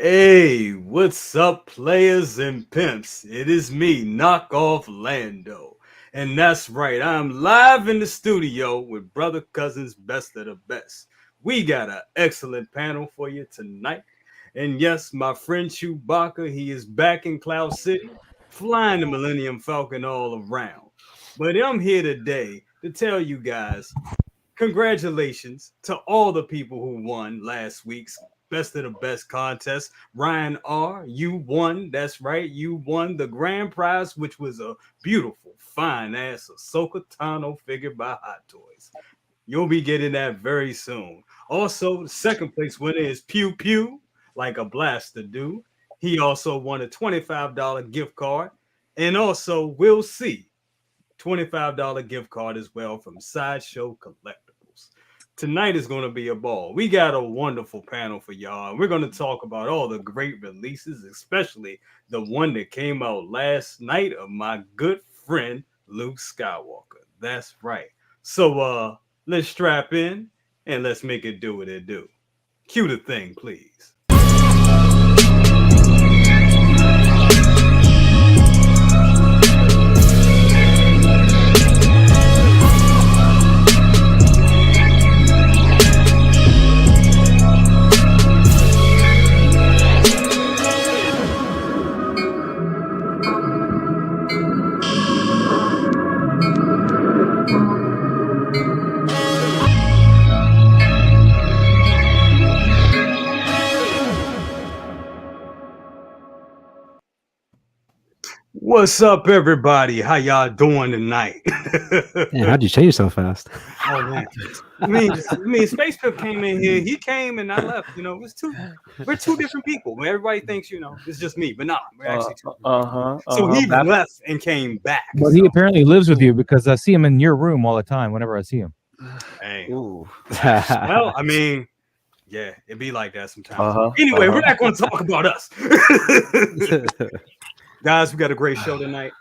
Hey, what's up, players and pimps? It is me, Knockoff Lando. And that's right, I'm live in the studio with Brother Cousins Best of the Best. We got an excellent panel for you tonight. And yes, my friend Chewbacca, he is back in Cloud City, flying the Millennium Falcon all around. But I'm here today to tell you guys congratulations to all the people who won last week's Best of the Best contest. Ryan R., you won. That's right. You won the grand prize, which was a beautiful, fine ass Ahsoka Tano figure by Hot Toys. You'll be getting that very soon. Also, the second place winner is Pew Pew, like a blaster do. He also won a $25 gift card. And also, we'll see. $25 gift card as well from Sideshow Collectibles. Tonight is going to be a ball. We got a wonderful panel for y'all. We're going to talk about all the great releases, especially the one that came out last night of my good friend Luke Skywalker. That's right. So let's strap in and let's make it do what it do. Cue the thing, please. What's up, everybody? How y'all doing tonight? Man, how'd you change so fast? Oh man, I mean, Space Pip came in here. He came and I left. You know, we're two different people. Everybody thinks it's just me, but no, we're actually two. So he left and came back. But he apparently lives with you because I see him in your room all the time. Whenever I see him. Hey. Well, I mean, yeah, it be like that sometimes. Anyway, we're not going to talk about us. Guys, we got a great show tonight.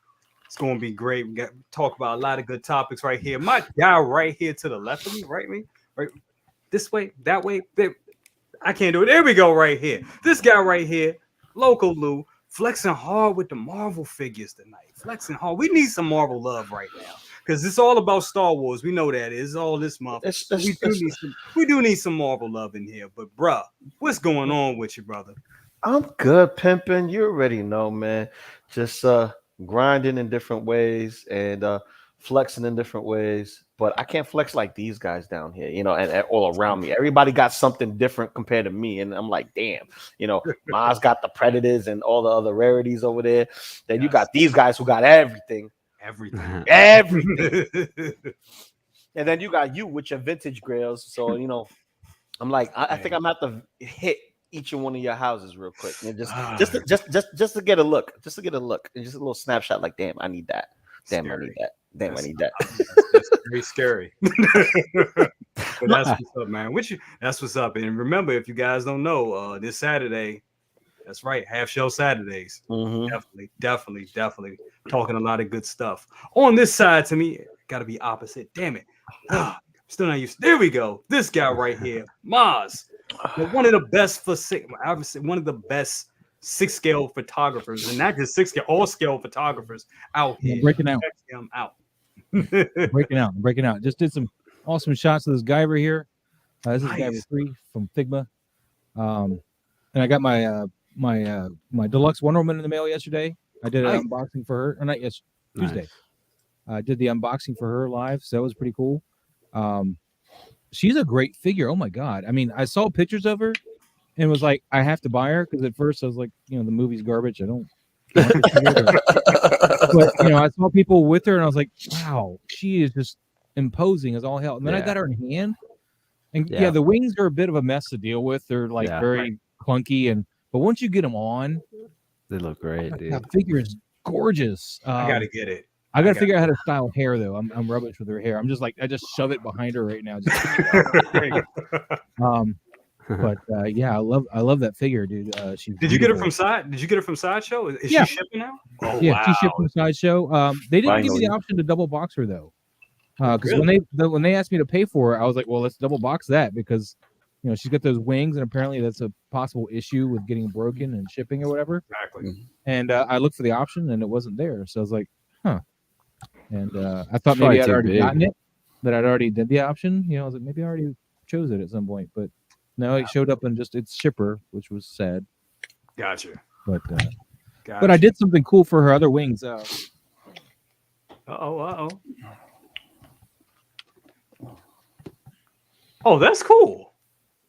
It's going to be great. We got to talk about a lot of good topics right here. My guy right here to the left of me, right this way, that way. I can't do it. There we go, right here. This guy right here, Local Lou, flexing hard with the Marvel figures tonight. Flexing hard. We need some Marvel love right now because it's all about Star Wars. We know that. It's all this month. We do need some Marvel love in here. But, bruh, what's going on with you, brother? I'm good, pimping. You already know, man. Just grinding in different ways and flexing in different ways. But I can't flex like these guys down here, and all around me. Everybody got something different compared to me. And I'm like, damn, Maz got the Predators and all the other rarities over there. Then you got these guys who got everything. Everything. And then you got you with your vintage grails. So, I'm like, I think I'm going to have to hit each and one of your houses real quick, and just to get a look, and just a little snapshot. Like, damn, I need that. Damn, scary. I need that. Damn, I need that. That's very scary. But that's what's up, man. That's what's up. And remember, if you guys don't know, this Saturday, that's right, Half Show Saturdays. Mm-hmm. Definitely talking a lot of good stuff. On this side, to me, got to be opposite. Damn it. Still not used. There we go. This guy right here, Maz. One of the best one of the best 6-scale photographers, and not just 6-scale, all scale photographers out here. Breaking out. Just did some awesome shots of this guy over here. This is guy 3 from Figma. And I got my my deluxe Wonder Woman in the mail yesterday. I did an unboxing for her, or not yesterday, Tuesday. I did the unboxing for her live, so that was pretty cool. She's a great figure. Oh my god! I mean, I saw pictures of her and was like, I have to buy her because at first I was like, the movie's garbage. I don't. But I saw people with her and I was like, wow, she is just imposing as all hell. And then I got her in hand, and the wings are a bit of a mess to deal with. They're like very clunky, but once you get them on, they look great. Dude. That figure is gorgeous. I gotta get it. I gotta figure out how to style hair though. I'm rubbish with her hair. I'm just like I just shove it behind her right now. But I love that figure, dude. Did you get her from Sideshow? Is she shipping now? Oh, yeah, she shipped from Sideshow. They didn't give me the option to double box her though. Because when they asked me to pay for it, I was like, well, let's double box that because she's got those wings, and apparently that's a possible issue with getting broken and shipping or whatever. Exactly. And I looked for the option, and it wasn't there. So I was like, huh. And I thought Probably maybe I'd too already big. gotten it, that I'd already did the option. I was like, maybe I already chose it at some point, but no, it showed up in just its shipper, which was sad. Gotcha. But Gotcha. but I did something cool for her other wings. Oh, that's cool.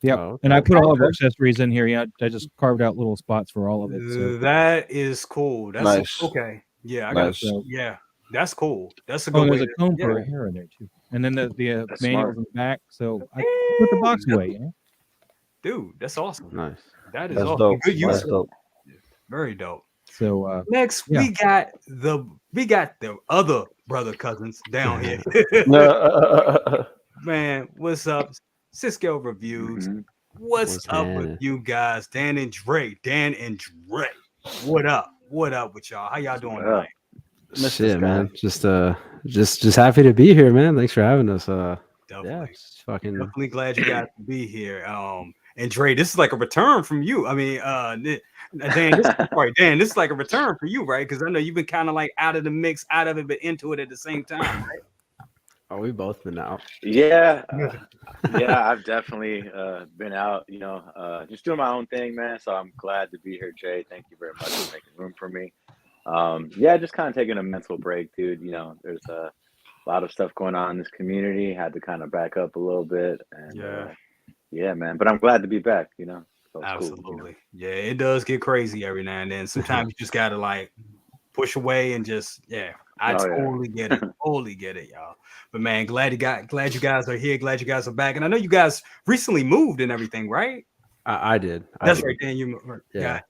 Yeah, Oh, and I put all of okay. our accessories in here. Yeah, I just carved out little spots for all of it. So. That is cool. That's Nice. okay. Yeah, I Nice. got. Yeah, that's cool. That's a Oh, good there's way. a comb Yeah. for her hair in there too, and then the That's manuals smart. in the back. So I put the box away. Dude, that's awesome. Nice. That is That's awesome. dope. Good use. That's dope. Very dope. So Next, yeah. we got the other brother cousins down here. Man, what's up? Cisco Reviews. Mhm. What's up with happening? you guys? Dan and Dre. What up? What up with y'all? How y'all doing What tonight? Miss Shit, this man. guy. Just happy to be here, man. Thanks for having us. Yeah, Definitely. it's fucking. Definitely glad you guys to be here. And Dre, this is like a return from you. I mean, Dan, this is like a return for you, right? Because I know you've been kind of like out of the mix, out of it, but into it at the same time, right? Oh, we both been out. Yeah, I've definitely been out, just doing my own thing, man. So I'm glad to be here, Jay. Thank you very much for making room for me. Just kind of taking a mental break, dude. There's a lot of stuff going on in this community. Had to kind of back up a little bit, and yeah, man. But I'm glad to be back. So it's Absolutely. cool, Yeah, it does get crazy every now and then. Sometimes you just gotta like push away and just I totally get it. Totally get it, y'all. But man, glad you guys are here. Glad you guys are back. And I know you guys recently moved and everything, right? I did. That's right, Dan. You Yeah.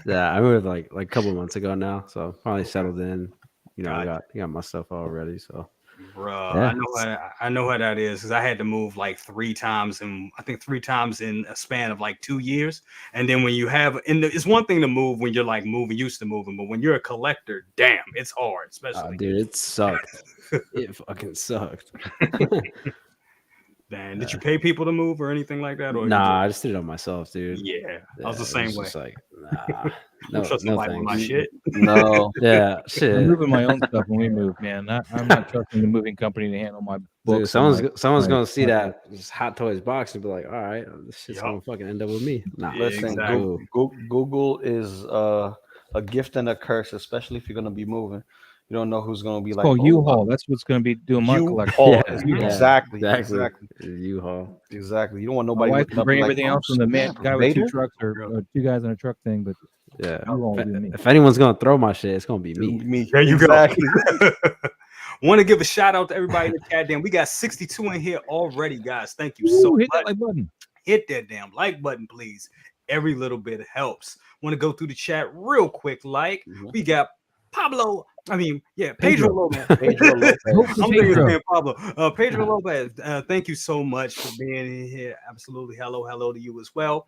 yeah. I moved like a couple of months ago now, so finally settled in. I Gotcha. got my stuff already. So, Bro, yeah. I know how that is because I had to move like 3 times, and I think 3 times in a span of like 2 years. And then when you have, it's one thing to move when you're like used to moving, but when you're a collector, damn, it's hard, especially. Dude, it sucked. It fucking sucked. Dan, did you pay people to move or anything like that? Or Nah, I just did it on myself, dude. Yeah, I was the same way. Just like, nah, no, Trust no nobody with my thanks. shit. No. Yeah, I'm shit. moving my own stuff when we move, man. I'm not trusting the moving company to handle my books. Dude, someone's gonna see that Hot Toys box and be like, all right, this shit's Yup. gonna fucking end up with me. Nah, Listen, exactly. Google is a gift and a curse, especially if you're gonna be moving. You don't know who's gonna be like. Oh, U-Haul. That's what's going to be doing my collection. Yeah, Exactly. U-Haul. Exactly. You don't want My nobody wife looking can up bring like, everything else from the man guy with 2 trucks or 2 guys in a truck thing, but Yeah. U-Haul will do me. If anyone's gonna throw my shit, it's gonna be me. Me. There you Exactly. go. Want to give a shout out to everybody in the chat. Damn, we got 62 in here already, guys. Thank you so Ooh, hit much. that like button. Hit that damn like button, please. Every little bit helps. Want to go through the chat real quick. We got Pedro Lopez. Pedro Lopez. I'm thinking saying Pablo. Pedro Lopez, thank you so much for being here. Absolutely. Hello to you as well.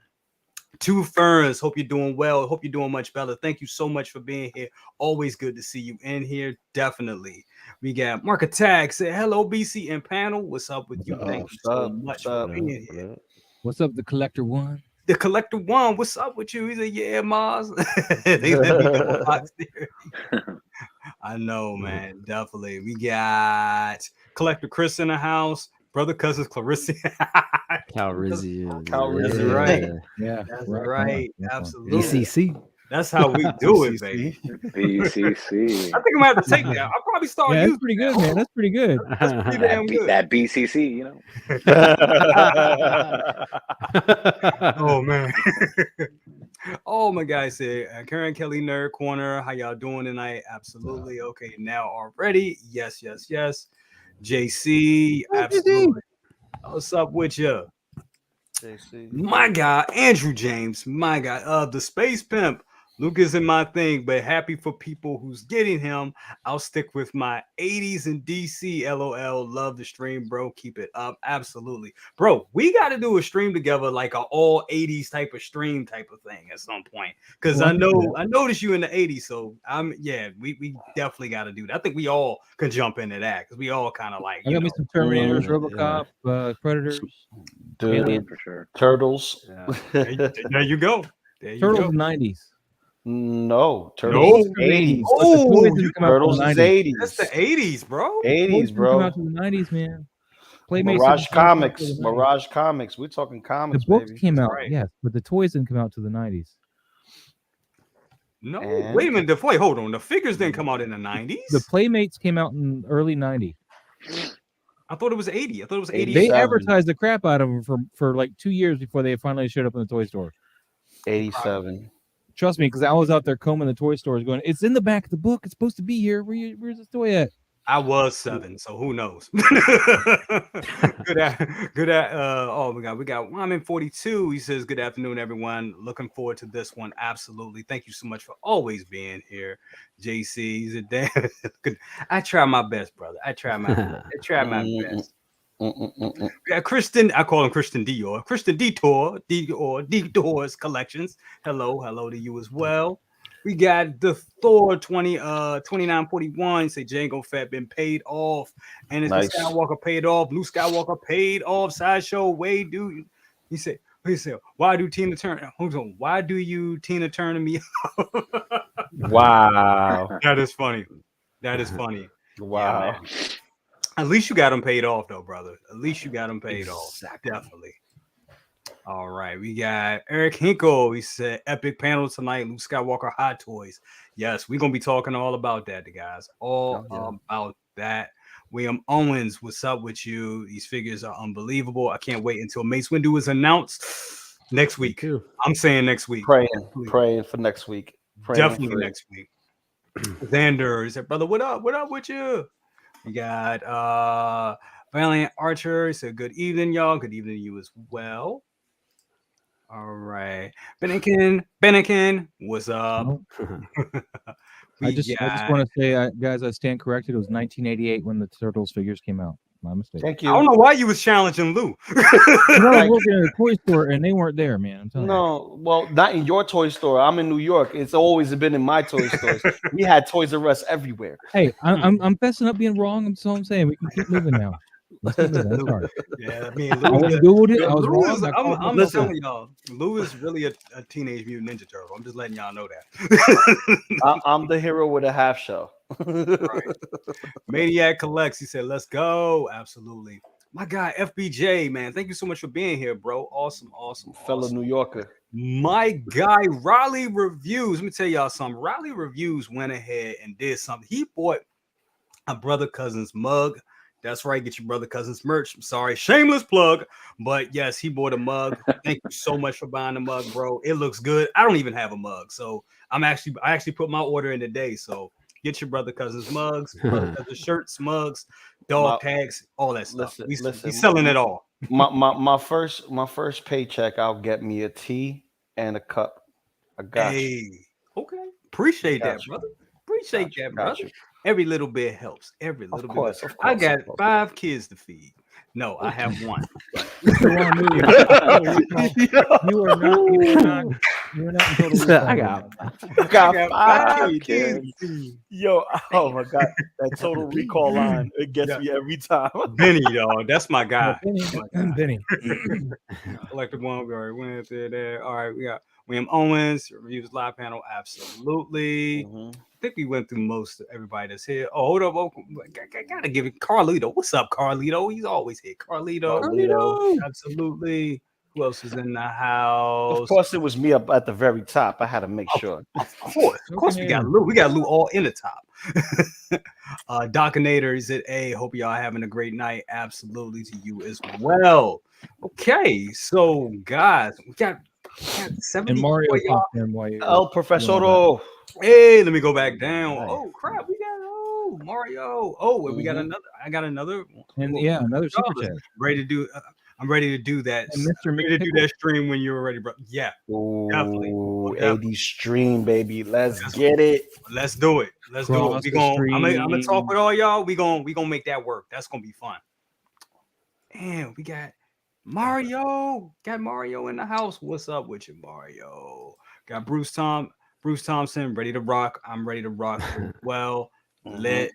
Two Ferns, hope you're doing well. Hope you're doing much better. Thank you so much for being here. Always good to see you in here. Definitely. We got Mark Attack say hello, BC and panel. What's up with you? Thank you so much for being here. What's up, the Collector One? The Collector One, what's up with you? He said, yeah, Mars. They let me go box there. I know, man. Definitely. We got Collector Chris in the house. Brother cousins Clarissa. Calrissian. That's right. Yeah, That's right. Absolutely. ECC. That's how we do it, baby. BCC. I think I'm gonna have to take that. I'll probably start Yeah, using that's pretty good, man. That's pretty good. That's pretty damn good. That BCC, Oh man. Oh my guys said Karen Kelly Nerd Corner. How y'all doing tonight? Absolutely. Okay, now already. Yes. JC. Absolutely. What's up with you? JC. My guy, Andrew James. My guy, the Space Pimp. Luke isn't my thing, but happy for people who's getting him. I'll stick with my 80s in DC. LOL. Love the stream, bro. Keep it up. Absolutely. Bro, we got to do a stream together, like a all 80s type of stream type of thing at some point. Because I noticed you in the 80s. So we definitely got to do that. I think we all can jump into that because we all kind of like, I got me some Terminators, RoboCop, Predators. Dude, for sure. Turtles. Yeah. There you go. Turtles 90s. No, Turtles 80s. Turtles is 80s. That's the 80s, bro. 80s, bro. Come out to the 90s, man. Mirage Comics. We're talking comics. The books baby. came out, yes, but the toys didn't come out to the 90s. No, wait a minute. Hold on. The figures didn't come out in the 90s. The Playmates came out in early 90. I thought it was 80. I thought it was 80. They advertised the crap out of them for like 2 years before they finally showed up in the toy store. 87. Trust me, because I was out there combing the toy stores going, it's in the back of the book. It's supposed to be here. Where's the toy at? I was 7, so who knows? Good at oh my god, we got Wyman 42. He says, good afternoon, everyone. Looking forward to this one. Absolutely. Thank you so much for always being here. JC, he's a damn I try my best, brother. I try my best. We got Kristen, I call him Christian Dior. Christian Dior's collections. Hello to you as well. We got the Thor 2941. Say Django Fett been paid off, and it's nice. Skywalker paid off. Blue Skywalker paid off. Sideshow Wade, dude. He said, why do you Tina Turner me? Wow, that is funny. Wow. Yeah, at least you got him paid off, though, brother. At least you got him paid off. Definitely. All right, we got Eric Hinkle. He said, epic panel tonight, Luke Skywalker Hot Toys. Yes, we're going to be talking all about that, guys. About that. William Owens, what's up with you? These figures are unbelievable. I can't wait until Mace Windu is announced next week. I'm saying next week. Praying for next week. Definitely next week. Xander, he said, brother, what up with you? We got Valiant Archer. He said, good evening, y'all. Good evening to you as well. All right. Bennikin, what's up? I just want to say, guys, I stand corrected. It was 1988 when the Turtles figures came out. My mistake. Thank you. I don't know why you was challenging Lou. I was working at a toy store and they weren't there, man. I'm telling you. Well, not in your toy store. I'm in New York. It's always been in my toy stores. We had Toys R Us everywhere. Hey, I'm fessing up being wrong. That's all I'm saying. We can keep moving now. Yeah, I mean, I Googled it. I was wrong. I'm telling y'all, Lou is really a Teenage Mutant Ninja Turtle. I'm just letting y'all know that. I'm the hero with a half shell. Right. Maniac Collects. He said, let's go. Absolutely. My guy, FBJ, man. Thank you so much for being here, bro. Awesome. Fellow New Yorker. My guy, Raleigh Reviews. Let me tell y'all something. Raleigh Reviews went ahead and did something. He bought a Brother Cousins mug. That's right. Get your Brother Cousins merch. I'm sorry. Shameless plug. But yes, he bought a mug. Thank you so much for buying the mug, bro. It looks good. I don't even have a mug. So I actually put my order in today. So get your Brother Cousins mugs, Brother Cousins shirts, mugs, dog tags, all that stuff. He's selling it all. My first paycheck, I'll get me a tea and a cup. I got you. Okay. Appreciate that, brother. Appreciate that, brother. Every little bit helps. Every little bit. Of course, I got 5 kids to feed. No, I have 1. You are not in total. I got 5 kids. Yo, oh my God, that Total Recall line, it gets me every time. Benny, dog, that's my guy. Benny. Electric one, we already went through there. All right, we got William Owens, reviews live panel. Absolutely. I think we went through most of everybody that's here. Oh, hold up. I gotta give it Carlito. What's up, Carlito? He's always here. Carlito. Absolutely. Who else is in the house? Of course, it was me up at the very top. I had to make sure. Of course, we got Lou. We got Lou all in the top. Docinator is at A. Hope y'all having a great night. Absolutely to you as well. Okay, so guys, we got 70. And Mario El Profesoro. Hey, let me go back down. Oh crap, we got Mario. Oh, and we got another. I got another. And another super chat. Ready to do. I'm ready to do that. And Mr. I'm ready to do McPickle. that stream when you're ready, bro. Yeah, definitely. Ooh, Definitely. AD stream, baby. Let's get it. Let's do it. Let's do it. Cross We the going I'm gonna talk stream. with all y'all. We gonna make that work. That's gonna be fun. And we got Mario. Got Mario in the house. What's up with you, Mario? Got Bruce Thompson ready to rock. I'm ready to rock as well. Let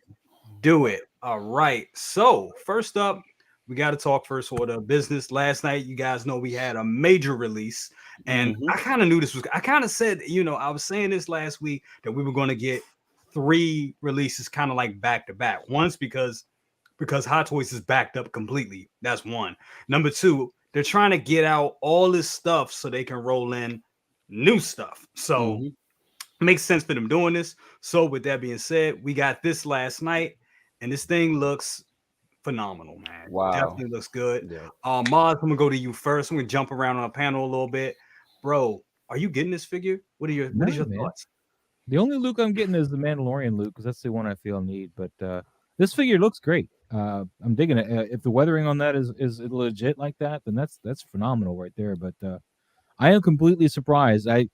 do it. All right. So first up, we got to talk first order of business. Last night, you guys know we had a major release, and I kind of knew this was. I kind of said, I was saying this last week that we were going to get 3 releases, kind of like back to back. Once because Hot Toys is backed up completely. That's one. Number 2, they're trying to get out all this stuff so they can roll in new stuff. So it makes sense for them doing this. So with that being said, we got this last night, and this thing looks phenomenal, man. Wow. Definitely looks good. Yeah. Maz, I'm gonna go to you first. I'm gonna jump around on a panel a little bit. Bro, are you getting this figure? What are your thoughts? The only Luke I'm getting is the Mandalorian Luke because that's the one I feel I need. But this figure looks great. I'm digging it. If the weathering on that is legit like that, then that's phenomenal right there. But I am completely surprised. I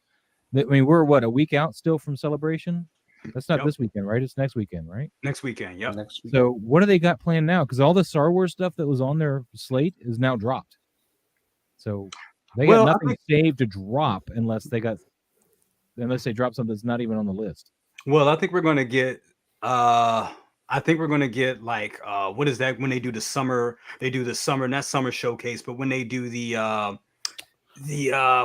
mean, we're what, a week out still from Celebration? That's not this weekend, right? It's next weekend, right? Next weekend, yep. So what do they got planned now? Because all the Star Wars stuff that was on their slate is now dropped. So they got nothing saved to drop unless they drop something that's not even on the list. Well, I think we're gonna get like what is that when they do the summer? They do the summer, not summer showcase, but when they do the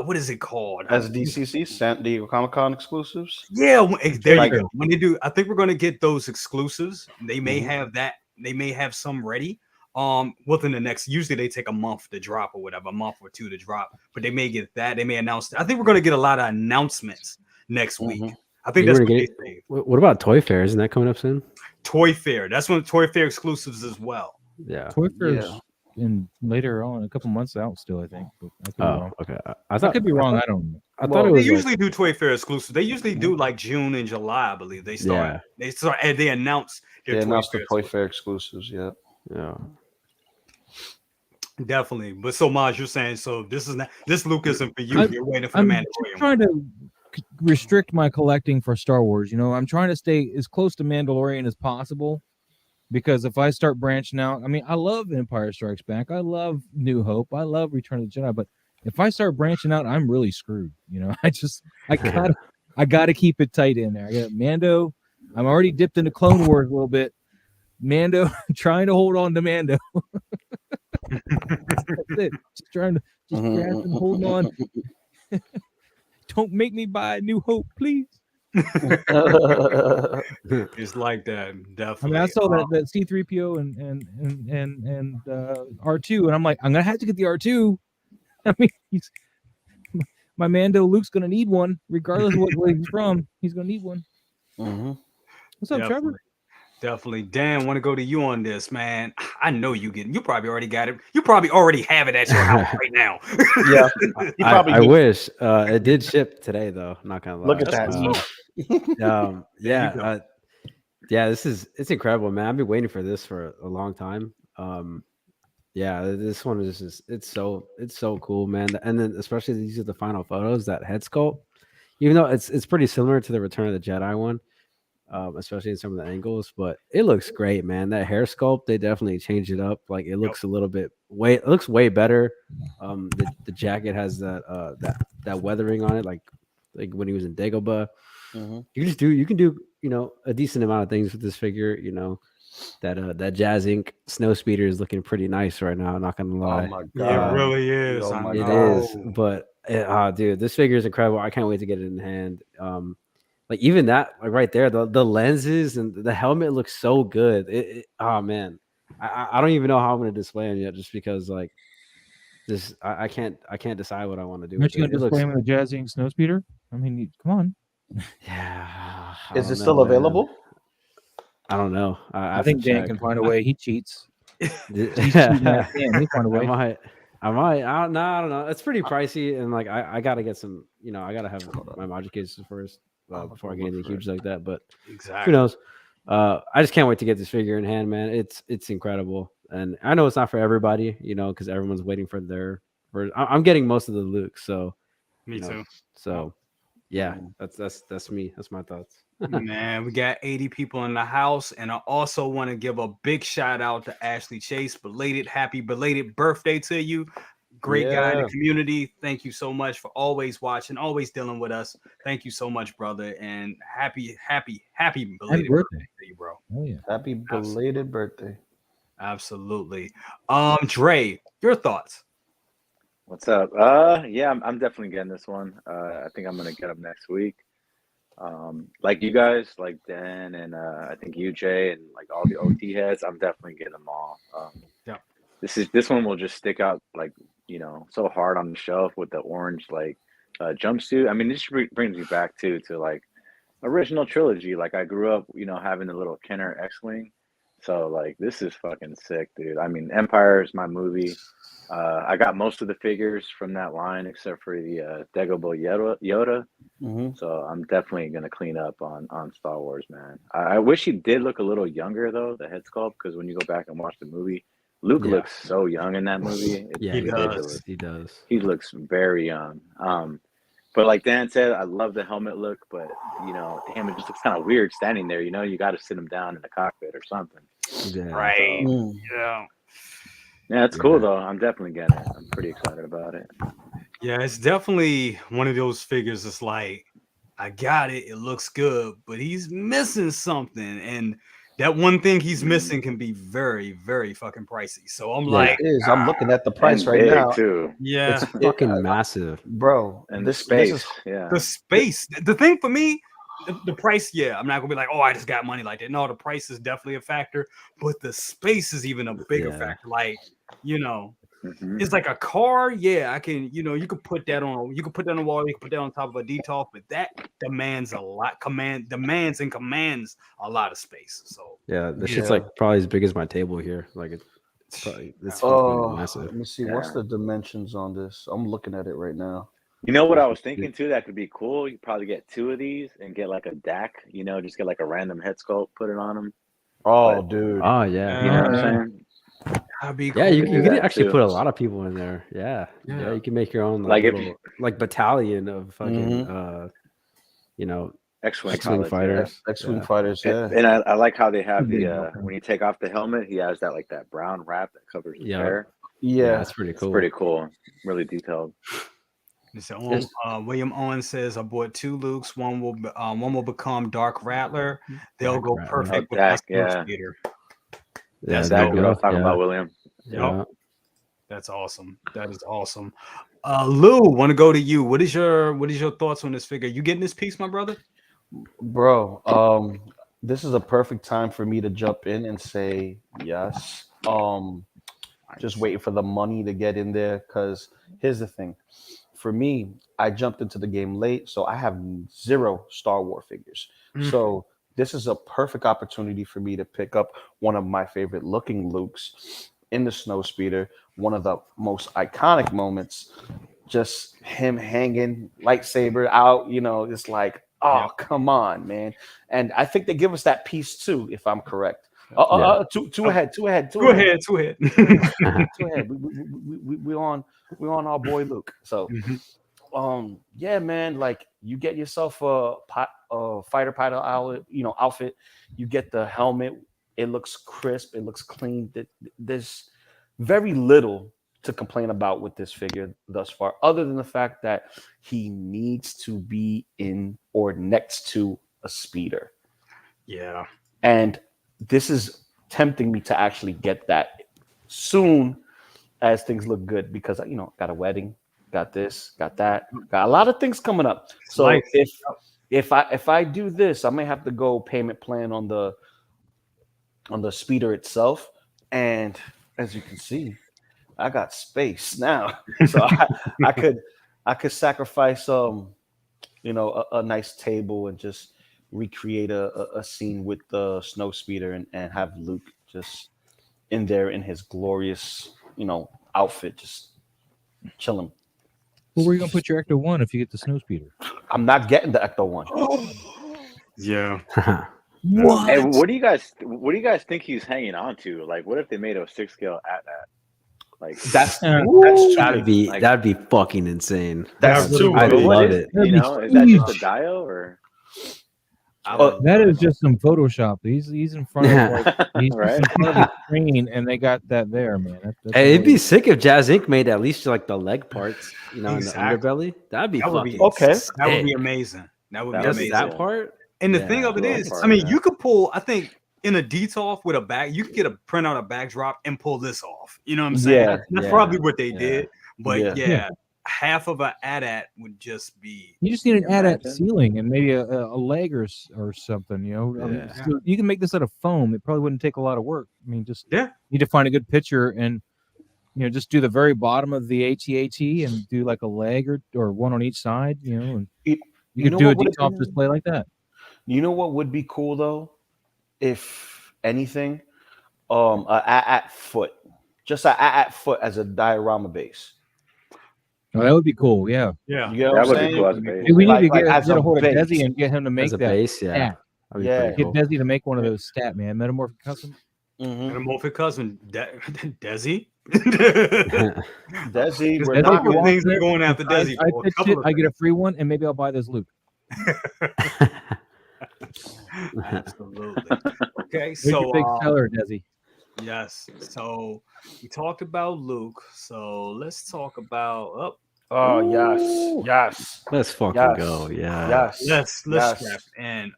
what is it called? SDCC, San Diego Comic-Con exclusives. Yeah, there you go. When they do, I think we're gonna get those exclusives. They may have that. They may have some ready. Within the next. Usually they take a month to drop or whatever, a month or 2 to drop. But they may get that. They may announce. I think we're gonna get a lot of announcements next week. I think that's what they say. What about Toy Fair? Isn't that coming up soon? Toy Fair. That's when Toy Fair exclusives as well. Yeah. Toy Fair in later on, a couple months out still, I think. But I could be wrong. Okay. I could be wrong. I don't know. I thought it was. They usually do Toy Fair exclusive. They usually do like June and July, I believe. They start. Yeah. And they announce. They announced the Toy Fair exclusives. Yeah. Definitely. But so Maj, you're saying so this Luke isn't for you. You're waiting for the Mandalorian. I'm trying to restrict my collecting for Star Wars. I'm trying to stay as close to Mandalorian as possible. Because if I start branching out, I mean, I love Empire Strikes Back. I love New Hope. I love Return of the Jedi. But if I start branching out, I'm really screwed. I gotta keep it tight in there. I got Mando. I'm already dipped into Clone Wars a little bit. Mando, trying to hold on to Mando. That's it. Just grabbing, holding on. Don't make me buy New Hope, please. It's like that, definitely. I mean, I saw that C-3PO and R2, and I'm like, I'm gonna have to get the R2. I mean, my Mando Luke's gonna need one, regardless of where he's from. He's gonna need one. What's up, Trevor? Definitely. Dan, want to go to you on this, man. I know you probably already got it. You probably already have it at your house right now. Yeah. I wish. It did ship today, though. I'm not gonna lie. Look at that. It's incredible, man. I've been waiting for this for a long time. This one is just it's so cool, man. And then especially these are the final photos, that head sculpt. Even though it's pretty similar to the Return of the Jedi one. Especially in some of the angles, but it looks great, man. That hair sculpt, they definitely changed it up. Like it looks a little bit it looks way better. The jacket has that weathering on it, like when he was in Dagobah. You can do a decent amount of things with this figure. That Jazz Ink snow speeder is looking pretty nice right now. I'm not gonna lie. Oh my god, it really is. It is, but dude, this figure is incredible. I can't wait to get it in hand. Like even that, like right there, the lenses and the helmet looks so good. Man, I don't even know how I'm going to display them yet, just because like this, I can't decide what I want to do. Aren't you going to display him with a Jazz Ink Snowspeeder? I mean, come on. Yeah. Is it still available? I don't know. I think Dan can find a way. He cheats. He find a way. I might. I don't know. It's pretty pricey, and like I gotta get some. I gotta have my Magic cases first. Before I get anything huge like that, but who knows? I just can't wait to get this figure in hand, man. It's incredible. and I know it's not for everybody, you know, because everyone's waiting for their. I'm getting most of the Luke, so Me you know, too. So yeah, that's me. That's my thoughts. Man, we got 80 people in the house, and I also want to give a big shout out to Ashley Chase. Happy belated birthday to you. Great guy in the community. Thank you so much for always watching, always dealing with us. Thank you so much, brother, and happy belated birthday to you, bro. Oh yeah, happy belated birthday. Absolutely. Dre, your thoughts? What's up? Yeah, I'm definitely getting this one. I think I'm gonna get them next week. Like you guys, like Dan and I think you, Jay, and like all the OT heads, I'm definitely getting them all. Yeah. This one will just stick out like so hard on the shelf with the orange like jumpsuit. I mean, this brings me back to like original trilogy. Like I grew up, having the little Kenner X-wing. So like this is fucking sick, dude. I mean, Empire is my movie. I got most of the figures from that line except for the Dagobah Yoda. So I'm definitely gonna clean up on Star Wars, man. I wish he did look a little younger though, the head sculpt, because when you go back and watch the movie, Luke looks so young in that movie. It's ridiculous. He does. He looks very young. But like Dan said, I love the helmet look, but damn, it just looks kind of weird standing there. You got to sit him down in the cockpit or something. Yeah. Right. So, Yeah. yeah, it's cool though. I'm definitely getting it. I'm pretty excited about it. Yeah, it's definitely one of those figures. It's like, I got it. It looks good, but he's missing something. And that one thing he's missing can be very, very fucking pricey. So I'm like, it is. I'm looking at the price And right big now. too. yeah, It's fucking massive. Bro. And This space. is Yeah. the space. The thing for me, the price, yeah, I'm not gonna be like, oh, I just got money like that. No, the price is definitely a factor, but the space is even a bigger factor. Like, it's like a car. Yeah, I can, you could put that on the wall, you can put that on top of a detail, but that demands a lot, demands a lot of space. So Yeah, this shit's like probably as big as my table here. Like it's fucking let massive. me see. What's the dimensions on this? I'm looking at it right now. You know what I was thinking too? That could be cool. You probably get 2 of these and get like a DAC. Just get like a random head sculpt, put it on them. Oh, dude. Oh yeah. You know what I'm saying? that'd be Yeah, cool. you could that actually too. put a lot of people in there. Yeah. You can make your own Like if little, like battalion of fucking X-wing X-wing pilots, fighters. X-wing fighters, yeah. And I like how they have the when you take off the helmet, he has that like that brown wrap that covers his hair. Yeah, that's pretty cool. It's pretty cool. Really detailed. William Owen says, "I bought 2 Lukes. One will become Dark Rattler. They'll go perfect with my speeder." Yeah, That's what I was talking about, William. Yeah. That's awesome. That is awesome. Lou, want to go to you. What is your thoughts on this figure? You getting this piece, my brother? Bro, this is a perfect time for me to jump in and say yes. Just waiting for the money to get in there, because here's the thing. For me, I jumped into the game late, so I have 0 Star Wars figures. So this is a perfect opportunity for me to pick up one of my favorite looking Lukes in the Snowspeeder. One of the most iconic moments, just him hanging lightsaber out. It's like, oh, come on, man. And I think they give us that piece too, if I'm correct. Two ahead. Go ahead. We on our boy Luke. So, yeah, man. Like, you get yourself a fighter pilot outfit. You get the helmet. It looks crisp. It looks clean. There's very little to complain about with this figure thus far, other than the fact that he needs to be in or next to a speeder. Yeah, and this is tempting me to actually get that soon as things look good, because got a wedding, got this, got that, got a lot of things coming up. So if I do this, I may have to go payment plan on the speeder itself. And as you can see, I got space now, so I could sacrifice a nice table and just recreate a scene with the snow speeder and have Luke just in there in his glorious outfit, just chilling. Where are you gonna put your Ecto-1 if you get the snow speeder? I'm not getting the Ecto-1. yeah. What? Hey, what do you guys think he's hanging on to? Like, what if they made a 6 scale at that? Like, That's That'd be Like- that'd be fucking insane. That's Yeah, too I'd but big. what love is it. That'd you be know? Is that just a huge. dio or That is just some Photoshop. He's in front of like he's Right. in front of the screen, and they got that there, man. That's Hey, it'd be amazing. sick if Jazz Inc. made at least like the leg parts, you know, Exactly. in the underbelly. That'd be That would be fucking Okay. sick. That would be amazing. That would be That would Just be amazing. that cool. part. And the Yeah. thing of it Cool is, part, I mean, yeah. you could pull. I think in a detoff with a back, you could get a print out a backdrop and pull this off. You know what I'm saying? Yeah, That's yeah, probably what they yeah. did. But Yeah. yeah, half of an AT-AT would just be. You just need an Can you AT-AT imagine? ceiling and maybe a leg or something. You know, I mean, Yeah. so you can make this out of foam. It probably wouldn't take a lot of work. I mean, just Yeah. need to find a good picture and just do the very bottom of the AT-AT and do like a leg or one on each side. You know, and You- you you could know do a what would've detox been- display like that. You know what would be cool though, if anything, at foot, just at foot as a diorama base. Oh, that would be cool. Yeah, Yeah. You get what That I'm would be saying? cool as a base. Hey, we need Like- to like as get a a hold of base. Desi and get him to make As a that. base, yeah. stat. That'd be Yeah. pretty Get cool. Desi to make one of those stat, man. Metamorphic custom. Mhm. Metamorphic cousin, Desi. Desi, Just we're Desi not for Couple one things trip. I'm going after Desi I for. pitch Couple it, of I get a things. free one, and maybe I'll buy this loop. Absolutely. Okay, Where's your so big seller, Desi? yes, so we talked about Luke. So let's talk about. Oh yes. Let's fucking Yes. go. Yeah. Yes. Let's Yes. strap in.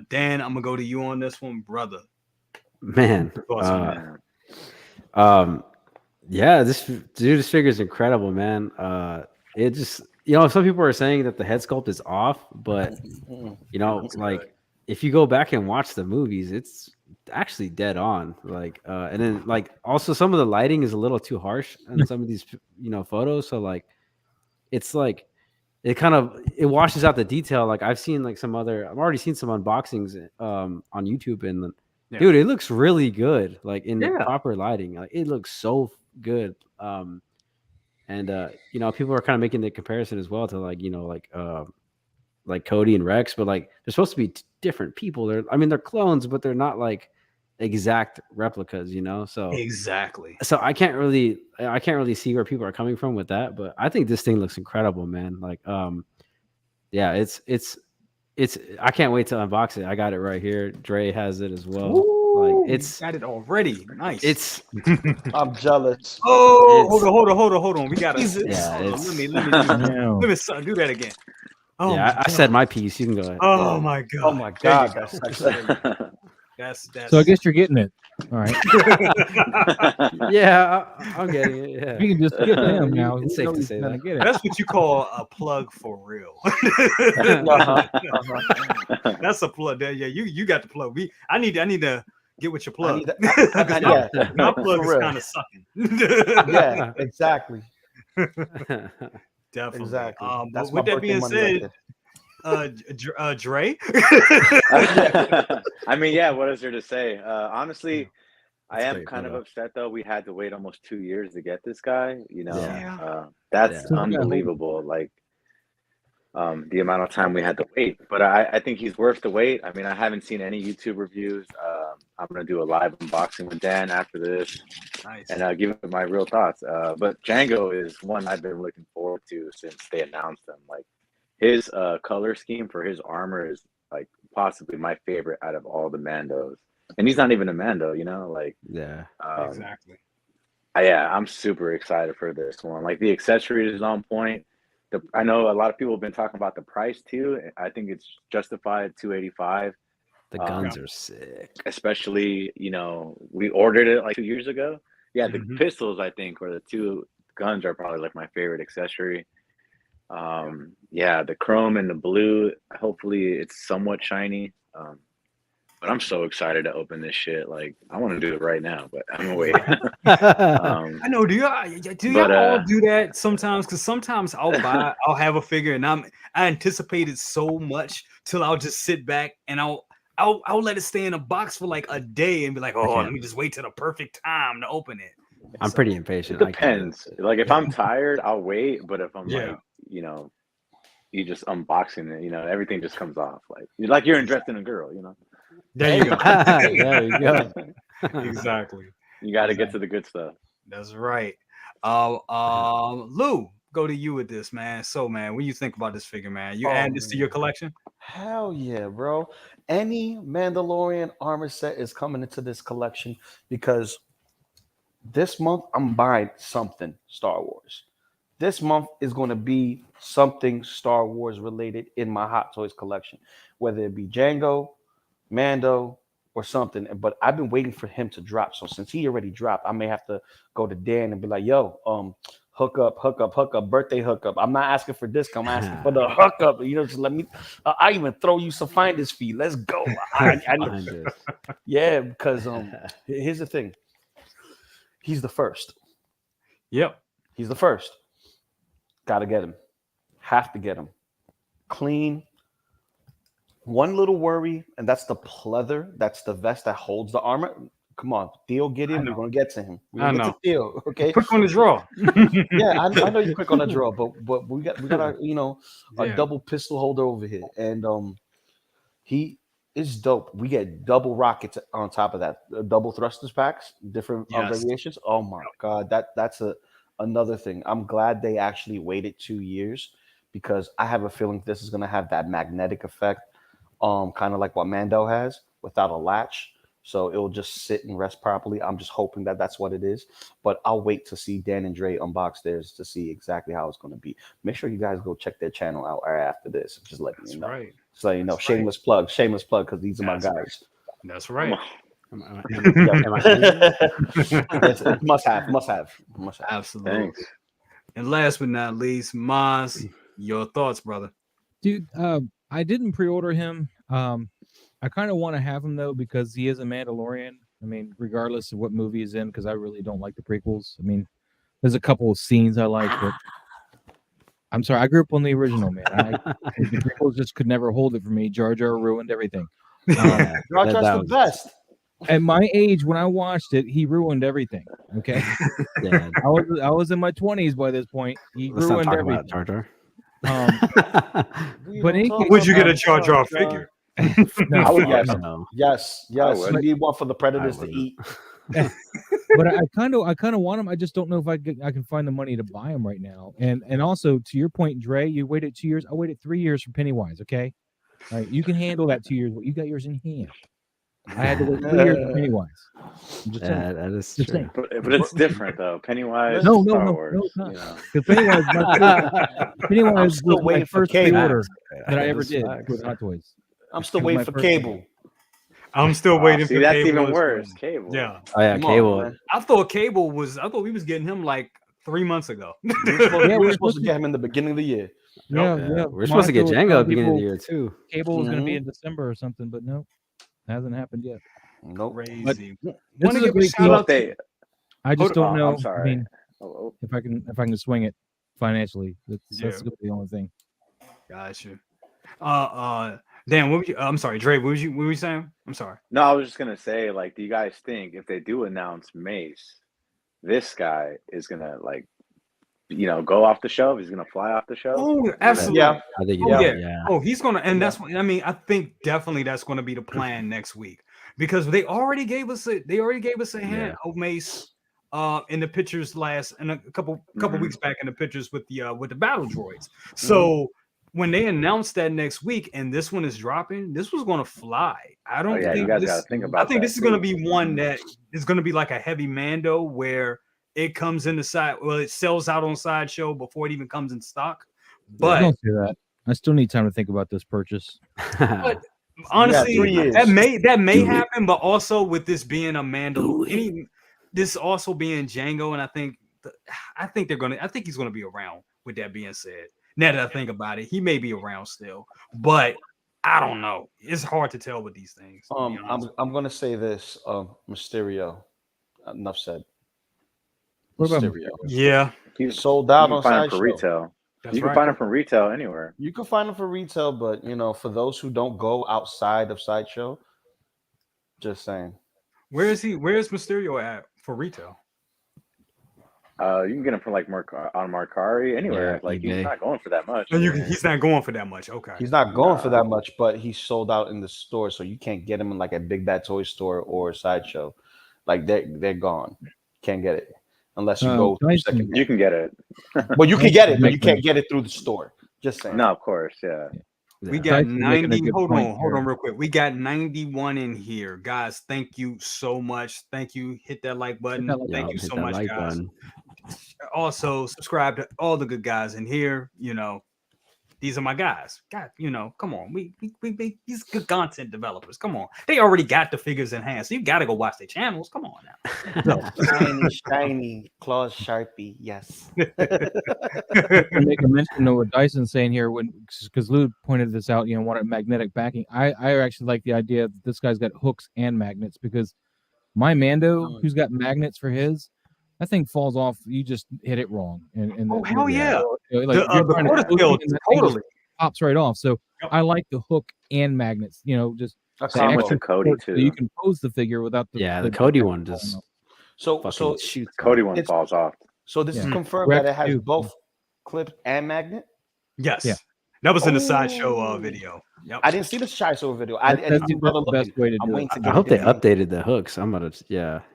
Dan, I'm gonna go to you on this one, brother. Man. Thoughts on that? Yeah, this figure is incredible, man. It just, some people are saying that the head sculpt is off, but looks like good. if you go back and watch the movies, it's actually dead on. Like, and then like also some of the lighting is a little too harsh in some of these photos. So like, it's like it washes out the detail. Like I've already seen some unboxings on YouTube, and Yeah. dude, it looks really good. Like in the Yeah. proper lighting, like it looks so good. And people are kind of making the comparison as well to like Cody and Rex, but like they're supposed to be different people. They're clones, but they're not like exact replicas, So Exactly. so I can't really see where people are coming from with that, but I think this thing looks incredible, man. Like yeah, it's I can't wait to unbox it. I got it right here. Dre has it as well. Ooh, Like it's got it already. Nice. it's I'm jealous. oh, it's- hold on. We got to. Yeah, Let it's- me do No. do that again. Oh, yeah, I said my piece. You can go ahead. oh my god. Oh my There you god, go. that's sexy. That's So I guess you're getting it. All right. Yeah, I'm getting it. Yeah. You can just skip him now. It's safe to say that. Get it. that's what you call a plug for real. Uh-huh, uh-huh. That's a plug. There, yeah, you got the plug. I need to get with your I plug. need to- yeah, My plug for is real. kind of sucking. Yeah, exactly. Definitely. Exactly. But That's with my that birthday being money said, right Dre. I mean, yeah, what is there to say? Honestly, I That's am great kind of photo. upset though. We had to wait almost 2 years to get this guy. Yeah. That's Yeah. unbelievable. Like the amount of time we had to wait. But I think he's worth the wait. I mean, I haven't seen any YouTube reviews. I'm gonna do a live unboxing with Dan after this Nice. and give him my real thoughts. But Django is one I've been looking forward to since they announced him. Like his color scheme for his armor is like possibly my favorite out of all the Mandos. And he's not even a Mando, like Yeah. Exactly. I'm super excited for this one. Like the accessories is on point. I know a lot of people have been talking about the price too. I think it's justified $285. The guns are sick. Especially, we ordered it like 2 years ago. Yeah, the Mhm. pistols I think, or the two guns are probably like my favorite accessory. Yeah, the chrome and the blue. Hopefully, it's somewhat shiny. But I'm so excited to open this shit. Like, I want to do it right now, but I'm gonna wait. I know. Do y'all But, all do that sometimes? Because sometimes I'll have a figure and I anticipate it so much till I'll just sit back and I'll let it stay in a box for like a day and be like, oh, let me just wait till the perfect time to open it. I'm pretty impatient. It depends. Like, if I'm tired, I'll wait. But if I'm Yeah. like, you just unboxing it, everything just comes off. Like you're dressed in a girl, There you go. There you go. Exactly. You got to get to the good stuff. That's right. Lou, go to you with this, man. So, man, what do you think about this figure, man? You add this to your collection? Hell yeah, bro. Any Mandalorian armor set is coming into this collection because this month I'm buying something Star Wars. This month is going to be something Star Wars related in my Hot Toys collection, whether it be Django, Mando, or something. But I've been waiting for him to drop. So since he already dropped, I may have to go to Dan and be like, yo, hook up, birthday hookup. I'm not asking for discount. I'm asking for the hookup. You know, just let me. I even throw you some finder's fee. Let's go. Yeah, because here's the thing. He's the first. Yep. He's the first. Got to get him. Have to get him. Clean. One little worry, and that's the pleather. That's the vest that holds the armor. Come on, Theo Gideon. We're gonna get to him. We're gonna get to Theo. Okay. Quick on the draw. Yeah, I know you're quick on the draw, but we got our double pistol holder over here, and he is dope. We get double rockets on top of that, double thrusters packs, different variations. Oh my god, that's another thing. I'm glad they actually waited 2 years because I have a feeling this is gonna have that magnetic effect, kind of like what Mando has without a latch. So it'll just sit and rest properly. I'm just hoping that that's what it is. But I'll wait to see Dan and Dre unbox theirs to see exactly how it's going to be. Make sure you guys go check their channel out right after this. Just letting you know. Right. So you know, shameless plug, because these are my guys. That's right. Yes, must have. Absolutely. Thanks. And last but not least, Maz, your thoughts, brother. Dude, I didn't pre-order him. I kind of want to have him though because he is a Mandalorian. I mean, regardless of what movie he's in, because I really don't like the prequels. I mean, there's a couple of scenes I like, but I'm sorry, I grew up on the original, man. The prequels just could never hold it for me. Jar Jar ruined everything. Jar Jar's the best. At my age, when I watched it, he ruined everything. Okay, Yeah. I was in my 20s by this point. He Let's not ruined talk everything. about Jar Jar. But in case, Would you get a Jar Jar figure? No, I would yes. No. Yes. You need one for the predators to eat. But I kind of want him. I just don't know if I can find the money to buy him right now. And also to your point, Dre, you waited 2 years. I waited 3 years for Pennywise. Okay, all right, you can handle that 2 years. But you got yours in hand. I had to wait 3 years for Pennywise. I'm just saying. That is Just true. saying. But it's different though. Pennywise, No, Star Wars, it's not. you know. Because Pennywise still was my waiting for first Cable. pre-order that I ever That's did facts. with Hot Toys. I'm still It was waiting my for first Cable. I'm still waiting See, for that's Cable even as worse. well. Cable. Yeah. Oh yeah, Come on, Cable. man. I thought we was getting him like 3 months ago. We were we're supposed to get him in the beginning of the year. Yeah. We're supposed to get Monaco- Django at the beginning of the Cable- year too. Cable was going to be Mhm. in December or something, but no, hasn't happened yet. Nope. Crazy. This Want is to a give a great shout deal. out to I just Hold don't know. I'm sorry. I mean, Oh, if I can swing it financially, that's the only thing. Gotcha. Dan, I'm sorry, Dre, what were you saying? I'm sorry. no, I was just gonna say, like, do you guys think if they do announce Mace, this guy is gonna go off the shelf? He's gonna fly off the shelf? Oh, absolutely. Yeah. I think Oh, yeah. yeah. Oh, he's gonna, and that's what I mean. I think definitely that's gonna be the plan next week because they already gave us a hint of Mace in the pictures in a couple weeks back in the pictures with the battle droids. So when they announced that next week and this one is dropping, this was gonna fly. I don't think you guys gotta think about I think that this is gonna too. be one that is gonna be like a heavy Mando where it comes in it sells out on Sideshow before it even comes in stock. But Don't say that. I still need time to think about this purchase. But honestly, 3 years. that may happen, but also with this being a Mandalorian, this also being Django, and I think he's gonna be around. With that being said, now that I think about it, he may be around still, but I don't know. It's hard to tell with these things. to be honest. I'm gonna say this. Mysterio. Enough said. What about Mysterio. Yeah, He's Sold you out can on find him for Sideshow. retail. that's You right. can find him from retail anywhere. You can find them for retail, but for those who don't go outside of Sideshow, just saying. Where is he? Where is Mysterio at for retail? You can get him for like on Mercari anywhere. Yeah, Like he's eBay. not going for that much. And he's not going for that much. Okay. He's not going for that much, but he's sold out in the store, so you can't get him in like a Big Bad Toy Store or a Sideshow. Like they're gone. Can't get it unless you go through second. You can get it. Well, you can get it, but you can't get it through the store. Just saying. No, of course, yeah. We got Tyson's making a 90. good Hold point on there. real quick. We got 91 in here. Guys, thank you so much. Thank you. Hit that like button. that like Thank you hit so that much, like guys. button. Also, subscribe to all the good guys in here. You know, these are my guys. God, you know, come on. We these good content developers. Come on. They already got the figures in hand. So you gotta go watch their channels. Come on now. Shiny claws Sharpie. Yes. Make a mention of what Dyson's saying here, because Lou pointed this out. Wanted magnetic backing. I actually like the idea that this guy's got hooks and magnets, because my Mando, who's got magnets for his, that thing falls off. You just hit it wrong. And Oh, hell yeah. Like The quarter scale, totally. pops right off. So I like the hook and magnets. Just Same with the Cody support, too. so you can pose the figure without the Cody one just So shoots. Cody one It's- falls off. So this is Yeah. confirmed that it Rex has too. both clip and magnet. Yes. Yeah. That was in the sideshow video. Yep. I didn't see the Shiso video. I That's didn't the bother best looking. way to I'm do waiting it. to I get hope it they in. updated the hooks. I'm gonna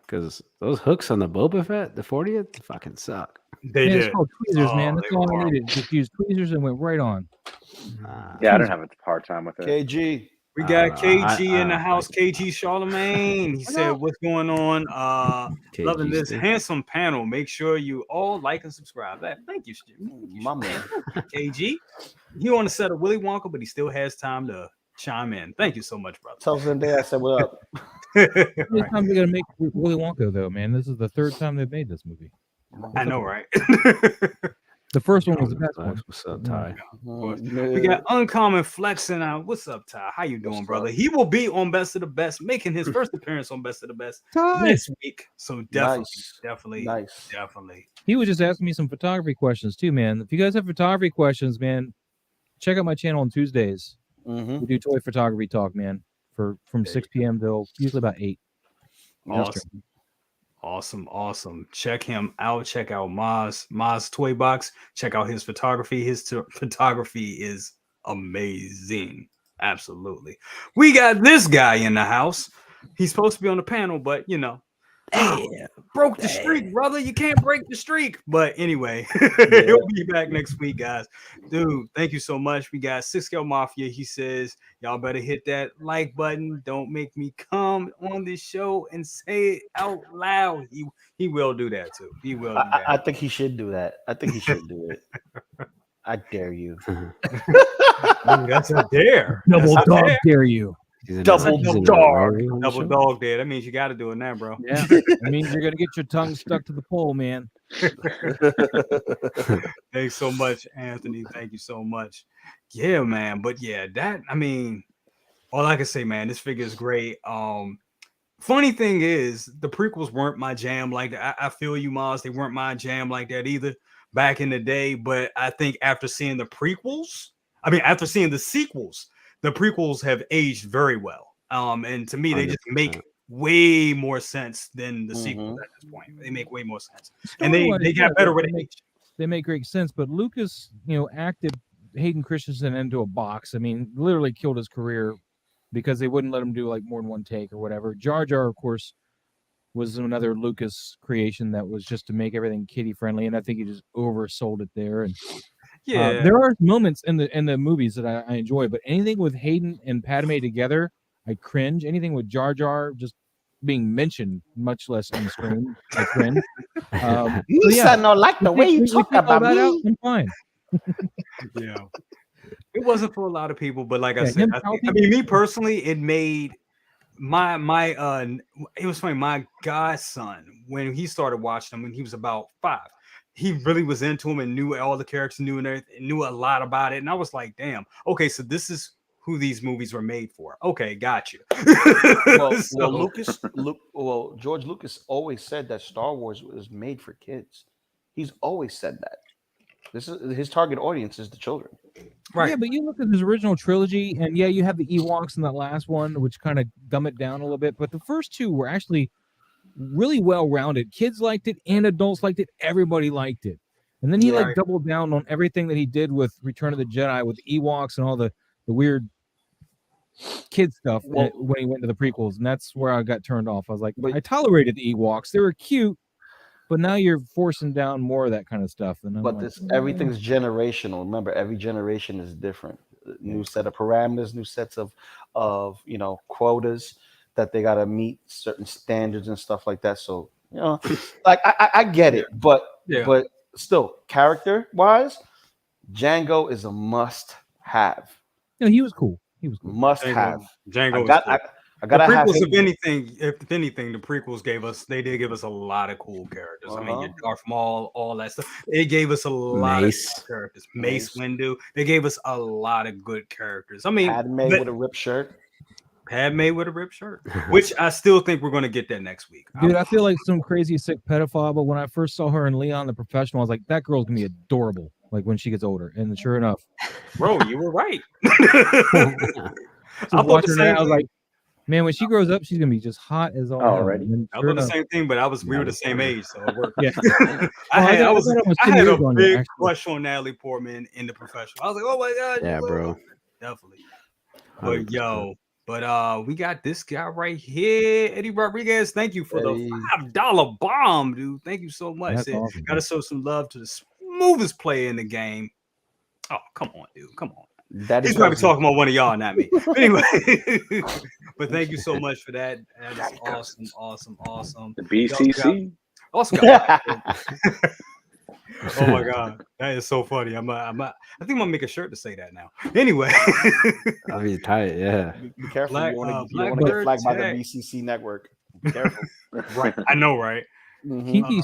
because those hooks on the Boba Fett, the 40th, fucking suck. They Man, did. it's called tweezers, Oh, man. That's they all were I needed. Just use tweezers and went right on. Yeah, I didn't have a hard time with it. KG. We got KG I in the don't house. like KG Charlemagne. He said, "What's going on? Loving KG this stick. handsome panel. Make sure you all like and subscribe." Thank you, Stu. My man. KG. He on the set of Willy Wonka, but he still has time to chime in. Thank you so much, brother. Tell Zendaya I said what up. How many times they gotta make Willy Wonka though, man? This is the third time they've made this movie. I know, right? The first one was the best one. What's up, Ty? We got Uncommon flexing out. What's up, Ty? How you doing, What's brother? up? He will be on Best of the Best, making his first appearance on Best of the Best next week. So definitely, Nice. definitely. He was just asking me some photography questions too, man. If you guys have photography questions, man, check out my channel on Tuesdays. Mm-hmm. We do toy photography talk, man, from 6 p.m. till usually about 8. Awesome. Check him out. Check out Maz Toy Box. Check out his photography. His photography is amazing. Absolutely. We got this guy in the house. He's supposed to be on the panel, but broke the streak, brother. You can't break the streak. But anyway, he'll be back next week, guys. Dude, thank you so much. We got 6 Scale Mafia. He says, y'all better hit that like button. Don't make me come on this show and say it out loud. He will do that too. He will do that. I think he should do that. I think he should do it. I dare you. That's a dare. Double That's a dog dare. dare you. Double dog. Double dog dare. That means you got to do it now, bro. Yeah, it means you're gonna get your tongue stuck to the pole, man. Thanks so much, Anthony. Thank you so much. Yeah, man. But yeah, all I can say, man, this figure is great. Funny thing is, the prequels weren't my jam like that. I feel you, Maz. They weren't my jam like that either back in the day. But I think after seeing the sequels, the prequels have aged very well. And to me, they just make way more sense than the sequels at this point. They make way more sense. And they got better with age. They make great sense, but Lucas, acted Hayden Christensen into a box. I mean, literally killed his career because they wouldn't let him do like more than one take or whatever. Jar Jar, of course, was another Lucas creation that was just to make everything kiddie friendly, and I think he just oversold it there. And there are moments in the movies that I enjoy, but anything with Hayden and Padme together, I cringe. Anything with Jar Jar just being mentioned, much less on the screen, I cringe. Lisa no like the way you talk about me. I'm fine. Yeah. It wasn't for a lot of people, but like I Yeah, said, him me personally, it made it was funny. My godson, when he started watching them when he was about 5, he really was into them and knew all the characters, knew a lot about it. And I was like, damn, okay, so this is who these movies were made for. Okay, got you. George Lucas always said that Star Wars was made for kids. He's always said that. This is his target audience is the children. Right. Yeah, but you look at his original trilogy, and you have the Ewoks in that last one, which kind of dumb it down a little bit. But the first two were actually really well rounded. Kids liked it and adults liked it. Everybody liked it. And then he like doubled down on everything that he did with Return of the Jedi with the Ewoks and all the weird kid stuff when he went to the prequels. And that's where I got turned off. I was like, I tolerated the Ewoks. They were cute, but now you're forcing down more of that kind of stuff. And I'm But like, everything's generational. Remember, every generation is different. New set of parameters, new sets of quotas that they gotta meet certain standards and stuff like that. So like I get it, but still, character wise, Django is a must have. He was cool. He was cool. Must have. Django was cool. I gotta the have prequels, him. if anything, the prequels did give us a lot of cool characters. I mean, your Darth Maul, all that stuff. They gave us a lot of characters. Mace Windu. They gave us a lot of good characters. I mean, Padme with a ripped shirt. Which I still think we're going to get that next week. Dude, I feel like some crazy sick pedophile, but when I first saw her in Leon the Professional, I was like, that girl's gonna be adorable. Like when she gets older, and sure enough, bro, you were right. I was like, man, when she grows up, she's gonna be just hot as all already. I thought the same thing, but we were the same age, so it worked. Yeah. I had a big crush on Natalie Portman in The Professional. I was like, oh my god, yeah, bro, definitely. But we got this guy right here, Eddie Rodriguez. Thank you for the $5 bomb, dude. Thank you so much. Awesome, gotta show some love to the smoothest player in the game. Oh, come on, dude. Come on. He's probably talking about one of y'all, not me. Anyway, but thank you so much for that. That is awesome. The BCC. Also got oh my god, that is so funny. I think I'm gonna make a shirt to say that now. Anyway, I'll be tight. Yeah, be careful. You want to get flagged by the BCC network. Be careful. Right, I know, right? Kinky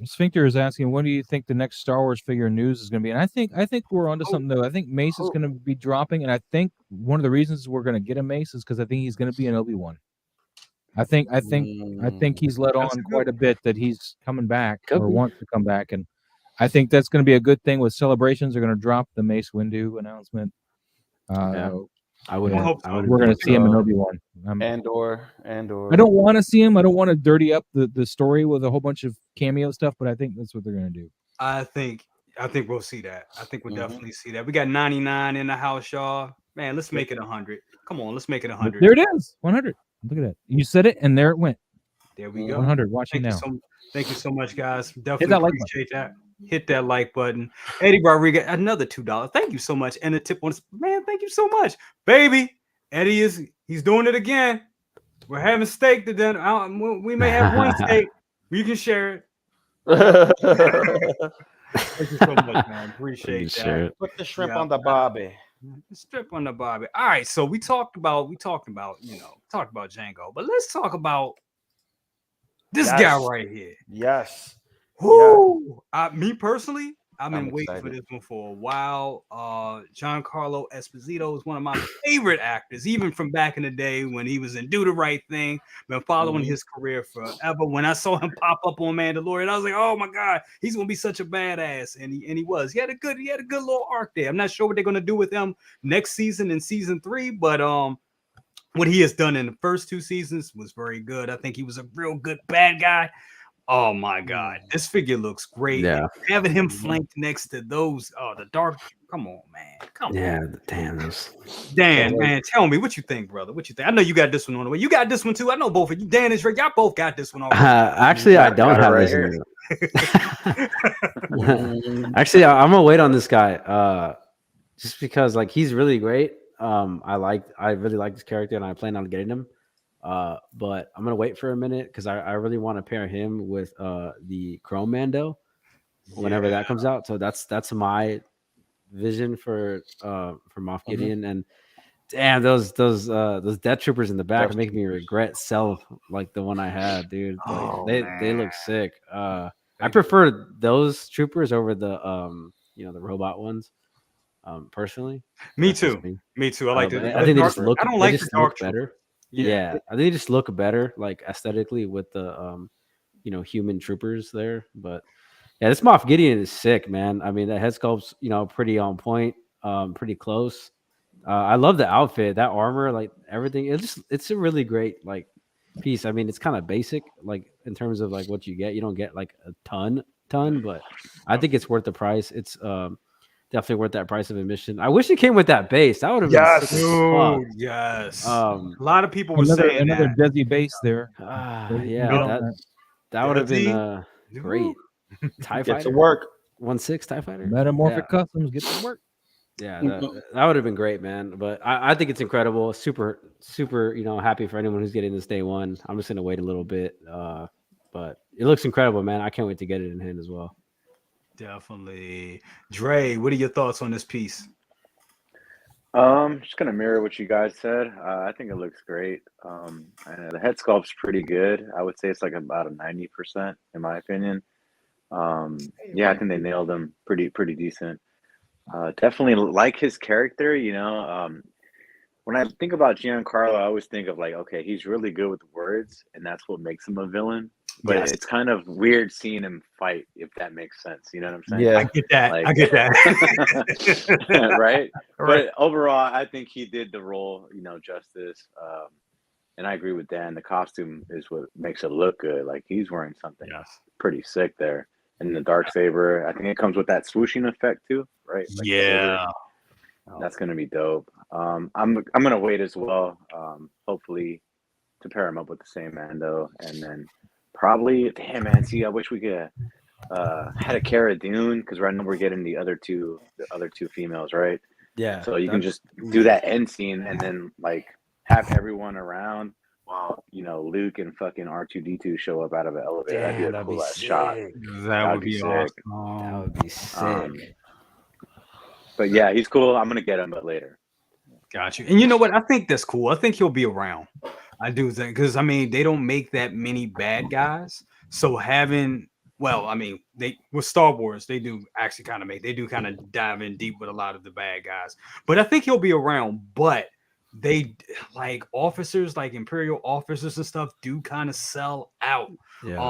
Sphincter is asking, when do you think the next Star Wars figure news is going to be? And I think we're onto something though. I think Mace is going to be dropping, and I think one of the reasons we're going to get a Mace is because I think he's going to be an Obi-Wan. I think he's let on quite a bit that he's coming back or wants to come back, and I think that's going to be a good thing. With Celebrations, they're going to drop the Mace Windu announcement. We're going to see him in Obi-Wan. Andor. I don't want to see him. I don't want to dirty up the story with a whole bunch of cameo stuff, but I think that's what they're going to do. I think we'll see that. I think we'll definitely see that. We got 99 in the house, y'all. Man, let's make it 100. Come on, let's make it 100. There it is, 100. Look at that. You said it, and there it went. There we go. 100. Watching now. Thank you so much, guys. Definitely appreciate that. Hit that like button. Eddie Rodriguez, another $2. Thank you so much. And the tip on this, man, thank you so much. Baby, Eddie he's doing it again. We're having steak today. We may have one steak. You can share it. Thank you so much, man. Appreciate that. Put the shrimp on the barbie. Strip on the barbie. All right, so we talked about Django, but let's talk about this guy right here. Yes. Woo! Me personally, I've been waiting for this one for a while. Giancarlo Esposito is one of my favorite actors, even from back in the day when he was in Do the Right Thing. Been following his career forever. When I saw him pop up on Mandalorian, I was like, "Oh my god, he's gonna be such a badass!" And he was. He had a good little arc there. I'm not sure what they're gonna do with him next season in season 3, but what he has done in the first 2 seasons was very good. I think he was a real good bad guy. Oh my god, this figure looks great. Yeah, having him flanked next to those, the dark. Come on, man. Come on. Dan, man, tell me what you think, brother. What you think? I know you got this one on the way. You got this one too. I know both of you. Dan is right. Y'all both got this one already. Actually, I don't have this one. Actually, I'm gonna wait on this guy. Just because he's really great. I really like this character, and I plan on getting him. But I'm gonna wait for a minute because I really want to pair him with the Chrome Mando whenever that comes out. So that's my vision for Moff Gideon. And damn, those Death Troopers in the back make me regret like the one I had, dude. They look sick. I prefer those troopers over the the robot ones. Personally, me too. I like it. I think they just look. I don't like the dark better. Yeah, I think they just look better, aesthetically, with the human troopers there. But yeah, this Moff Gideon is sick, man. I mean, the head sculpt's pretty on point, pretty close. I love the outfit, that armor, everything. It's a really great piece. I mean, it's kind of basic, like in terms of like what you get. You don't get like a ton, but I think it's worth the price. It's definitely worth that price of admission. I wish it came with that base. That would have been sick as fuck. Dude, yes. A Um, lot of people were Another saying that. Desi base there. yeah, Get on that would have been Desi? great. TIE Get to fighter, work. 1.6 TIE fighter, Metamorphic Customs. Get to work. Yeah, that would have been great, man. But I think it's incredible. Super, happy for anyone who's getting this day one. I'm just gonna wait a little bit. But it looks incredible, man. I can't wait to get it in hand as well. Definitely. Dre, what are your thoughts on this piece? Just gonna mirror what you guys said. I think it looks great. And the head sculpt's pretty good. I would say it's like about a 90% in my opinion. Yeah, I think they nailed him pretty decent. Definitely like his character, when I think about Giancarlo, I always think of like, okay, he's really good with words, and that's what makes him a villain. But Yes. it's kind of weird seeing him fight, if that makes sense. You know what I'm saying? Yeah. I get that. Like- I get that. Right? Right. But overall, I think he did the role, justice. And I agree with Dan. The costume is what makes it look good. Like he's wearing something Yes. pretty sick there. And the dark saber, I think it comes with that swooshing effect too, right? Like the saber. Yeah. That's gonna be dope. I'm gonna wait as well. Hopefully to pair him up with the same Mando, and then probably damn man, see, I wish we could had a Cara Dune, because right now we're getting the other two females, right? Yeah. So you can just do that end scene and then like have everyone around while Luke and fucking R2D2 show up out of an elevator. That'd be a cool ass shot. That would be sick. awesome. That would be sick. But yeah, he's cool. I'm gonna get him, but later. Got you. And you know what? I think that's cool. I think he'll be around. I do think, because I mean they don't make that many bad guys. So they with Star Wars, they do actually kind of dive in deep with a lot of the bad guys. But I think he'll be around. But they like officers, like Imperial officers and stuff, do kind of sell out. Yeah.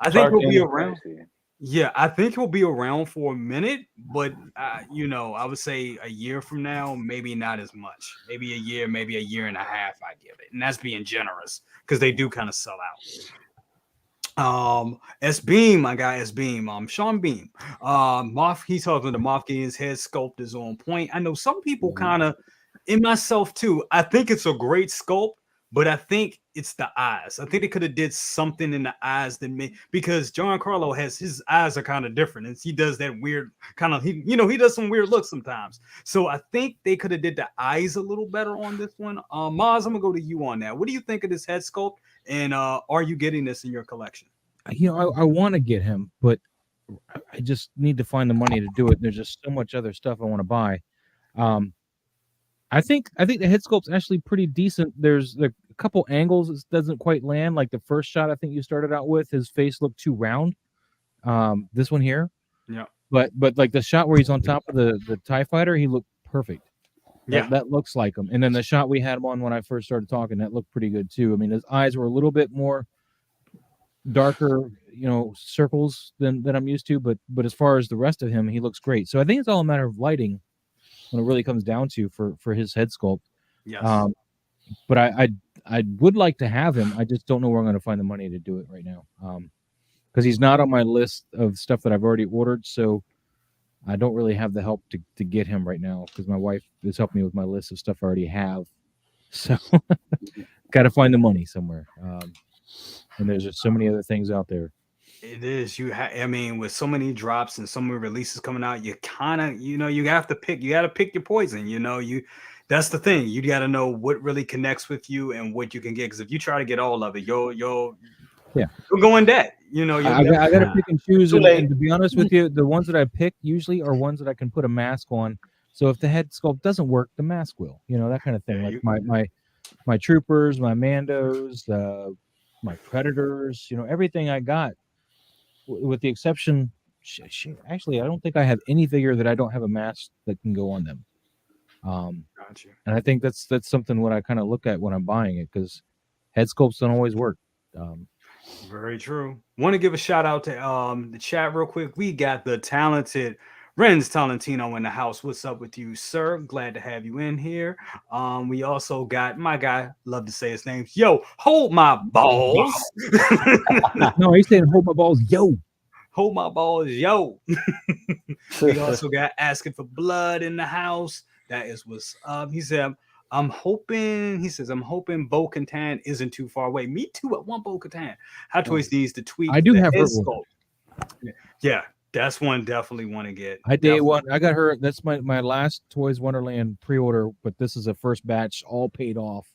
I think he'll be around. Crazy. Yeah, I think he'll be around for a minute, but I would say a year from now, maybe not as much. Maybe a year and a half. I give it, and that's being generous because they do kind of sell out. S Beam, my guy S Beam, Sean Beam, Moff. He's talking to Moff Gideon's head sculpt is on point. I know some people kind of, in myself too. I think it's a great sculpt. But I think it's the eyes. I think they could have did something in the eyes that made, because Giancarlo has his eyes are kind of different, and he does that weird kind of he does some weird looks sometimes. So I think they could have did the eyes a little better on this one. Maz, I'm gonna go to you on that. What do you think of this head sculpt? And are you getting this in your collection? I want to get him, but I just need to find the money to do it. There's just so much other stuff I want to buy. I think the head sculpt's actually pretty decent. There's a couple angles it doesn't quite land. Like the first shot I think you started out with, his face looked too round. This one here, yeah. But like the shot where he's on top of the TIE fighter, he looked perfect. Yeah, that looks like him. And then the shot we had him on when I first started talking, that looked pretty good too. I mean, his eyes were a little bit more darker, circles than I'm used to. But as far as the rest of him, he looks great. So I think it's all a matter of lighting when it really comes down to for his head sculpt. yes. But I would like to have him. I just don't know where I'm going to find the money to do it right now. Because he's not on my list of stuff that I've already ordered. So I don't really have the help to get him right now, because my wife is helping me with my list of stuff I already have. So got to find the money somewhere. And there's just so many other things out there. It is. With so many drops and so many releases coming out, you kind of, you have to pick. You got to pick your poison. That's the thing. You got to know what really connects with you and what you can get. Because if you try to get all of it, you'll go in debt. I got to pick and choose. And to be honest with you, the ones that I pick usually are ones that I can put a mask on. So if the head sculpt doesn't work, the mask will. That kind of thing. Like my troopers, my Mandos, my Predators. Everything I got, with the exception. Actually, I don't think I have any figure that I don't have a mask that can go on them. Gotcha. And I think that's something what I kind of look at when I'm buying it, because head sculpts don't always work. Very true. Want to give a shout out to the chat real quick. We got the talented Renz Tolentino in the house. What's up with you, sir? Glad to have you in here. We also got my guy, love to say his name. Yo, hold my balls. No, he's saying hold my balls, yo. Hold my balls, yo. We also got asking for blood in the house. That is what's up. He said, I'm hoping Bo Katan isn't too far away. Me too. I want Bo Katan. Hot Toys needs to tweak. I do the have head her sculpt. Yeah, that's one definitely want to get. I day one. I got her. That's my last Toys Wonderland pre-order, but this is a first batch, all paid off.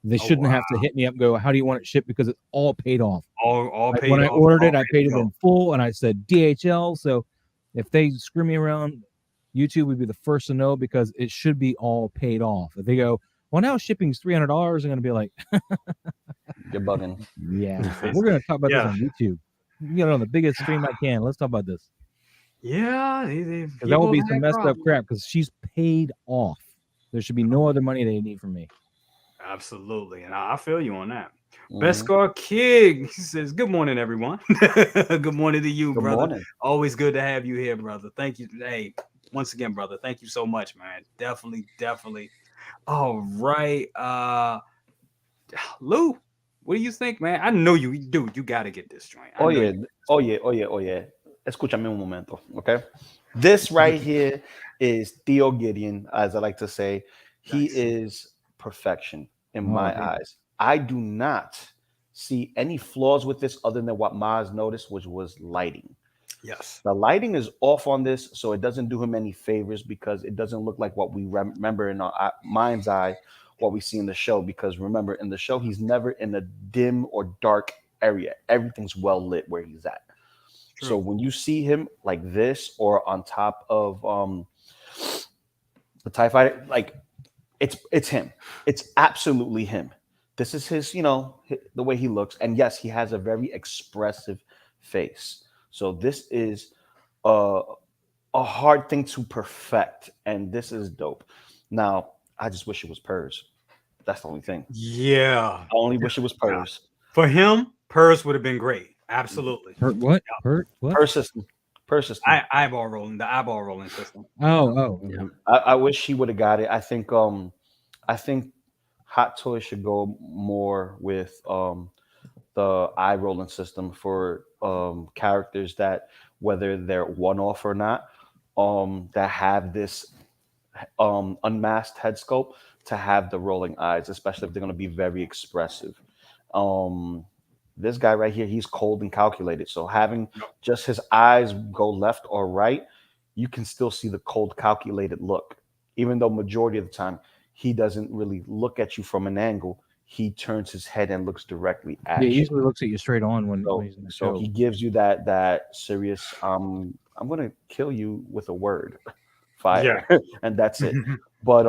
They shouldn't have to hit me up and go, how do you want it shipped? Because it's all paid off. All paid when off. I ordered it, I paid it in full, and I said DHL. So if they screw me around, YouTube would be the first to know because it should be all paid off. If they go, well, now shipping's $300, I'm going to be like, you're bugging. Yeah, we're going to talk about this on YouTube. You get it on the biggest stream I can. Let's talk about this. Yeah, because that will be some messed up crap. Because she's paid off. There should be no other money they need from me. Absolutely, and I feel you on that. Beskar King, he says, "Good morning, everyone. Good morning to you, brother. Morning. Always good to have you here, brother. Thank you. Hey, once again, brother, thank you so much, man. Definitely. All right, Lou, what do you think, man? I know you do. You got to get this joint. Oye. Escúchame un momento, okay? This right here is Theo Gideon, as I like to say. He is perfection in my eyes. I do not see any flaws with this other than what Maz noticed, which was lighting. Yes. The lighting is off on this, so it doesn't do him any favors because it doesn't look like what we remember in our mind's eye, what we see in the show. Because remember, in the show, he's never in a dim or dark area. Everything's well lit where he's at. True. So when you see him like this or on top of the TIE Fighter, like it's him. It's absolutely him. This is his, the way he looks. And yes, he has a very expressive face. So this is a hard thing to perfect. And this is dope. Now, I just wish it was Purrs. That's the only thing. Yeah. I only wish it was Purrs. For him, Purrs would have been great. Absolutely. What? What? Purrs system. Eyeball rolling. The eyeball rolling system. Oh. Yeah. I wish he would have got it. I think Hot Toys should go more with the eye rolling system for characters that, whether they're one-off or not, that have this unmasked head sculpt, to have the rolling eyes, especially if they're going to be very expressive. This guy right here, he's cold and calculated. So having just his eyes go left or right, you can still see the cold, calculated look. Even though majority of the time, he doesn't really look at you from an angle. He turns his head and looks directly at you. He usually looks at you straight on when he's in the show. So he gives you that serious, I'm going to kill you with a word, fire, and that's it. But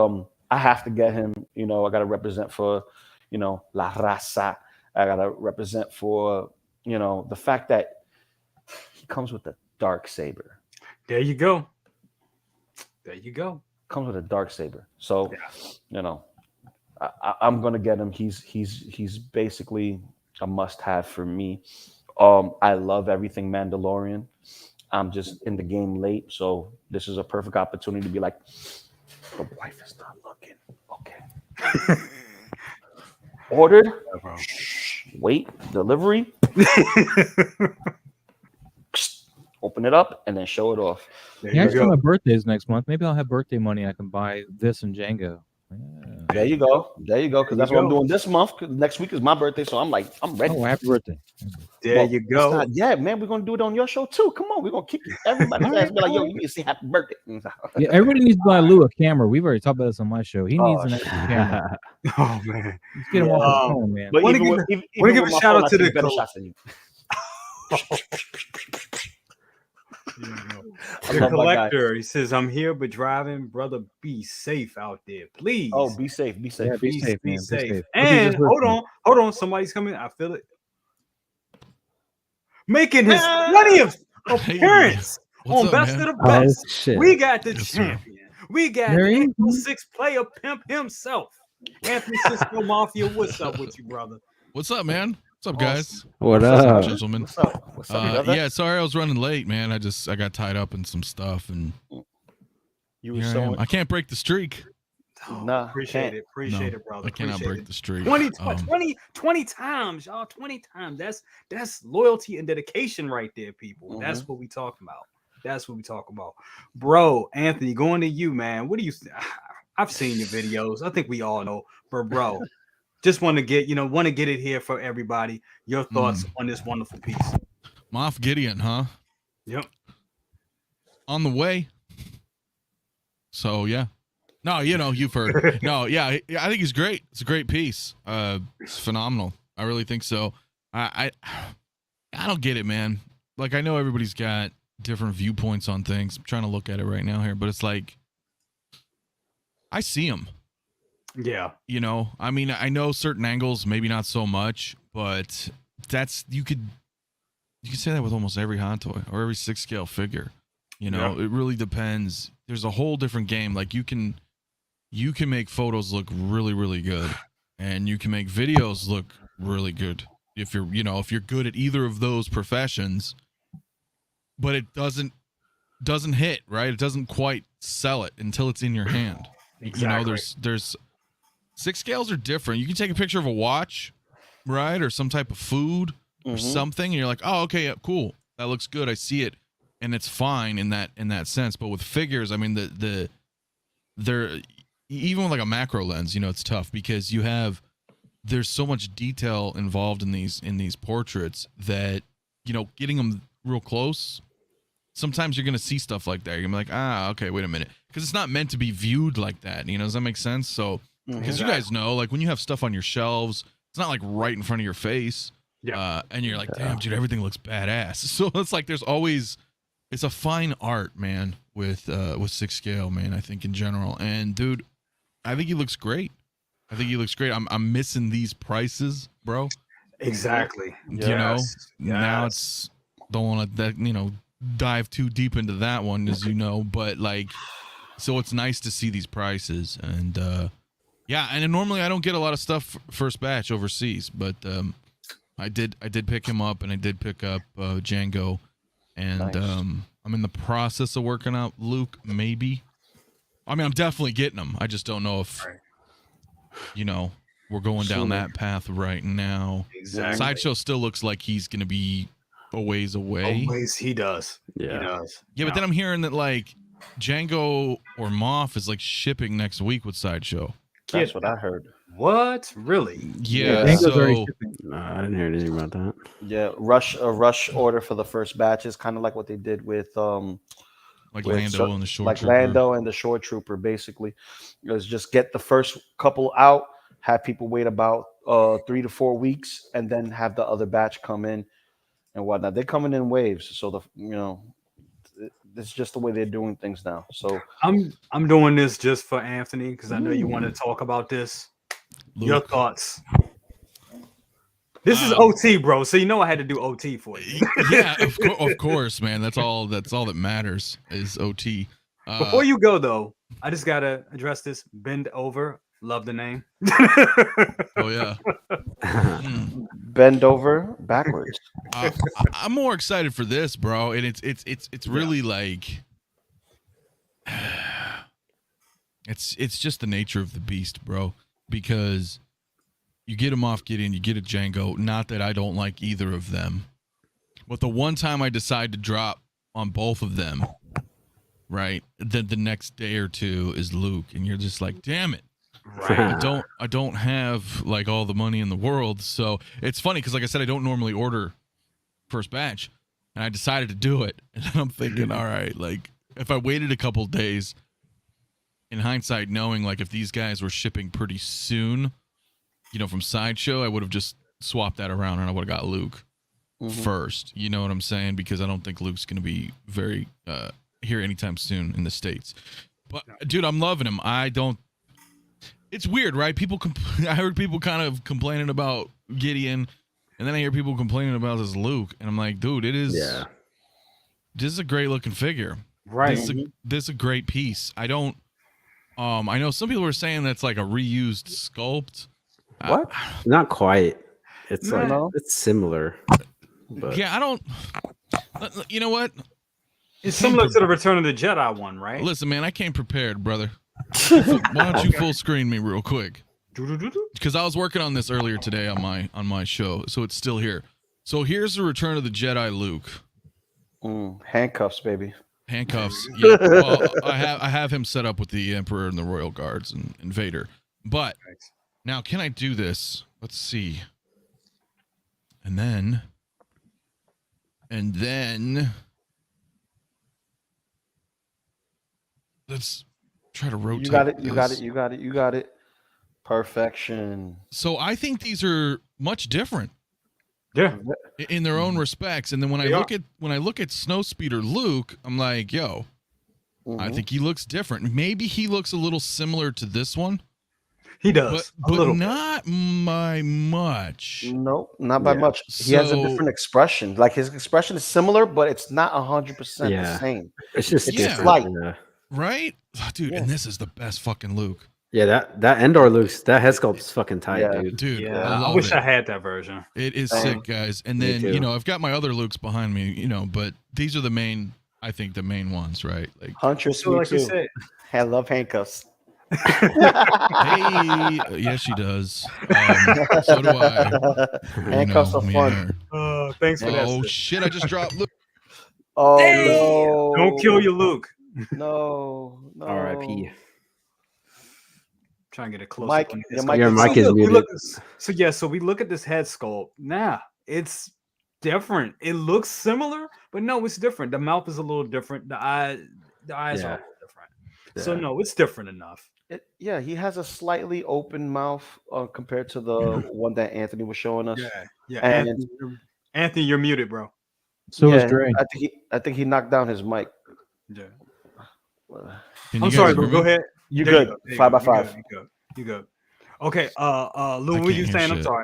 I have to get him, I got to represent for, La Raza. I got to represent for, the fact that he comes with a dark saber. There you go. Comes with a dark saber. So, I'm going to get him. He's basically a must-have for me. I love everything Mandalorian. I'm just in the game late, so this is a perfect opportunity to be like, the wife is not looking. Okay. Ordered. Wait. Delivery. Open it up and then show it off. Actually, my birthday is next month. Maybe I'll have birthday money. I can buy this and Django. There you go. Because that's what I'm doing this month. Next week is my birthday, so I'm ready. Oh, happy birthday! There you go. Man, we're gonna do it on your show too. Come on, we're gonna kick everybody's ass. Be like, yo, you need to say happy birthday. Yeah, everybody needs to buy Lou a camera. We've already talked about this on my show. He needs an extra camera. Oh man, let's get him off his phone, man. But want to give a shout out to the better shots than you. The collector, he says, I'm here but driving. Brother, be safe out there, please. Oh, be safe. Yeah, be safe. And hold on, somebody's coming. I feel it. Making his 20th appearance on Best of the Best. Shit. We got the champion. We got the 6-player pimp himself. Anthony Cisco Mafia, what's up with you, brother? What's up, man? What's up, guys? What What's up? Gentlemen. What's up? What's up, brother? Yeah, sorry I was running late, man. I got tied up in some stuff, and You were here I so am. I can't break the streak. Nah, appreciate can't. it. Appreciate No, it, brother. I cannot Appreciate break it. the streak. 20 times, y'all. 20 times. That's loyalty and dedication right there, people. That's what we talking about. That's what we talk about. Bro, Anthony, going to you, man. What do you I've seen your videos. I think we all know. But bro, just want to get it here for everybody. Your thoughts on this wonderful piece. Moff Gideon, huh? Yep. On the way. So yeah. No, you've heard. No, yeah, I think he's great. It's a great piece. It's phenomenal. I really think so. I don't get it, man. Like, I know everybody's got different viewpoints on things. I'm trying to look at it right now here, but it's like, I see him. Yeah. I mean, I know certain angles, maybe not so much, but you could say that with almost every hot toy or every 6-scale figure. It really depends. There's a whole different game. Like, you can make photos look really, really good, and you can make videos look really good if you're good at either of those professions. But it doesn't hit, right? It doesn't quite sell it until it's in your hand. Exactly. There's 6 scales are different. You can take a picture of a watch, right, or some type of food or something, and you're like, oh, okay, yeah, cool, that looks good, I see it, and it's fine in that sense. But with figures, I mean, they're even with like a macro lens, it's tough because there's so much detail involved in these portraits that getting them real close. Sometimes you're gonna see stuff like that. You're gonna be like, okay, wait a minute, because it's not meant to be viewed like that. Does that make sense? So, because you guys know, like when you have stuff on your shelves, it's not like right in front of your face. Yeah. And you're like, damn, dude, everything looks badass. So it's like it's a fine art, man, with 6 scale, man. I think in general, and dude, I think he looks great. I'm missing these prices, bro. Exactly. Now it's don't want to dive too deep into that one, as but like, so it's nice to see these prices, and and normally I don't get a lot of stuff first batch overseas, but I did pick him up, and I did pick up Django, and Nice. I'm in the process of working out Luke, maybe. I mean, I'm definitely getting him. I just don't know if we're going down that path right now. Exactly. Sideshow still looks like he's gonna be a ways away. Always he does. Yeah. He does. Yeah, but then I'm hearing that like Django or Moff is like shipping next week with Sideshow. That's what I heard. What? Really? Yeah, Django's already so shipping. Nah, I didn't hear anything about that. Yeah, a rush order for the first batch is kind of like what they did with like with Lando and the short like trooper. Lando and the short trooper. Basically, it was just get the first couple out, have people wait about 3 to 4 weeks, and then have the other batch come in and whatnot. They're coming in waves, so it's just the way they're doing things now. So I'm doing this just for Anthony because I know you want to talk about this. Luke. Your thoughts. This is OT, bro. So I had to do OT for you. Yeah, of course, man. That's all that matters is OT. Before you go though, I just gotta address this. Bend over. Love the name. Oh yeah. bend over backwards. I'm more excited for this, bro, and it's really like it's just the nature of the beast, bro. Because you get a Moff Gideon, you get a Django. Not that I don't like either of them, but the one time I decide to drop on both of them, right, then the next day or two is Luke, and you're just like, damn it. Right. I don't have like all the money in the world. So it's funny because like I said, I don't normally order first batch, and I decided to do it. And then I'm thinking, all right, like if I waited a couple days, in hindsight, knowing like if these guys were shipping pretty soon, from Sideshow, I would have just swapped that around and I would have got Luke first. You know what I'm saying? Because I don't think Luke's going to be very here anytime soon in the States. But dude, I'm loving him. It's weird, right? I heard people kind of complaining about Gideon, and then I hear people complaining about this Luke, and I'm like, dude, it is. Yeah. This is a great looking figure. Right. This is a great piece. I don't. I know some people were saying that's like a reused sculpt. What? Not quite. It's No. like it's similar. But Yeah, I don't. You know what? It's similar to the Return of the Jedi one, right? Listen, man, I came prepared, brother. Why don't you full screen me real quick? Because I was working on this earlier today on my show, so it's still here. So here's the Return of the Jedi Luke. Handcuffs, baby. Handcuffs. Yeah. Well, I have him set up with the Emperor and the Royal Guards and Vader. But now, can I do this? Let's see. And then let's try to rotate. You got it. Perfection. So I think these are much different. Yeah. In their own respects. And then when I look at Snowspeeder Luke, I'm like, yo, I think he looks different. Maybe he looks a little similar to this one. He does. But not by much. Nope, not by much. He has a different expression. Like his expression is similar, but it's not 100% the same. It's just different. Light. Right? Dude, and this is the best fucking Luke. Yeah, that Endor Luke's that head sculpt's fucking tight, dude. Dude, yeah, I wish I had that version. It is sick, guys. And then I've got my other Lukes behind me, but these are the main ones, right? Like Huntress, so, like you said, I love handcuffs. Hey, yes, she does. So do I. Handcuffs are fun. Thanks for that. Oh shit! I just dropped Luke. Oh no! Don't kill your Luke. No. R.I.P. Trying to get it close. Mike, your mic is muted. So we look at this head sculpt. Nah, it's different. It looks similar, but no, it's different. The mouth is a little different. The eyes are a little different. Yeah. So no, it's different enough. He has a slightly open mouth compared to the one that Anthony was showing us. Yeah. And Anthony, you're muted, bro. So is Dre. I think he knocked down his mic. Yeah. I'm sorry, bro. Go ahead. You good? 5x5. You good. Okay. Lou, what were you saying? I'm sorry.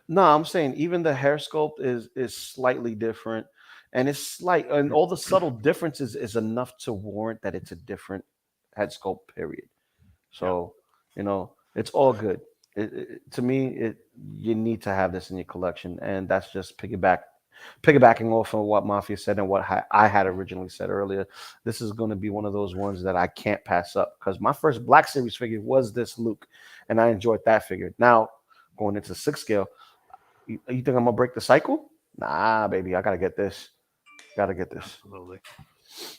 No, I'm saying even the hair sculpt is slightly different, and it's slight, and all the subtle differences is enough to warrant that it's a different head sculpt. Period. So, it's all good. To me, you need to have this in your collection, and that's just piggybacking off of what Mafia said and what I had originally said earlier. This is going to be one of those ones that I can't pass up because my first Black Series figure was this Luke, and I enjoyed that figure. Now, going into 6 scale, you think I'm going to break the cycle? Nah, baby, I got to get this. Absolutely.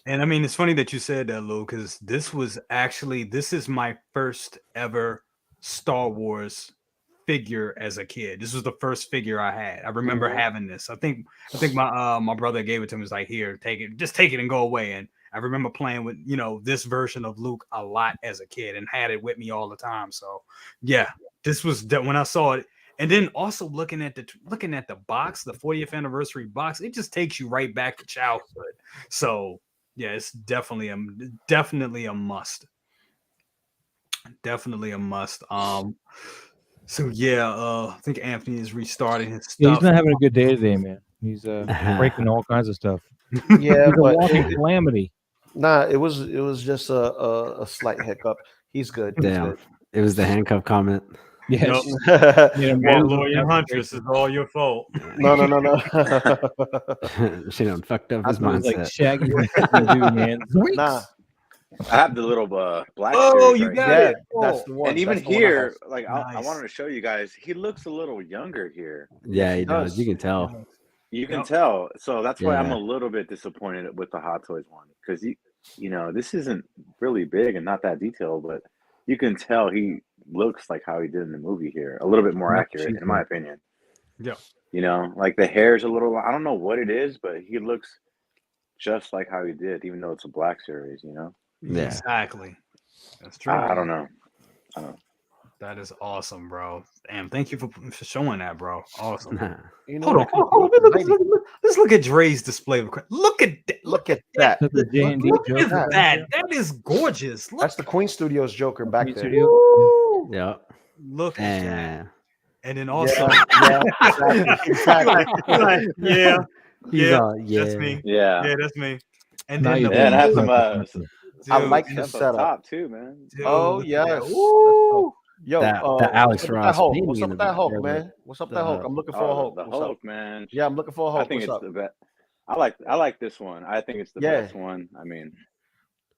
And I mean, it's funny that you said that, Lou, because this is my first ever Star Wars figure as a kid. This was the first figure I had. I remember having this. I think my brother gave it to me. Was like, here, take it, just take it and go away. And I remember playing with this version of Luke a lot as a kid and had it with me all the time. So yeah, this was when I saw it. And then also looking at the box, the 40th anniversary box, it just takes you right back to childhood. So yeah, it's definitely a must. Definitely a must. So yeah, I think Anthony is restarting his stuff. Yeah, he's not having a good day today, man. He's breaking all kinds of stuff. Yeah, he's but a walking calamity. Nah, it was just a slight hiccup. He's good. Damn, it was the handcuff comment. Yes. Mandalorian Huntress is all your fault. No. She done fucked up his mindset. Like Shaggy, dude, man. Nah. I have the little black. Oh, you got it. That's the one. And even here, like nice. I wanted to show you guys, he looks a little younger here. Yeah, he does. You can tell. You can tell. So that's why I'm a little bit disappointed with the Hot Toys one because this isn't really big and not that detailed, but you can tell he looks like how he did in the movie here, a little bit more accurate in my opinion. Yeah. Like the hair's a little, I don't know what it is, but he looks just like how he did, even though it's a Black Series, Yeah, exactly. That's true. I don't know. That is awesome, bro. Damn, thank you for showing that, bro. Awesome. Hold on. Let's look at Dre's display. Look at that. Look at that. That's the J&D Joker. That is gorgeous. That's the Queen Studios Joker back there. Yeah. Look at that. And then also, exactly. That's me. Yeah, that's me. And Now then you have some. I like the That's setup top too, man. Oh yes. Yo, that Alex what's up with that Ross Hulk? painting What's in up the with that back Hulk, there, man? What's up with that Hulk? I'm looking for a Oh, Hulk. the What's up? Hulk, man. Yeah, I'm looking for a I Hulk. think What's it's up? the best. I like this one. I think it's the Yeah. best one. I mean,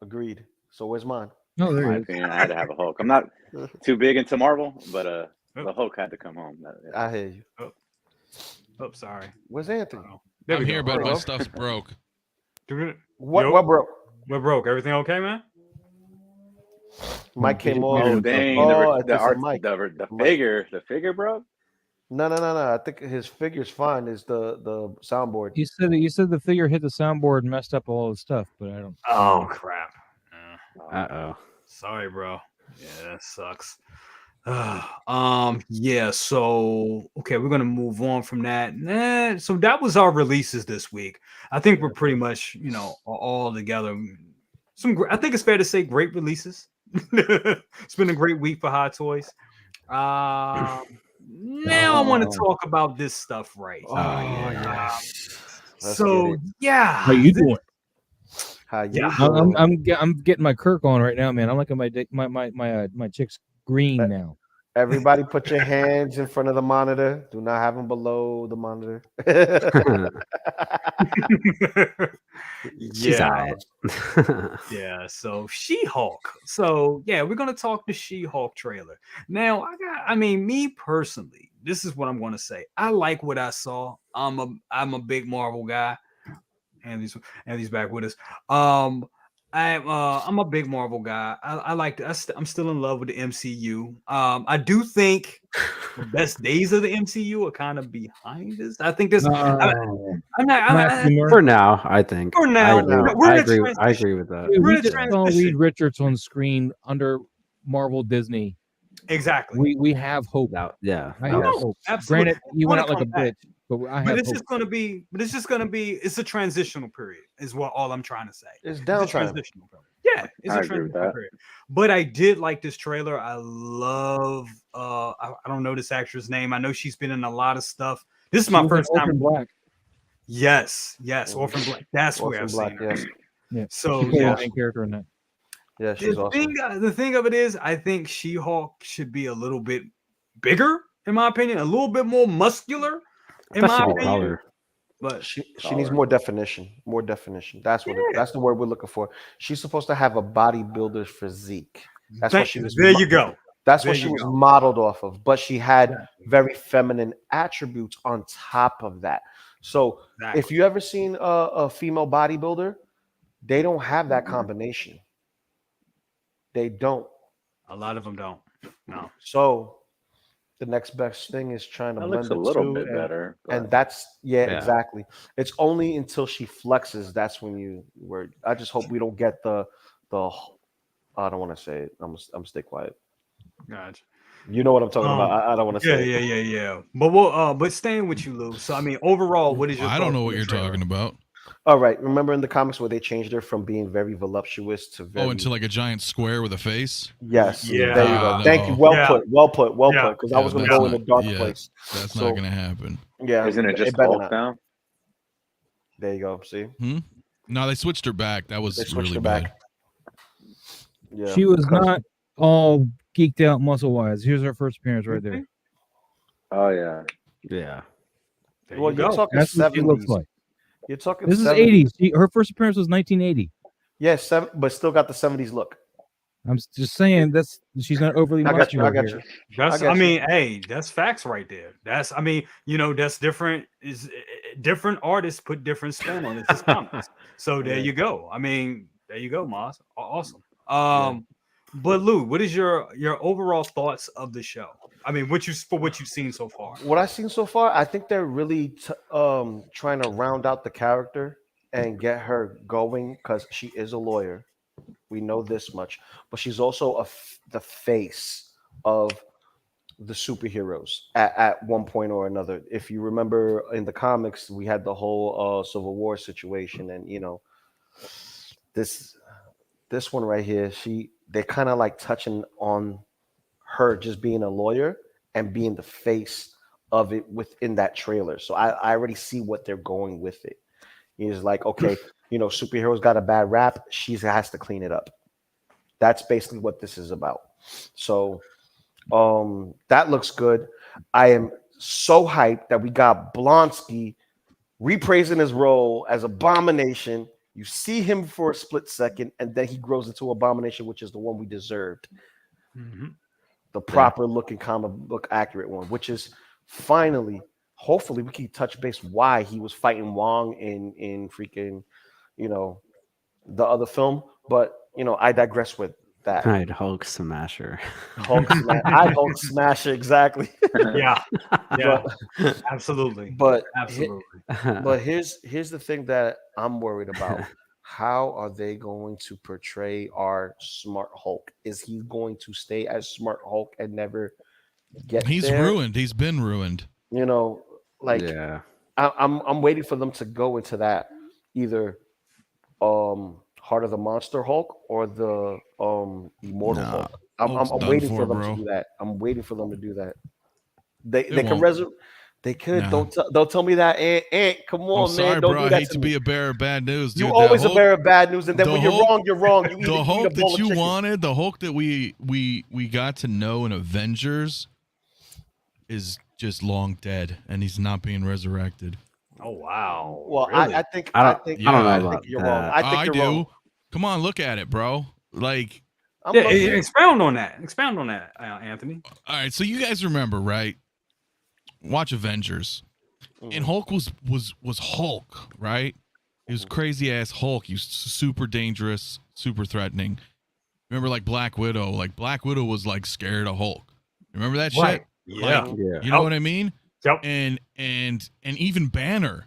Agreed. So where's mine? No, in there my he is. opinion, I had to have a Hulk. I'm not too big into Marvel, but the Hulk had to come home. Yeah. I hear you. Oh, sorry. Where's Anthony? There I'm we here, go. but There my you go. stuff's broke. What? Yo. What, bro? We're broke. Everything okay, man? Mike came He- off. Oh dang! Oh, The it's a art, Mike. the Mike. figure, bro. No. I think his figure's fine. Is the soundboard? You said the figure hit the soundboard and messed up all the stuff, but I don't. Oh crap. Uh-oh. Sorry, bro. Yeah, that sucks. Yeah, so okay, we're gonna move on from that. So that was our releases this week. I think we're pretty much, all together. I think it's fair to say great releases. It's been a great week for Hot Toys. Now I want to talk about this stuff right Oh here. yes. Let's So get it. yeah, How you doing? How you Yeah. doing? I'm getting my Kirk on right now, man. I'm looking at my chick's green now. Everybody, put your hands in front of the monitor. Do not have them below the monitor. She's yeah. alright. Yeah, so She-Hulk. So yeah, we're gonna talk the She-Hulk trailer. Now, me personally, this is what I'm gonna say. I like what I saw. I'm a big Marvel guy. Andy's back with us. I'm a big Marvel guy. I like I'm still in love with the MCU. I do think the best days of the MCU are kind of behind us. I think this. I'm not. For now, I think. For now, I agree with that. Dude, We're we in a just saw transition. Reed Richards on screen under Marvel Disney. Exactly. We have hope. Yeah. I that have was- hope. absolutely. Granted, he Wanna went out like a come back. bitch, but I But have it's hope. just gonna be. It's a transitional period, is what all I'm trying to say. It's It's a downtime. transitional period. Yeah, it's I a agree with transitional that. period. But I did like this trailer. I love. I don't know this actress name. I know she's been in a lot of stuff. This is She my was in first Orphan time. Black. Yes, Orphan Black. That's where Orphan I've Black, seen her. yes. Yeah. So She played yeah, the main character in that. Yeah, she's awesome. the thing of it is, I think She-Hulk should be a little bit bigger, in my opinion, a little bit more muscular, in that my should be opinion. taller. But She needs more definition. More definition. That's what that's the word we're looking for. She's supposed to have a bodybuilder's physique. That's what she was. there you go. That's There what she you was go. modeled off of. But she had very feminine attributes on top of that. So if you ever seen a female bodybuilder, they don't have that combination. They don't. A lot of them don't. No. So the next best thing is trying to That blend looks a the little two, bit better. and but- that's Yeah. exactly. It's only until she flexes that's when you were. I just hope we don't get the. I don't want to say it. I'm stay quiet. Gotcha. You know what I'm talking about. I don't want to Yeah, say it. yeah. But staying with you, Lou. So overall, what is your? I don't thoughts know on what the you're trailer? talking about. All right. Remember in the comics where they changed her from being very voluptuous to very. Oh, into like a giant square with a face. Yes. Yeah. There you go. No. Thank you. Well Yeah. put. Well put. Well Yeah. put. Because I was going to that's go in a not- dark yeah. place. That's So- not gonna happen. Yeah. Isn't it just better Hulk not. now? There you go. See. No, they switched her back. That was They switched really her bad. back. Yeah. She was because- not all geeked out muscle wise. Here's her first appearance right there. Oh yeah. Yeah. There Well, you you're go. talking That's what she 70s. looks like. You're talking. This is 70s. 80s. Her first appearance was 1980. Yes, but still got the 70s look. I'm just saying she's not overly I got you. muscular. I got here. you. That's. I got I you. mean, hey, that's facts right there. That's. I mean, that's different. Is different artists put different spin on it. It's comics. So there you go. I mean, there you go, Moss. Awesome. But Lou, what is your overall thoughts of the show? I mean, what you've seen so far? What I've seen so far, I think they're really trying to round out the character and get her going because she is a lawyer. We know this much, but she's also the face of the superheroes at one point or another. If you remember in the comics, we had the whole Civil War situation, and this one right here, they're kind of like touching on her just being a lawyer and being the face of it within that trailer. So I already see what they're going with it. It's like, okay, superheroes got a bad rap. She has to clean it up. That's basically what this is about. So That looks good. I am so hyped that we got Blonsky repraising his role as Abomination. You see him for a split second, and then he grows into Abomination, which is the one we deserved. The proper looking comic book accurate one, which is finally, hopefully, we can touch base why he was fighting Wong in freaking, the other film. But I digress with that. I'd Hulk Smasher. I'd Hulk Smasher, exactly. Yeah, absolutely. But absolutely. But here's the thing that I'm worried about. How are they going to portray our Smart Hulk? Is he going to stay as Smart Hulk and never get He's there? ruined. He's been ruined. I'm waiting for them to go into that, either Heart of the Monster Hulk or the Immortal Hulk. I'm waiting for them to do that. I'm waiting for them to do that. They can resurrect. They could. Nah. Don't tell me that. Aunt, come on, I'm sorry, man. Don't bro. do I that hate to be a bearer of bad news, dude. You always a bearer of bad news, and then when you're Hulk- wrong, you're wrong. You The Hulk that you chicken. wanted, the Hulk that we got to know in Avengers, is just long dead, and he's not being resurrected. Oh wow. Well, really? I think I don't know I about think you're wrong. that. I think you're wrong. Come on, look at it, bro. Like, I'm Yeah, looking- expound on that, Anthony. all right, so you guys remember, right? Watch Avengers. And Hulk was Hulk, right? He was crazy ass Hulk. He was super dangerous, super threatening. Remember, like Black Widow? Like Black Widow was like scared of Hulk. Remember that Right. shit? Yeah. Like, Yeah. you know what I mean? Yep. And even Banner,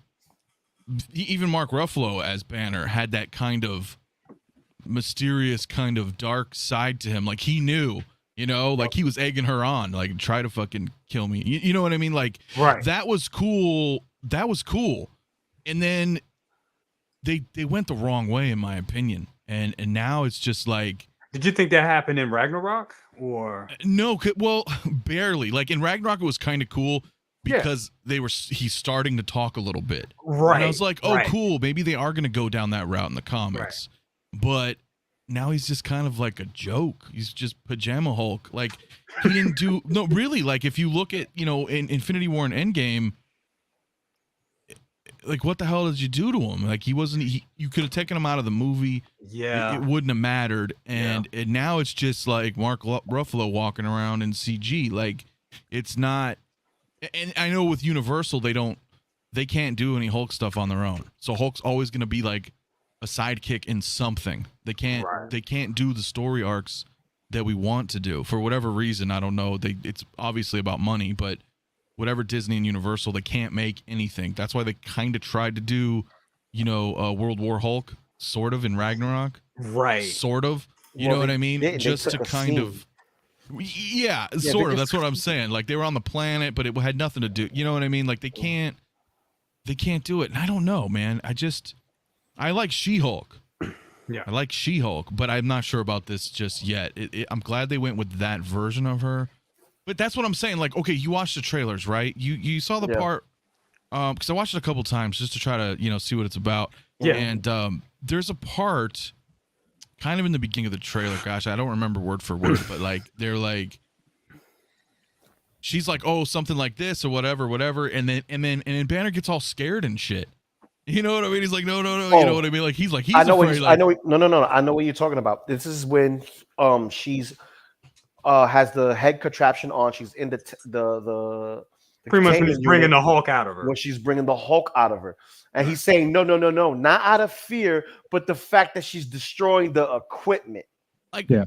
even Mark Ruffalo as Banner had that kind of mysterious, kind of dark side to him. Like he knew, like he was egging her on, like try to fucking kill me. You know what I mean? Like Right. that was cool. That was cool. And then they went the wrong way, in my opinion. And now it's just like. Did you think that happened in Ragnarok or? No, well, barely. Like in Ragnarok, it was kind of cool because he's starting to talk a little bit. Right. And I was like, oh, right. cool. Maybe they are going to go down that route in the comics. But now he's just kind of like a joke. He's just Pajama Hulk. Like he didn't do no, really. Like if you look at in Infinity War and Endgame, like what the hell did you do to him? Like he wasn't. You could have taken him out of the movie. Yeah. It wouldn't have mattered. And now it's just like Mark Ruffalo walking around in CG. Like it's not. And I know with Universal they can't do any Hulk stuff on their own. So Hulk's always going to be like a sidekick in something. They can't do the story arcs that we want to do for whatever reason. I don't know. It's obviously about money, but whatever Disney and Universal, they can't make anything. That's why they kind of tried to do, World War Hulk sort of in Ragnarok. Right. Sort of. You Well, know what I mean? they Just took to a kind scene. of. Yeah, sort of. That's what I'm saying. Like they were on the planet, but it had nothing to do. You know what I mean? Like they can't do it. And I don't know, man. I like She-Hulk. Yeah. I like She-Hulk, but I'm not sure about this just yet. I'm glad they went with that version of her. But that's what I'm saying. Like, okay, you watched the trailers, right? You saw the part, because I watched it a couple times just to try to see what it's about. Yeah. And there's a part, kind of in the beginning of the trailer. Gosh, I don't remember word for word, but like they're like, she's like, oh, something like this or whatever, and then Banner gets all scared and shit. You know what I mean? He's like, no. You know what I mean? Like he's I know afraid. No. I know what you're talking about. This is when she's has the head contraption on. She's in the Pretty much when containment he's bringing unit the Hulk out of her. when she's bringing the Hulk out of her, and he's saying no, not out of fear, but the fact that she's destroying the equipment. Like, Yeah.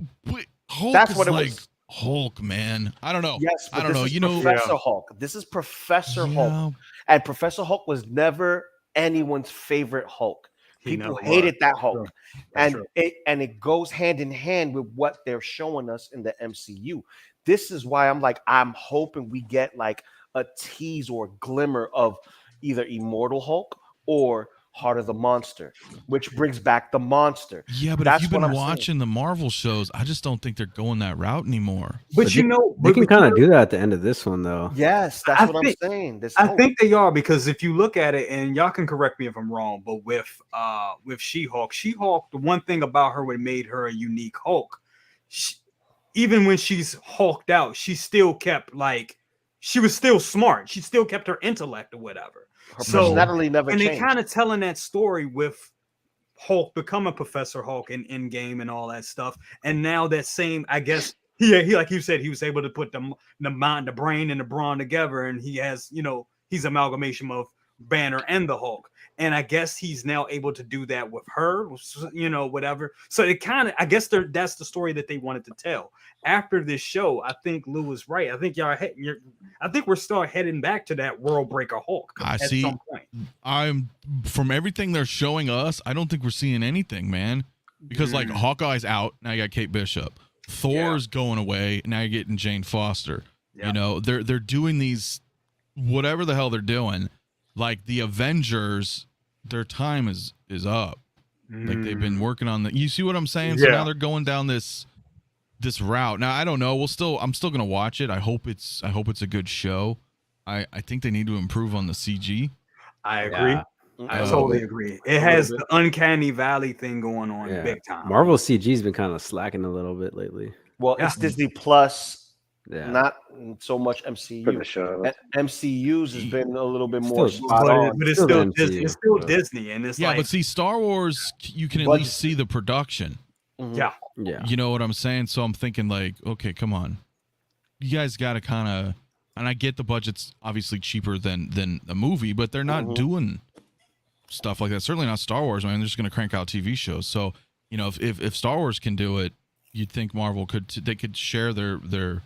Hulk That's is what it like was. Hulk, man. I don't know. Yes, I but don't know. this is You know, Professor Hulk. This is Professor Hulk, and Professor Hulk was never anyone's favorite Hulk. He People never hated was. that Hulk, True. That's and true. it goes hand in hand with what they're showing us in the MCU. This is why I'm hoping we get like a tease or glimmer of either Immortal Hulk or Heart of the Monster, which brings back the monster. Yeah, but That's if you've what been I'm saying. watching the Marvel shows, I just don't think they're going that route anymore. But They can kind of do that at the end of this one, though. Yes, that's I what think- I'm saying. This I Hulk. think they are, because if you look at it, and y'all can correct me if I'm wrong, but with She-Hulk, the one thing about her what made her a unique Hulk, even when she's hulked out, she still kept like she was still smart. She still kept her intellect or whatever. Her So personality never and they changed. kind of telling that story with Hulk becoming Professor Hulk in Endgame and all that stuff. And now that same, I guess, he like you said, he was able to put the mind, the brain, and the brawn together, and he has, he's amalgamation of Banner and the Hulk. And I guess he's now able to do that with her, whatever. So it kind of, I guess that's the story that they wanted to tell. After this show, I think Lou was right. I think I think we're still heading back to that World Breaker Hulk at some point. From everything they're showing us, I don't think we're seeing anything, man. Because like Hawkeye's out, now you got Kate Bishop. Thor's going away, now you're getting Jane Foster. Yeah. They're doing these, whatever the hell they're doing. Like the Avengers, their time is up. Like they've been working on you see what I'm saying? So now they're going down this route. Now I don't know. I'm still gonna watch it. I hope it's a good show. I think they need to improve on the CG. I agree. Yeah. I totally agree. It has the uncanny valley thing going on big time. Marvel CG's been kind of slacking a little bit lately. Well, it's Disney Plus. Not so much MCU. For the show. MCU's has been a little bit more but it's still Disney. It's still Disney, and it's but see, Star Wars, you can at least see the production. Yeah. You know what I'm saying? So I'm thinking like, okay, come on, you guys got to kind of, and I get the budget's obviously cheaper than a movie, but they're not doing stuff like that. Certainly not Star Wars. I mean, they're just going to crank out TV shows. So if Star Wars can do it, you'd think Marvel could share their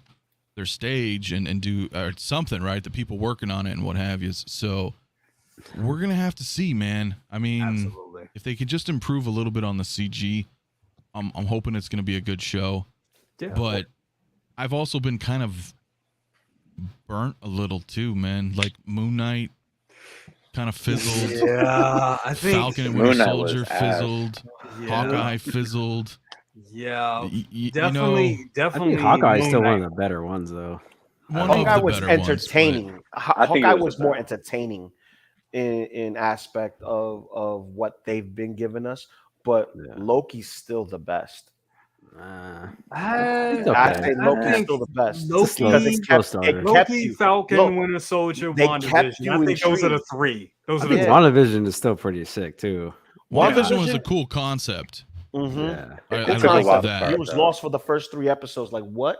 stage and do something, right? The people working on it and what have you. So we're gonna have to see, man. I mean, if they could just improve a little bit on the CG, I'm hoping it's gonna be a good show. Yeah. But I've also been kind of burnt a little too, man. Like Moon Knight kind of fizzled. Yeah, I think Falcon and Winter Soldier fizzled. Hawkeye fizzled. Yeah, definitely. I think Hawkeye is still one of the better ones, though. Hawkeye was entertaining. Hawkeye was more entertaining in aspect of what they've been giving us, but Loki's still the best. I say Loki's still the best. Loki, Falcon, Winter Soldier, WandaVision. I think those are the three. WandaVision is still pretty sick too. WandaVision was a cool concept. Mm-hmm. I he was lost for the first 3 episodes. Like what?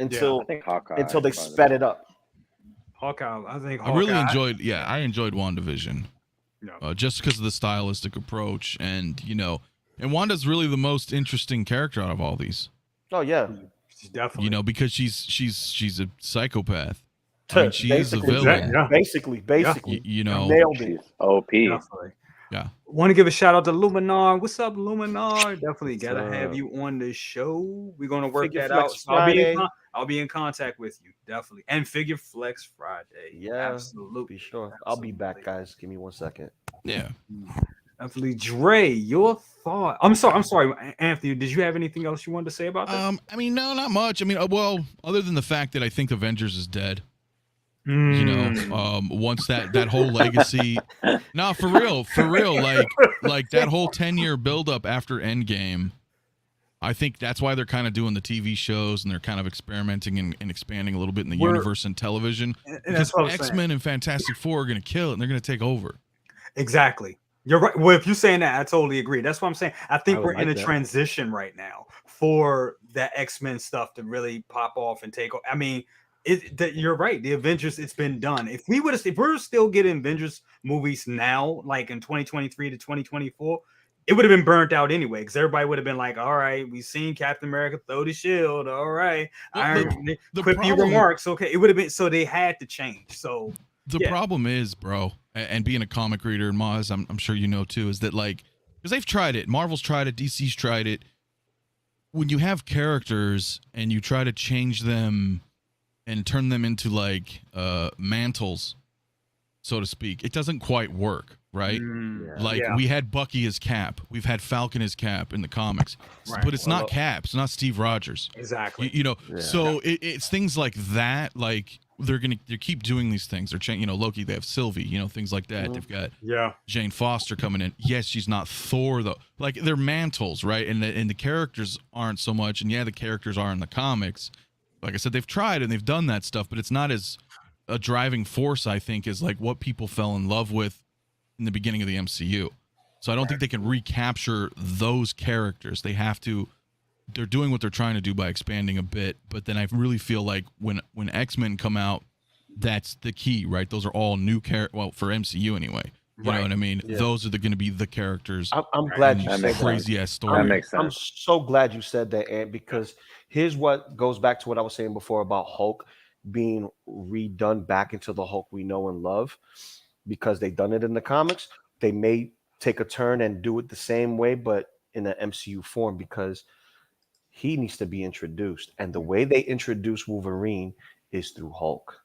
Until they sped it up. Hawkeye, I really enjoyed. Yeah, I enjoyed WandaVision. Just because of the stylistic approach, and and Wanda's really the most interesting character out of all these. Oh yeah, she's definitely. Because she's a psychopath. I mean, she is a villain. Basically, nailed it. OP. Definitely. Yeah. Want to give a shout out to Luminar. What's up, Luminar? Definitely gotta have you on the show. We're gonna work that out. So I'll be in contact with you, definitely. And Figure Flex Friday. Yeah, absolutely. Be sure. I'll be back, guys. Give me 1 second. Yeah. Definitely. Dre, your thought. I'm sorry, Anthony. Did you have anything else you wanted to say about that? I mean, no, not much. I mean, well, other than the fact that I think Avengers is dead. Once that whole legacy, for real, like that whole 10-year buildup after Endgame, I think that's why they're kind of doing the TV shows and they're kind of experimenting and expanding a little bit in the universe and television. Because X-Men and Fantastic Four are going to kill it and they're going to take over. Exactly. You're right. Well, if you're saying that, I totally agree. That's what I'm saying. I think we're in a transition right now for that X-Men stuff to really pop off and take over. I mean, you're right. The Avengers, it's been done. If we're still getting Avengers movies now, like in 2023 to 2024, it would have been burnt out anyway. Because everybody would have been like, "All right, we've seen Captain America throw the shield. All right, quippy remarks. Okay, it would have been." So they had to change. So the problem is, bro, and being a comic reader, Maz, I'm sure you know too, is that like because they've tried it, Marvel's tried it, DC's tried it. When you have characters and you try to change them and turn them into like mantles, so to speak, it doesn't quite work, right? We had Bucky as Cap, we've had Falcon as Cap in the comics, but it's not Cap, it's not Steve Rogers. Exactly. So it's things like that, like they keep doing these things. They're Loki. They have Sylvie. Things like that. They've got Jane Foster coming in. Yes, she's not Thor though. Like they're mantles, right? And the characters aren't so much. And the characters are in the comics. Like I said, they've tried and they've done that stuff, but it's not as a driving force, I think, is like what people fell in love with in the beginning of the MCU. So I don't think they can recapture those characters. They're doing what they're trying to do by expanding a bit, but then I really feel like when X-Men come out, that's the key, right? Those are all new well, for MCU anyway. You know what I mean? Yeah. Those are going to be the characters. I'm glad you said that. Crazy ass story. That makes sense. I'm so glad you said that, Ant, because here's what goes back to what I was saying before about Hulk being redone back into the Hulk we know and love, because they've done it in the comics. They may take a turn and do it the same way, but in an MCU form, because he needs to be introduced. And the way they introduce Wolverine is through Hulk.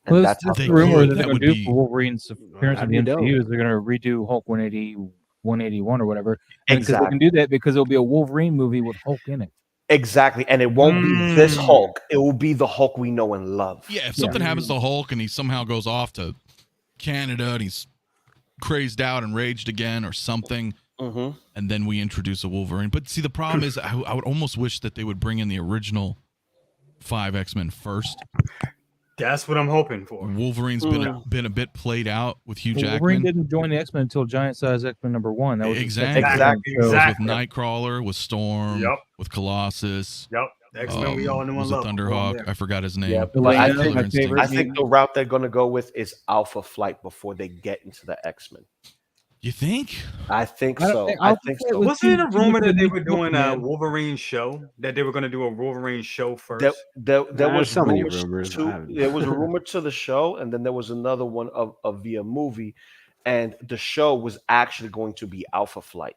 And well, that's the rumor that they're going to do for Wolverine's appearance in the MCU is they're going to redo Hulk 180, 181 or whatever. And because they can do that because it'll be a Wolverine movie with Hulk in it. Exactly. And it won't be this Hulk. It will be the Hulk we know and love. Yeah, if something happens to Hulk and he somehow goes off to Canada and he's crazed out and raged again or something, and then we introduce a Wolverine. But see, the problem is I would almost wish that they would bring in the original 5 X-Men first. That's what I'm hoping for. Wolverine's been a bit played out with Hugh Jackman. Wolverine didn't join the X-Men until Giant Size X-Men #1. That was exactly. With Nightcrawler, with Storm, with Colossus. The X-Men we all knew and loved. Thunderhawk. I forgot his name. Yeah, I think the route they're going to go with is Alpha Flight before they get into the X-Men. You think? I think so. Wasn't it a rumor that they were doing a Wolverine show? That they were going to do a Wolverine show first? There was so many rumors. There was a rumor to the show, and then there was another one of via movie, and the show was actually going to be Alpha Flight.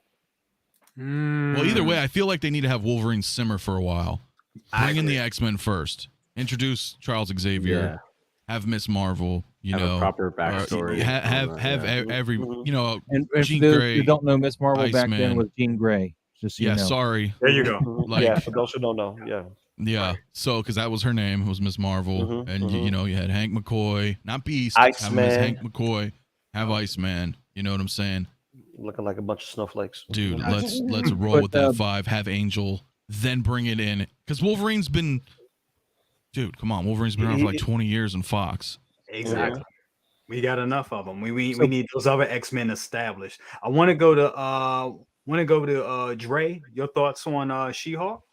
Well, either way, I feel like they need to have Wolverine simmer for a while. Bring in the X-Men first. Introduce Charles Xavier. Yeah. Have Miss Marvel. Have a proper backstory. Have every And Jean for those Grey, who don't know, Miss Marvel Iceman. back then was Jean Grey. Just so you know. Sorry. There you go. Like, for those who don't know, Yeah, so because that was her name, it was Miss Marvel, and you had Hank McCoy, not Beast, Iceman. have Hank McCoy, have Iceman. You know what I'm saying? Looking like a bunch of snowflakes, dude. Let's roll with that 5. Have Angel, then bring it in because Wolverine's been, dude. Come on, Wolverine's been around for like 20 years in Fox. Exactly. We got enough of them. We need those other X-Men established. I want to go to Dre. Your thoughts on She-Hulk?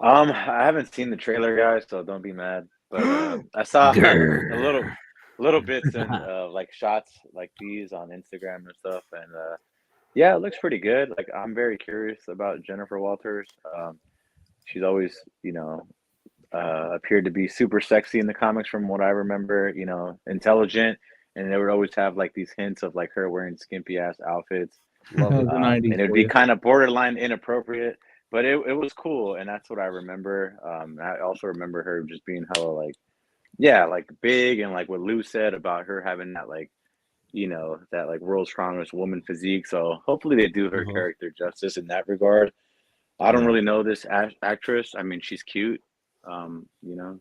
I haven't seen the trailer, guys, so don't be mad. But I saw a little bits and like shots like these on Instagram and stuff, and it looks pretty good. Like I'm very curious about Jennifer Walters. She's always, appeared to be super sexy in the comics from what I remember. Intelligent, and they would always have like these hints of like her wearing skimpy ass outfits, and it would be kind of borderline inappropriate. But it was cool, and that's what I remember. I also remember her just being hella like big, and like what Lou said about her having that that like world's strongest woman physique. So hopefully they do her character justice in that regard. I don't really know this actress. I mean, she's cute.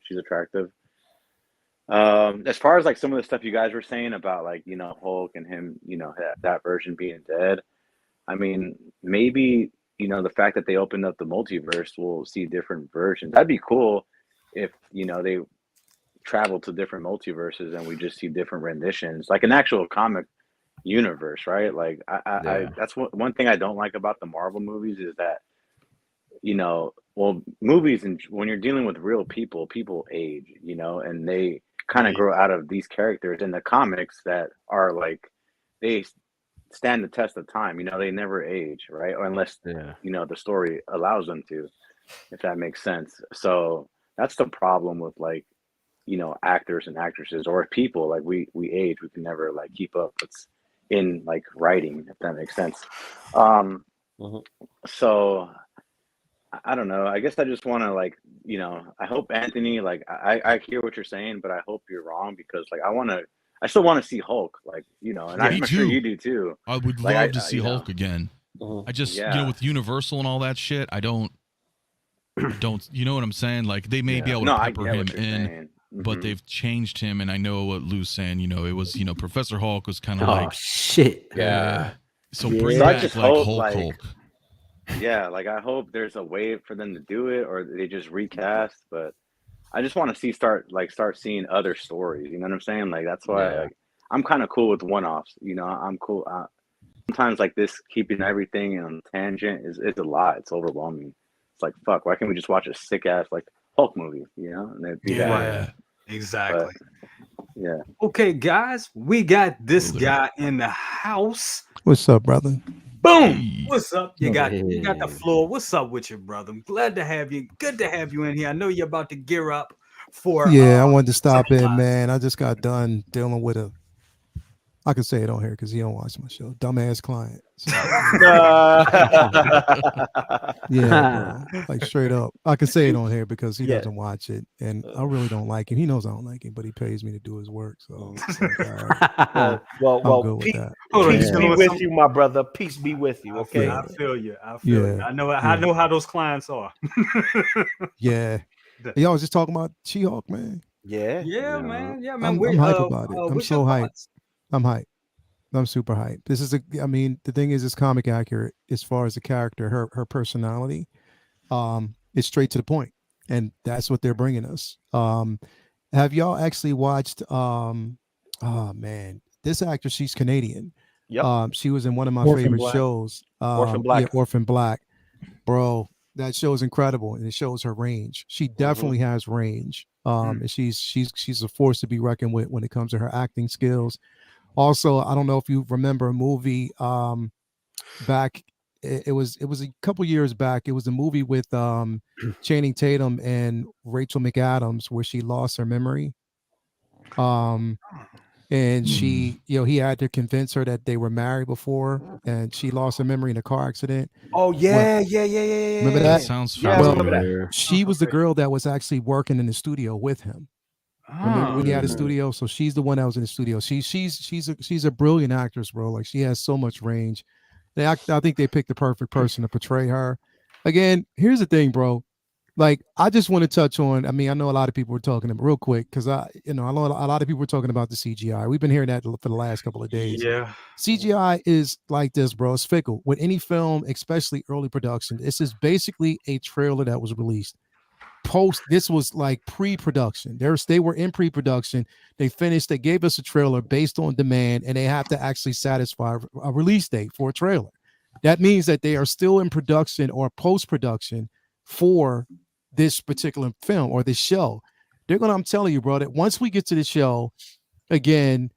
She's attractive. As far as like some of the stuff you guys were saying about like Hulk and him, that version being dead. I mean, maybe. The fact that they opened up the multiverse, we'll see different versions. That'd be cool if, they travel to different multiverses and we just see different renditions, like an actual comic universe, right? Like, I that's one thing I don't like about the Marvel movies is that, movies, and when you're dealing with real people age, and they kind of grow out of these characters in the comics that are like, they stand the test of time. They never age, right? Or unless the story allows them to, if that makes sense. So that's the problem with like actors and actresses or people. Like we age, we can never like keep up. It's in like writing, if that makes sense. So I don't know. I guess I just want to like I hope Anthony, like I hear what you're saying, but I hope you're wrong, because like I still want to see Hulk, like, and I'm sure you do too. I would love to see Hulk again. I just, with Universal and all that shit, I don't don't, you know what I'm saying? Like they may be able No, to I pepper get him what you're in, saying. but they've changed him. And I know what Lou's saying. You know, it was, you know, Professor Hulk was kind of Oh like, shit. so bring So I back just like hope, Hulk like, Hulk. yeah, like I hope there's a way for them to do it, or they just recast. But I just want to start seeing other stories. You know what I'm saying? Like that's why, like, I'm kind of cool with one-offs. You know, I'm cool. Sometimes like this, keeping everything on tangent is a lot. It's overwhelming. It's like fuck. Why can't we just watch a sick ass like Hulk movie? You know, and it'd be that. Yeah. Exactly. But yeah. Okay, guys, we got this Well, there- guy in the house. What's up, brother? Boom. Hey. What's up? You got the Hey. floor. What's up with you, brother? I'm glad to have you. Good to have you in here. I know you're about to gear up for Yeah, I wanted to stop in, man. I just got done dealing with I can say it on here because he don't watch my show. Dumbass client. So, yeah, bro. Like straight up. I can say it on here because he doesn't watch it. And I really don't like him. He knows I don't like him, but he pays me to do his work. So it's like, all right, well, I'm good with peace, that. Hold on, peace you be know with some- you, my brother. Peace be with you. Okay. I feel you. I feel you. Yeah. I know how those clients are. Yeah. Y'all was just talking about She-Hulk, man. Yeah. Yeah, man. Yeah, I'm man. hype about it. I'm what's so your hyped. thoughts? I'm hyped. I'm super hyped. This is I mean, the thing is, it's comic accurate as far as the character, her personality. It's straight to the point, and that's what they're bringing us. Have y'all actually watched? Oh man, this actress, she's Canadian. Yep. She was in one of my Orphan favorite Black. shows. Orphan Black. Yeah, Orphan Black, bro. That show is incredible, and it shows her range. She definitely has range. And she's a force to be reckoned with when it comes to her acting skills. Also, I don't know if you remember a movie back. It was a couple years back. It was a movie with Channing Tatum and Rachel McAdams where she lost her memory. And she, he had to convince her that they were married before, and she lost her memory in a car accident. Oh yeah. Remember That that? sounds Yeah, I familiar. remember that. She was the girl that was actually working in the studio with him. Remember when he had a studio? So she's the one that was in the studio. She's a brilliant actress, bro. Like she has so much range. I think they picked the perfect person to portray her. Again, here's the thing, bro. Like I just want to touch on. I mean, I know a lot of people were talking about real quick because I know a lot of people were talking about the CGI. We've been hearing that for the last couple of days. Yeah. CGI is like this, bro. It's fickle with any film, especially early production. This is basically a trailer that was released. This was like pre-production. They were in pre-production. They finished. They gave us a trailer based on demand, and they have to actually satisfy a release date for a trailer. That means that they are still in production or post-production for this particular film or this show. I'm telling you, bro, that once we get to the show, again,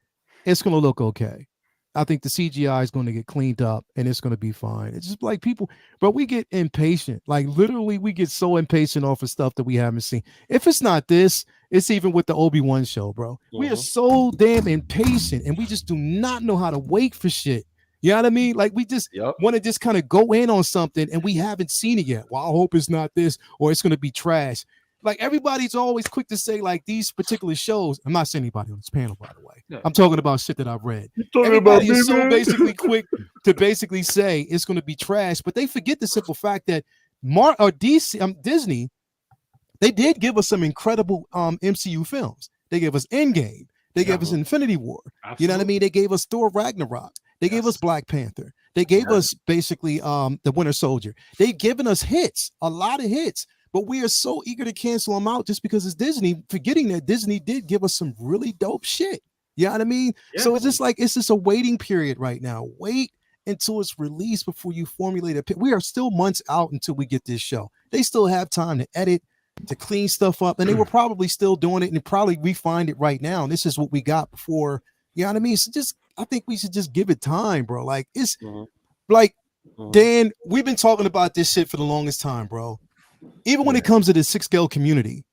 it's gonna look okay. I think the CGI is going to get cleaned up and it's going to be fine. It's just like people, but we get impatient. Like literally, we get so impatient off of stuff that we haven't seen. If it's not this, it's even with the Obi-Wan show, bro. We are so damn impatient and we just do not know how to wait for shit. You know what I mean? Like we just want to just kind of go in on something and we haven't seen it yet. Well, I hope it's not this or it's going to be trash. Like everybody's always quick to say like these particular shows. I'm not saying anybody on this panel, by the way. Yeah. I'm talking about shit that I've read. Everybody is so basically quick to basically say it's going to be trash, but they forget the simple fact that Disney, they did give us some incredible MCU films. They gave us Endgame. They gave us Infinity War. Absolutely. You know what I mean? They gave us Thor Ragnarok. They gave us Black Panther. They gave us basically the Winter Soldier. They've given us hits, a lot of hits. But we are so eager to cancel them out just because it's Disney, forgetting that Disney did give us some really dope shit. You know what I mean? Yeah. So it's just a waiting period right now. Wait until it's released before you formulate a pick. We are still months out until we get this show. They still have time to edit, to clean stuff up, and they were probably still doing it and probably refine it right now. And this is what we got before. You know what I mean? So I think we should just give it time, bro. Like it's Dan, we've been talking about this shit for the longest time, bro. Even when it comes to the 6-scale community,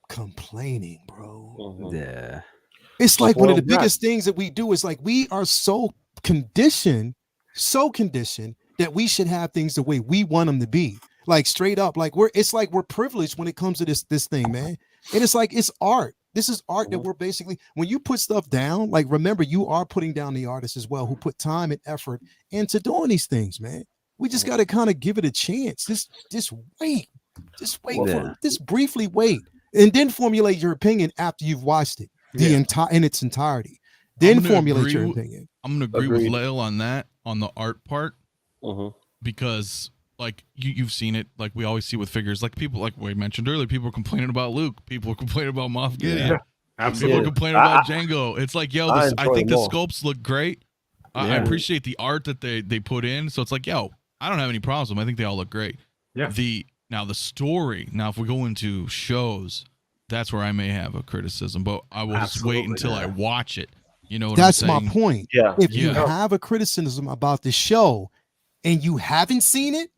complaining, bro. Yeah. It's like one of the biggest things that we do is like we are so conditioned that we should have things the way we want them to be. Like straight up, like we're privileged when it comes to this thing, man. And it's like it's art. This is art that we're basically, when you put stuff down, like remember, you are putting down the artists as well who put time and effort into doing these things, man. We just got to kind of give it a chance. Just wait. Just wait Yeah. just briefly wait, and then formulate your opinion after you've watched it in its entirety. Then formulate your opinion. I'm gonna agree Agreed. with Lael on that, on the art part, Mhm. because like you've seen it, like we always see with figures, like people, like we mentioned earlier, people are complaining about Luke, people are complaining about Moff Gideon, people Absolutely. are complaining about Django. It's like, yo, I I enjoy think the them all. sculpts look great. I appreciate the art that they put in. So it's like, yo, I don't have any problems with them. I think they all look great. Yeah. The story. Now, if we go into shows, that's where I may have a criticism, but I will just wait Absolutely, until I watch it. You know what That's I'm saying? my point. Yeah. If you Yeah. have a criticism about the show and you haven't seen it,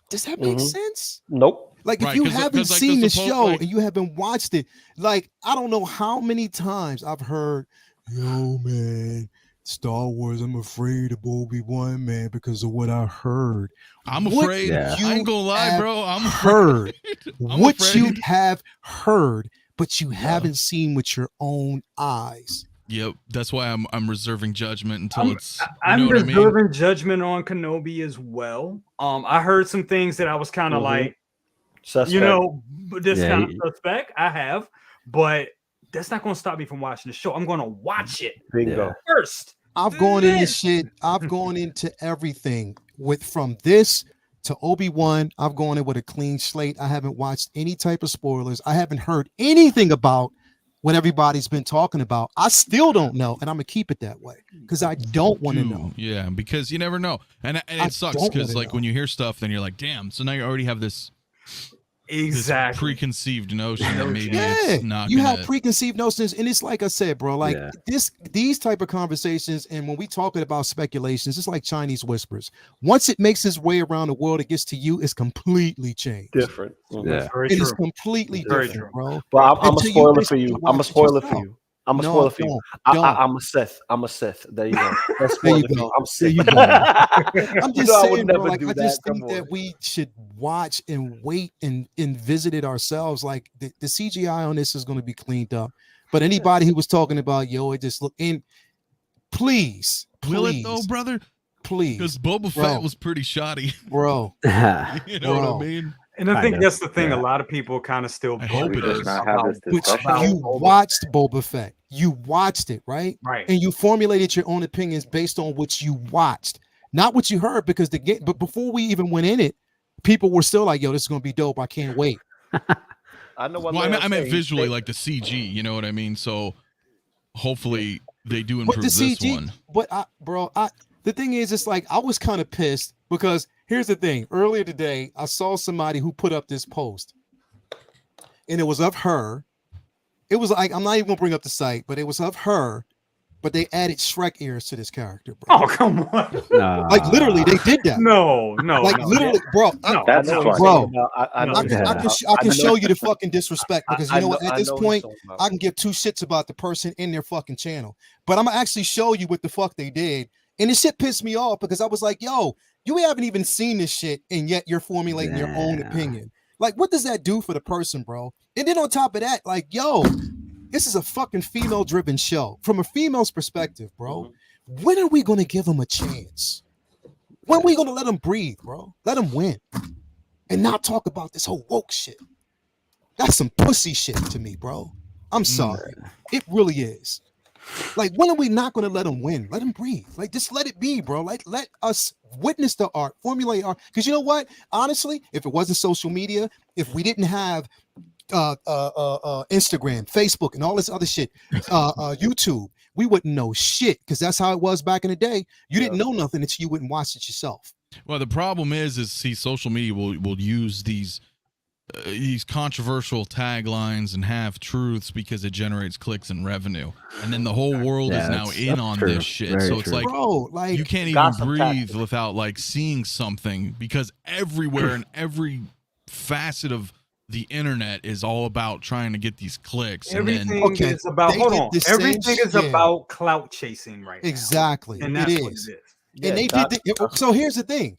does that make sense? Nope. Like, Right, if you 'cause, haven't like, seen the the suppo- show like- and you haven't watched it, like, I don't know how many times I've heard, yo, man, Star Wars, I'm afraid of Obi-Wan, man, because of what I heard. I'm What afraid. Yeah. I ain't gonna lie, have bro. I'm heard I'm what afraid. you have heard, but you haven't seen with your own eyes. Yep, that's why I'm reserving judgment until it's. I'm what I mean? reserving judgment on Kenobi as well. I heard some things that I was kind of like, Suspect. you know, this Yeah, kind of suspect. I have, but that's not going to stop me from watching the show. I'm going to watch it Bingo. first. I've gone into Man. shit. I've gone into everything from this to Obi-Wan. I've gone in with a clean slate. I haven't watched any type of spoilers. I haven't heard anything about what everybody's been talking about. I still don't know, and I'm gonna keep it that way because I don't want to know. Yeah, because you never know, and I it sucks don't because wanna like know. when you hear stuff, then you're like, damn. So now you already have this Exactly. preconceived notion that maybe Yeah, it's not. you gonna, have preconceived notions, and it's like I said, bro. Like Yeah. these type of conversations, and when we talking about speculations, it's like Chinese whispers. Once it makes its way around the world, it gets to you, it's completely changed. Different. Yeah. Very It is true. completely Very different, true. bro. But I'm a Until you spoiler for basically you. watch I'm a it spoiler for yourself. you. I'm a No, spoiler for you. don't. I'm a Sith. I'm a Sith. There you go. That's There you spoiler for go. you. I'm There Sith. you go. I'm You just know I would saying, bro, never like do I just that. think Come that on. we should watch and wait and visit it ourselves. Like the CGI on this is going to be cleaned up. But anybody who was talking about, yo, it just look in, please, will it though, please, brother? please, Because Boba Bro. Fett was pretty shoddy. bro. You know Bro. what I mean? And I think Kinda, that's the thing. yeah. A lot of people kind of still I hope it butthurt is. Not have this But discussion. you watched Boba Fett. You watched it, right? Right. And you formulated your own opinions based on what you watched, not what you heard. Because the game, but before we even went in it, people were still like, "Yo, this is gonna be dope. I can't wait." I know what Well, I Leo's meant saying. visually, They- like the CG. You know what I mean? So hopefully they do But improve the this CG, one. but the thing is, it's like I was kind of pissed because here's the thing. Earlier today, I saw somebody who put up this post, and it was of her. It was like, I'm not even gonna bring up the site, but it was of her, but they added Shrek ears to this character, bro. Oh, come on. Nah. Like literally, they did that. No, Like no. literally, bro. No. That's I know funny. what Bro. he's talking about. I know No. what he's I talking can, about. I can show you the fucking disrespect because you know what? At this I know what he's point, talking about. I can give two shits about the person in their fucking channel. But I'm gonna actually show you what the fuck they did. And this shit pissed me off because I was like, yo, you haven't even seen this shit, and yet you're formulating your own Yeah. opinion. Like, what does that do for the person, bro? And then on top of that, like, yo, this is a fucking female-driven show. From a female's perspective, bro, when are we gonna give them a chance? When are we gonna let them breathe, bro? Let them win. And not talk about this whole woke shit. That's some pussy shit to me, bro. I'm sorry. It really is. Like, when are we not going to let them win? Let them breathe. Like, just let it be, bro. Like, let us witness the art, formulate art. Because you know what? Honestly, if it wasn't social media, if we didn't have Instagram, Facebook, and all this other shit, YouTube, we wouldn't know shit. Because that's how it was back in the day. You didn't know nothing until you went and watched it yourself. Well, the problem is see, social media will use these controversial taglines and half truths because it generates clicks and revenue, and then the whole world is now in on true. this shit. Very So it's true. like, Bro, like, you can't even gossip breathe tactics. without like seeing something, because everywhere in every facet of the internet is all about trying to get these clicks. Everything And Okay, is about, they hold did on. the same Everything is shit. about clout chasing right now. exactly. And It that's what is. it is. And they did. So here's the thing.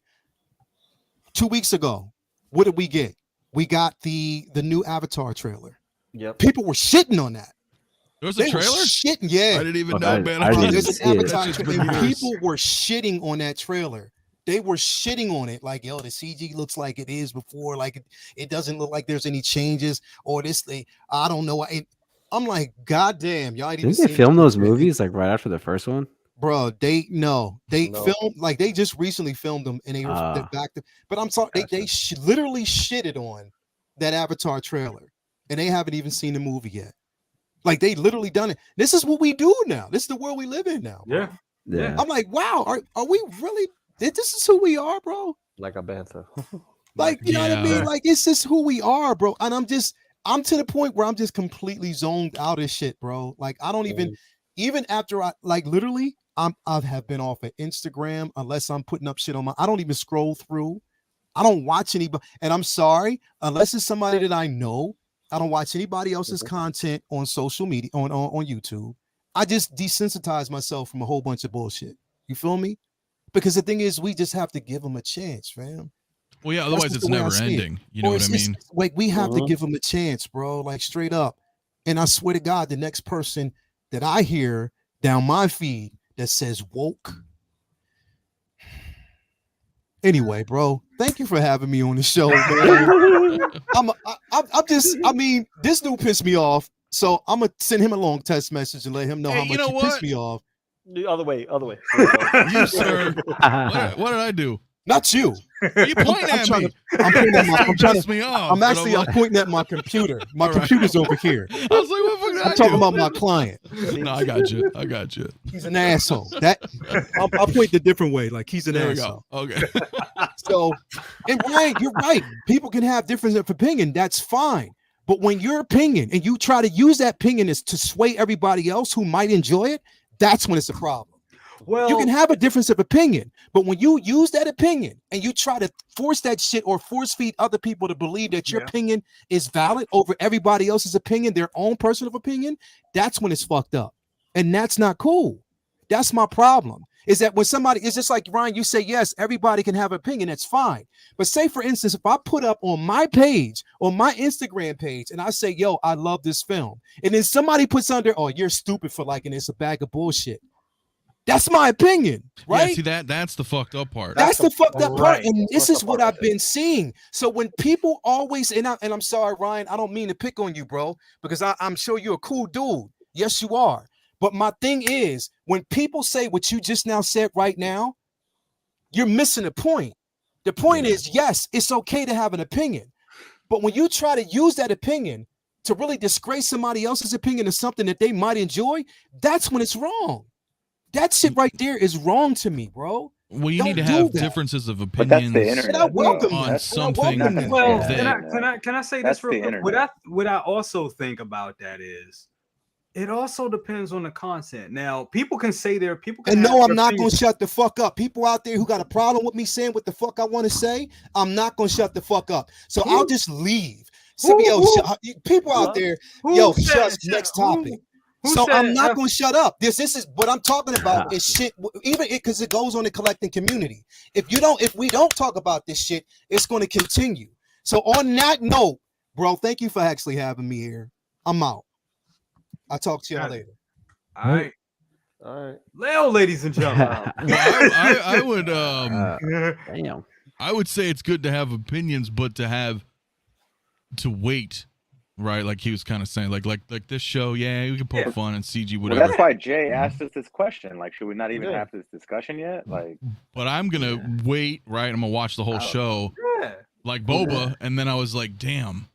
2 weeks ago, what did we get? We got the new Avatar trailer. Yep. People were shitting on that. there's They a were trailer. shitting, yeah. I didn't even Look, know, I- man. I didn't There's see an it. Avatar That's just trailer, been and years. people were shitting on that trailer. they were shitting on it like, yo, the CG looks like it is before, like it doesn't look like there's any changes, or this thing, I don't know. I'm like, God damn, y'all ain't even Didn't they seen film the those movie. movies like right after the first one? Bro, they No. filmed, like they just recently filmed them, and they're back to, but I'm sorry, they literally shitted on that Avatar trailer, and they haven't even seen the movie yet. Like they literally done it. This is what we do now. This is the world we live in now. Bro. Yeah. I'm like, wow, are we really? This is who we are, bro. Like a bantha. Like, you know what I mean? Like, it's just who we are, bro. And I'm to the point where I'm just completely zoned out of shit, bro. Like, I don't even after I, like, literally, I have been off of Instagram unless I'm putting up shit on I don't even scroll through. I don't watch anybody. And I'm sorry, unless it's somebody that I know, I don't watch anybody else's content on social media, on YouTube. I just desensitize myself from a whole bunch of bullshit. You feel me? Because the thing is, we just have to give them a chance, fam. Well, yeah, otherwise it's never ending. You know what I mean? Like, we have to give them a chance, bro. Like, straight up. And I swear to God, the next person that I hear down my feed that says woke. Anyway, bro, thank you for having me on the show, man. I mean, this dude pissed me off. So I'm gonna send him a long text message and let him know how much he pissed me off. The other way. You, sir. What did I do? Not you. Are you pointing at me? I'm pointing at I'm pointing at my computer. My computer's over here. I was like, what the fuck did I'm talking about my client. No, I got you. He's an asshole. I'll point the different way. Like, he's an there asshole. Okay. So, and Ryan, you're right. People can have difference of opinion. That's fine. But when your opinion and you try to use that opinion is to sway everybody else who might enjoy it, that's when it's a problem. Well, you can have a difference of opinion, but when you use that opinion and you try to force that shit or force feed other people to believe that your opinion is valid over everybody else's opinion, their own personal opinion, that's when it's fucked up. And that's not cool. That's my problem. Is that when somebody, it's just like, Ryan, you say, yes, everybody can have an opinion. That's fine. But say, for instance, if I put up on my page, on my Instagram page, and I say, yo, I love this film. And then somebody puts under, oh, you're stupid for liking it's a bag of bullshit. That's my opinion, right? Yeah, see, that's the fucked up part. That's the fucked up part. And this is what I've been seeing. So when people always, and I'm sorry, Ryan, I don't mean to pick on you, bro, because I'm sure you're a cool dude. Yes, you are. But my thing is, when people say what you just now said right now, you're missing the point. The point is, yes, it's okay to have an opinion. But when you try to use that opinion to really disgrace somebody else's opinion of something that they might enjoy, that's when it's wrong. That shit right there is wrong to me, bro. Well, you need to have differences of opinions. But that's the internet. On something. Well, can I say this real quick? What I also think about that is, it also depends on the content. Now, people can say and no, I'm not gonna shut the fuck up. People out there who got a problem with me saying what the fuck I want to say, I'm not gonna shut the fuck up. So I'll just leave. People out there, shut next topic. I'm not gonna shut up. This is what I'm talking about. Is shit, even because it goes on the collecting community. If we don't talk about this shit, it's gonna continue. So on that note, bro, thank you for actually having me here. I'm out. I'll talk to y'all later. All right. Leo, ladies and gentlemen. I would Damn. I would say it's good to have opinions, but to wait, right? Like he was kind of saying, like this show, we can poke fun and CG, whatever. Well, that's why Jay asked us this question. Like, should we not even have this discussion yet? Like, but I'm gonna wait, right? I'm gonna watch the whole show, like Boba, and then I was like, damn.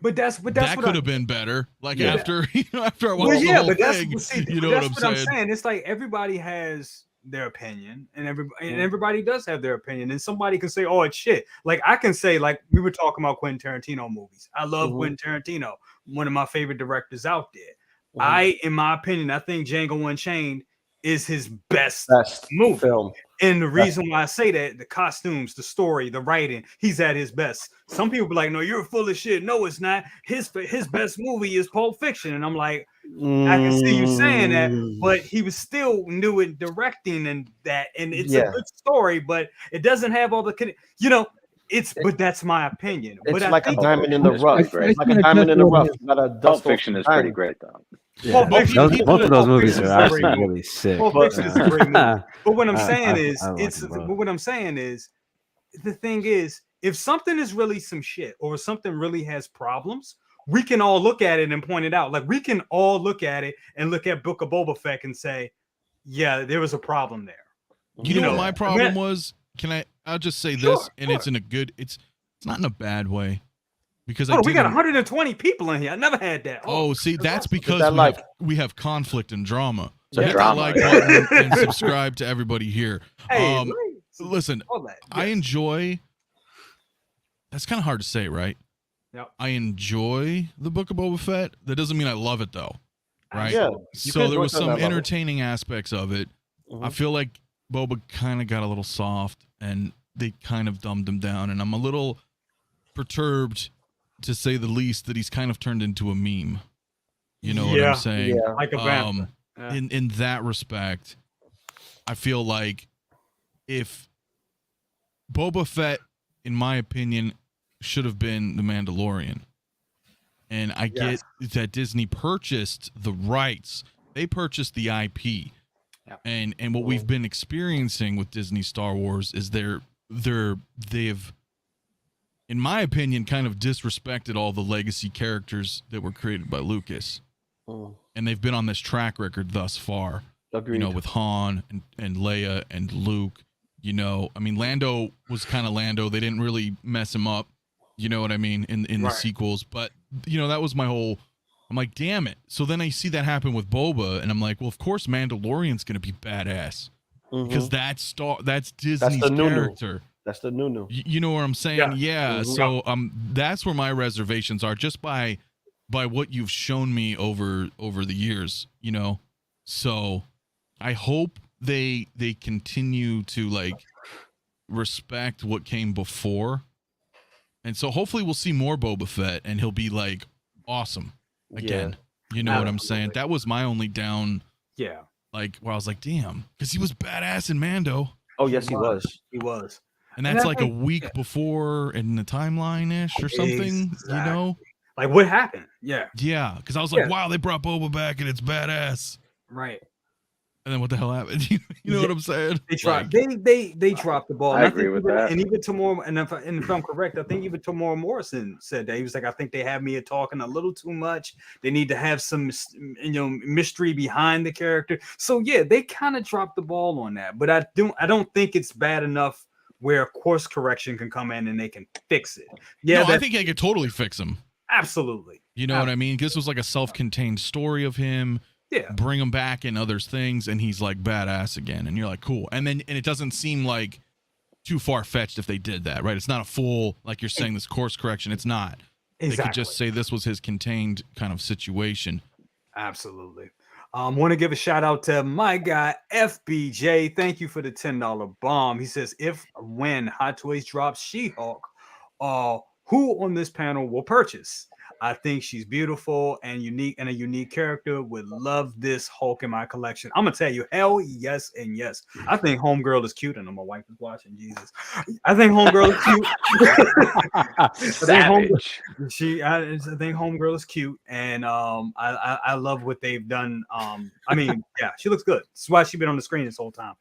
But that's that could have been better. Like after after I watched the whole thing, you know what I'm saying? It's like everybody has their opinion, and everybody does have their opinion. And somebody can say, "Oh, it's shit." Like I can say, like we were talking about Quentin Tarantino movies. I love Quentin Tarantino, one of my favorite directors out there. In my opinion, I think Django Unchained is his best movie. Film. And the reason why I say that, the costumes, the story, the writing, he's at his best. Some people be like, no, you're full of shit. No, it's not. His best movie is Pulp Fiction. And I'm like, I can see you saying that, but he was still new at directing and that. And it's a good story, but it doesn't have all the, but that's my opinion. It's like a diamond in the rough. It's like a diamond in the rough. Not a Pulp Fiction is pretty great, though. Yeah, Pulp Fiction- both of those Pulp movies Fiction are is a great actually movie. really sick. Pulp Fiction is a great movie. But what I'm saying is, I like it's them both. but what I'm saying is, the thing is, if something is really some shit or something really has problems, we can all look at it and point it out. Like we can all look at it and look at Book of Boba Fett and say, yeah, there was a problem there. You know what my problem was? I'll just say this, and it's in a good. It's not in a bad way, because we got 120 people in here. I never had that. Oh, see, that's because that we have conflict and drama. So Yeah. hit that Drama, like yeah. button and subscribe to everybody here. Hey, Listen, all that. I Yes. enjoy. That's kind of hard to say, right? Yep. I enjoy the Book of Boba Fett. That doesn't mean I love it, though. Right? Yeah. So there was some entertaining entertaining aspects of it. I feel like Boba kind of got a little soft, and they kind of dumbed him down, and I'm a little perturbed, to say the least, that he's kind of turned into a meme. You know what I'm saying? Yeah. Like a vampire. Yeah. In that respect, I feel like if Boba Fett, in my opinion, should have been the Mandalorian. And I get that Disney purchased the rights. They purchased the IP. Yep. And what we've been experiencing with Disney Star Wars is they've, in my opinion, kind of disrespected all the legacy characters that were created by Lucas. And they've been on this track record thus far. Agreed. You know, with Han and Leia and Luke. You know, I mean, Lando was kind of Lando. They didn't really mess him up. You know what I mean? In the sequels. But, you know, that was my whole... I'm like, damn it. So then I see that happen with Boba, and I'm like, well, of course Mandalorian's going to be badass. Because that's Disney's character. That's the new. You know what I'm saying? Yeah. So that's where my reservations are, just by what you've shown me over the years, you know. So I hope they continue to like respect what came before. And so hopefully we'll see more Boba Fett, and he'll be like awesome again. You know what I'm saying? That was my only down. Yeah. Like, where I was like, damn, because he was badass in Mando. Oh yes, he was. He was. And that's like a week before in the timeline-ish or something, you know? Like, what happened? Yeah. Yeah, because I was like, wow, they brought Boba back and it's badass. Right. And then what the hell happened? You know what I'm saying? They dropped. They dropped the ball. I agree with that. And even Tamora, and if I'm correct, I think even Tamora Morrison said that he was like, I think they have me talking a little too much. They need to have some, mystery behind the character. So yeah, they kind of dropped the ball on that. But I don't think it's bad enough where course correction can come in and they can fix it. Yeah, no, I think they could totally fix him. Absolutely. You know what I mean? This was like a self-contained story of him. Yeah. Bring him back in other things, and he's like badass again. And you're like, cool. And it doesn't seem like too far-fetched if they did that, right? It's not a full, like you're saying, this course correction. It's not. Exactly. They could just say this was his contained kind of situation. Absolutely. Want to give a shout out to my guy FBJ. Thank you for the $10 bomb. He says, when Hot Toys drops She-Hulk, who on this panel will purchase? I think she's beautiful and unique, and a unique character. Would love this Hulk in my collection. I'm gonna tell you, hell yes and yes. I think Homegirl is cute, and my wife is watching. Jesus, I think Homegirl is cute. Savage. I think Homegirl is cute, and I love what they've done. I mean, yeah, she looks good. That's why she's been on the screen this whole time.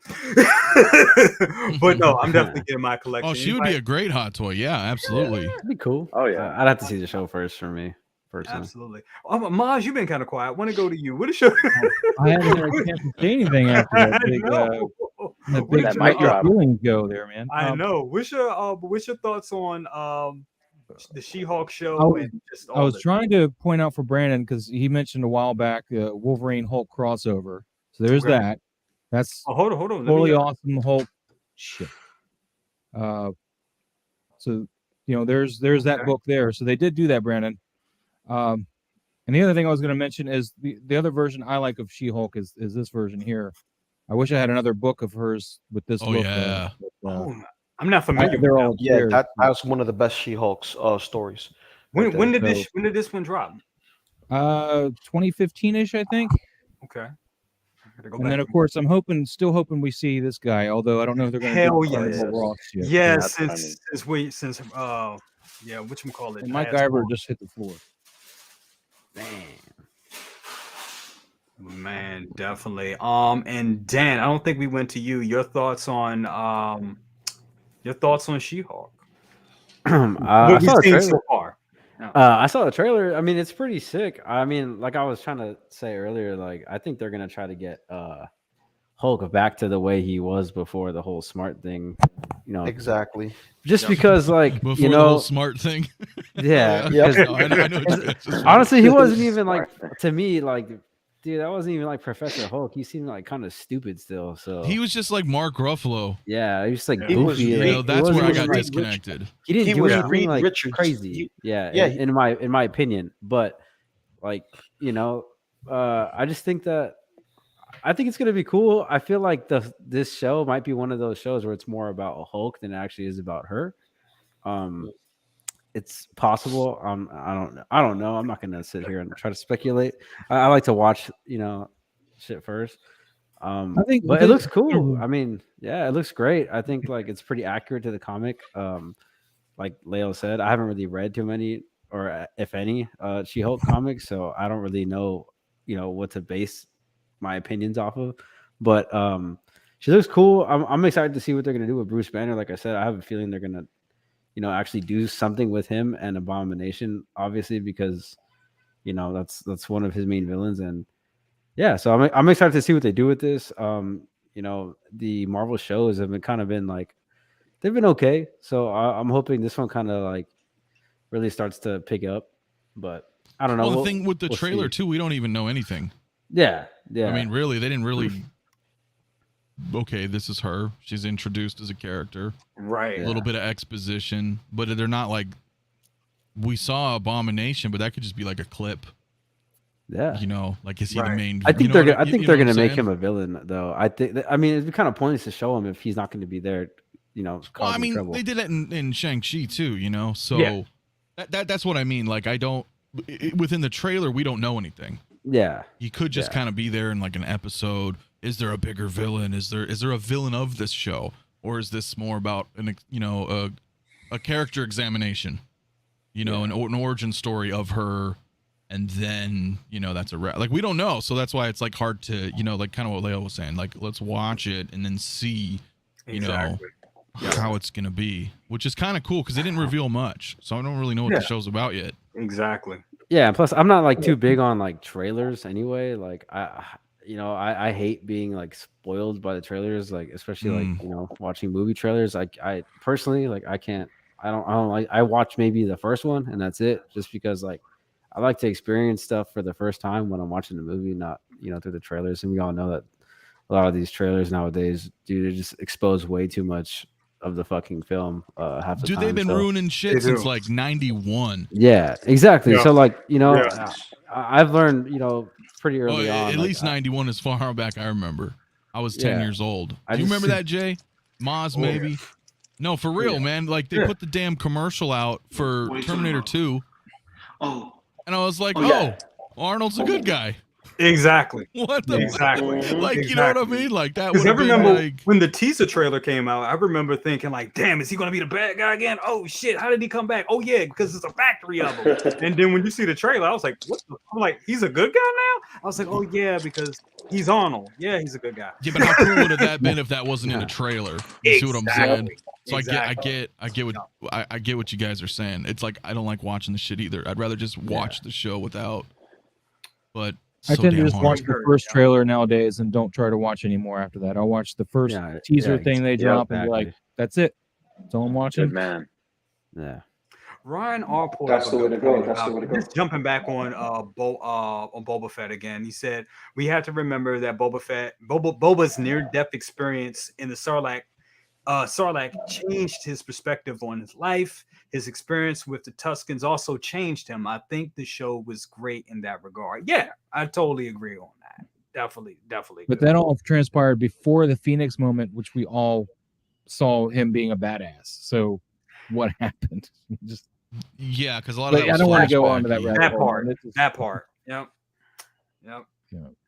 But no, I'm definitely getting my collection. Oh, she would be a great hot toy. Yeah, absolutely. That'd be cool. Oh yeah. I'd have to see the show first for me. Personally. Absolutely. Maj, you've been kind of quiet. I want to go to you. What is your? I haven't had a chance to say anything after that big, That mic drop. feelings go there, man. I know. What's your thoughts on the She-Hulk show? I was trying to point out for Brandon because he mentioned a while back Wolverine Hulk crossover. So there's that. That's hold on. totally awesome Hulk shit. So there's that book there. So they did do that, Brandon. And the other thing I was going to mention is the other version I like of She-Hulk is this version here. I wish I had another book of hers with this look. Yeah. I'm not familiar. They're all that was one of the best She-Hulk's stories. When did this one drop? 2015-ish, I think. Okay. And then of course I'm still hoping we see this guy, although I don't know if they're going to Hell do yes. Ross yet. Yeah, since whatchamacallit. Mike Ivor just hit the floor. Man. man, definitely. And Dan, I don't think we went to you. Your thoughts on She-Hulk? I What we've saw the seen trailer. so far. No. I saw the trailer. I mean, it's pretty sick. I mean, like I was trying to say earlier, like I think they're gonna try to get Hulk back to the way he was before the whole smart thing. You know, Exactly. just because, like, Before you the whole know, smart thing. yeah. Yep. because No, I know what you guys just honestly, he wasn't even like Smart. to me, like, dude, that wasn't even like Professor Hulk. He seemed like kind of stupid still. So He was just like Mark Ruffalo. yeah, he was just like He was goofy. Reed- like, You know, it that's where wasn't I even, got like, disconnected. he didn't He do was anything Reed like Richards. crazy. Yeah, in my opinion. But like, you know, I just think that I think it's gonna be cool. I feel like this show might be one of those shows where it's more about Hulk than it actually is about her. It's possible. I don't know. I'm not gonna sit here and try to speculate. I like to watch, you know, shit first. I think But it looks cool. I mean, yeah, it looks great. I think like it's pretty accurate to the comic. Like Leo said, I haven't really read too many or if any She-Hulk comics, so I don't really know, you know, what to base my opinions off of. But she looks cool. I'm excited to see what they're gonna do with Bruce Banner. Like I said, I have a feeling they're gonna, you know, actually do something with him and Abomination, obviously, because you know that's one of his main villains. And yeah, so I'm excited to see what they do with this. You know, the Marvel shows have been like they've been okay. So I'm hoping this one kind of like really starts to pick up. But I don't know. Well, the thing with the we'll trailer see. too, we don't even know anything. Yeah. I mean, really, they didn't really. Okay, this is her. She's introduced as a character. Right. A little bit of exposition, but they're not like. We saw Abomination, but that could just be like a clip. Yeah. You know, like is he the Right. main? I think you know they're what gonna. I you think know they're what I'm gonna make saying? him a villain, though. I think. I mean, it'd be kind of pointless to show him if he's not going to be there. You know, Well, I causing mean, trouble. they did it in Shang-Chi too. You know, so Yeah. that's what I mean. Like, I don't. Within the trailer, we don't know anything. Yeah. He could just Yeah. kind of be there in like an episode. Is there a bigger villain? Is there a villain of this show, or is this more about a character examination? You know, an origin story of her, and then that's a like we don't know. So that's why it's like hard to like kind of what Leo was saying. Like let's watch it and then see Exactly. how it's gonna be, which is kind of cool because they didn't reveal much. So I don't really know what the show's about yet. Exactly. Yeah, and plus I'm not like too big on like trailers anyway. Like I hate being like spoiled by the trailers, like especially like watching movie trailers. I personally like I don't like I watch maybe the first one and that's it, just because like I like to experience stuff for the first time when I'm watching the movie, not through the trailers. And we all know that a lot of these trailers nowadays, dude, they just expose way too much of the fucking film half the time. Dude, they've been ruining shit since like 91. Yeah, exactly. Yeah. So like Yeah. I've learned pretty Well, early on. at like, least 91 is far back I remember. I was 10 Yeah. years old. Do I you just- remember that, Jay? Maz, maybe? No, for real, man. Like, they put the damn commercial out for What are you Terminator talking 2, Oh, and I was like, yeah. Arnold's a good guy. Exactly. What the Exactly. Like, you know what I Exactly. mean? Like, that Because would I have been remember like... when the teaser trailer came out, I remember thinking like, damn, is he going to be the bad guy again? Oh, shit. How did he come back? Oh, yeah, because it's a factory of them. And then when you see the trailer, I was like, what the? I'm like, he's a good guy now? I was like, oh, yeah, because he's Arnold. Yeah, he's a good guy. Yeah, but how cool would have that been if that wasn't in a trailer? You see what I'm saying? So Exactly. I get what you guys are saying. It's like I don't like watching the shit either. I'd rather just watch the show without. But I so tend to damn just hard. watch the first trailer nowadays and don't try to watch any more after that. I'll watch the first teaser thing they drop and be like, that's it. That's all I'm watching. Good man. Yeah. Ryan Arport. That's the way to go. That's the way to go. Just jumping back on Boba Fett again. He said we have to remember that Boba's near-death experience in the Sarlacc changed his perspective on his life. His experience with the Tuskens also changed him. I think the show was great in that regard. Yeah, I totally agree on that. Definitely. But that all transpired before the Phoenix moment, which we all saw him being a badass. So what happened? Just Yeah, because a lot of But that I don't want to go flashback, on to that yeah. rabbit That hole. part. This is- That part. Yep. Yeah.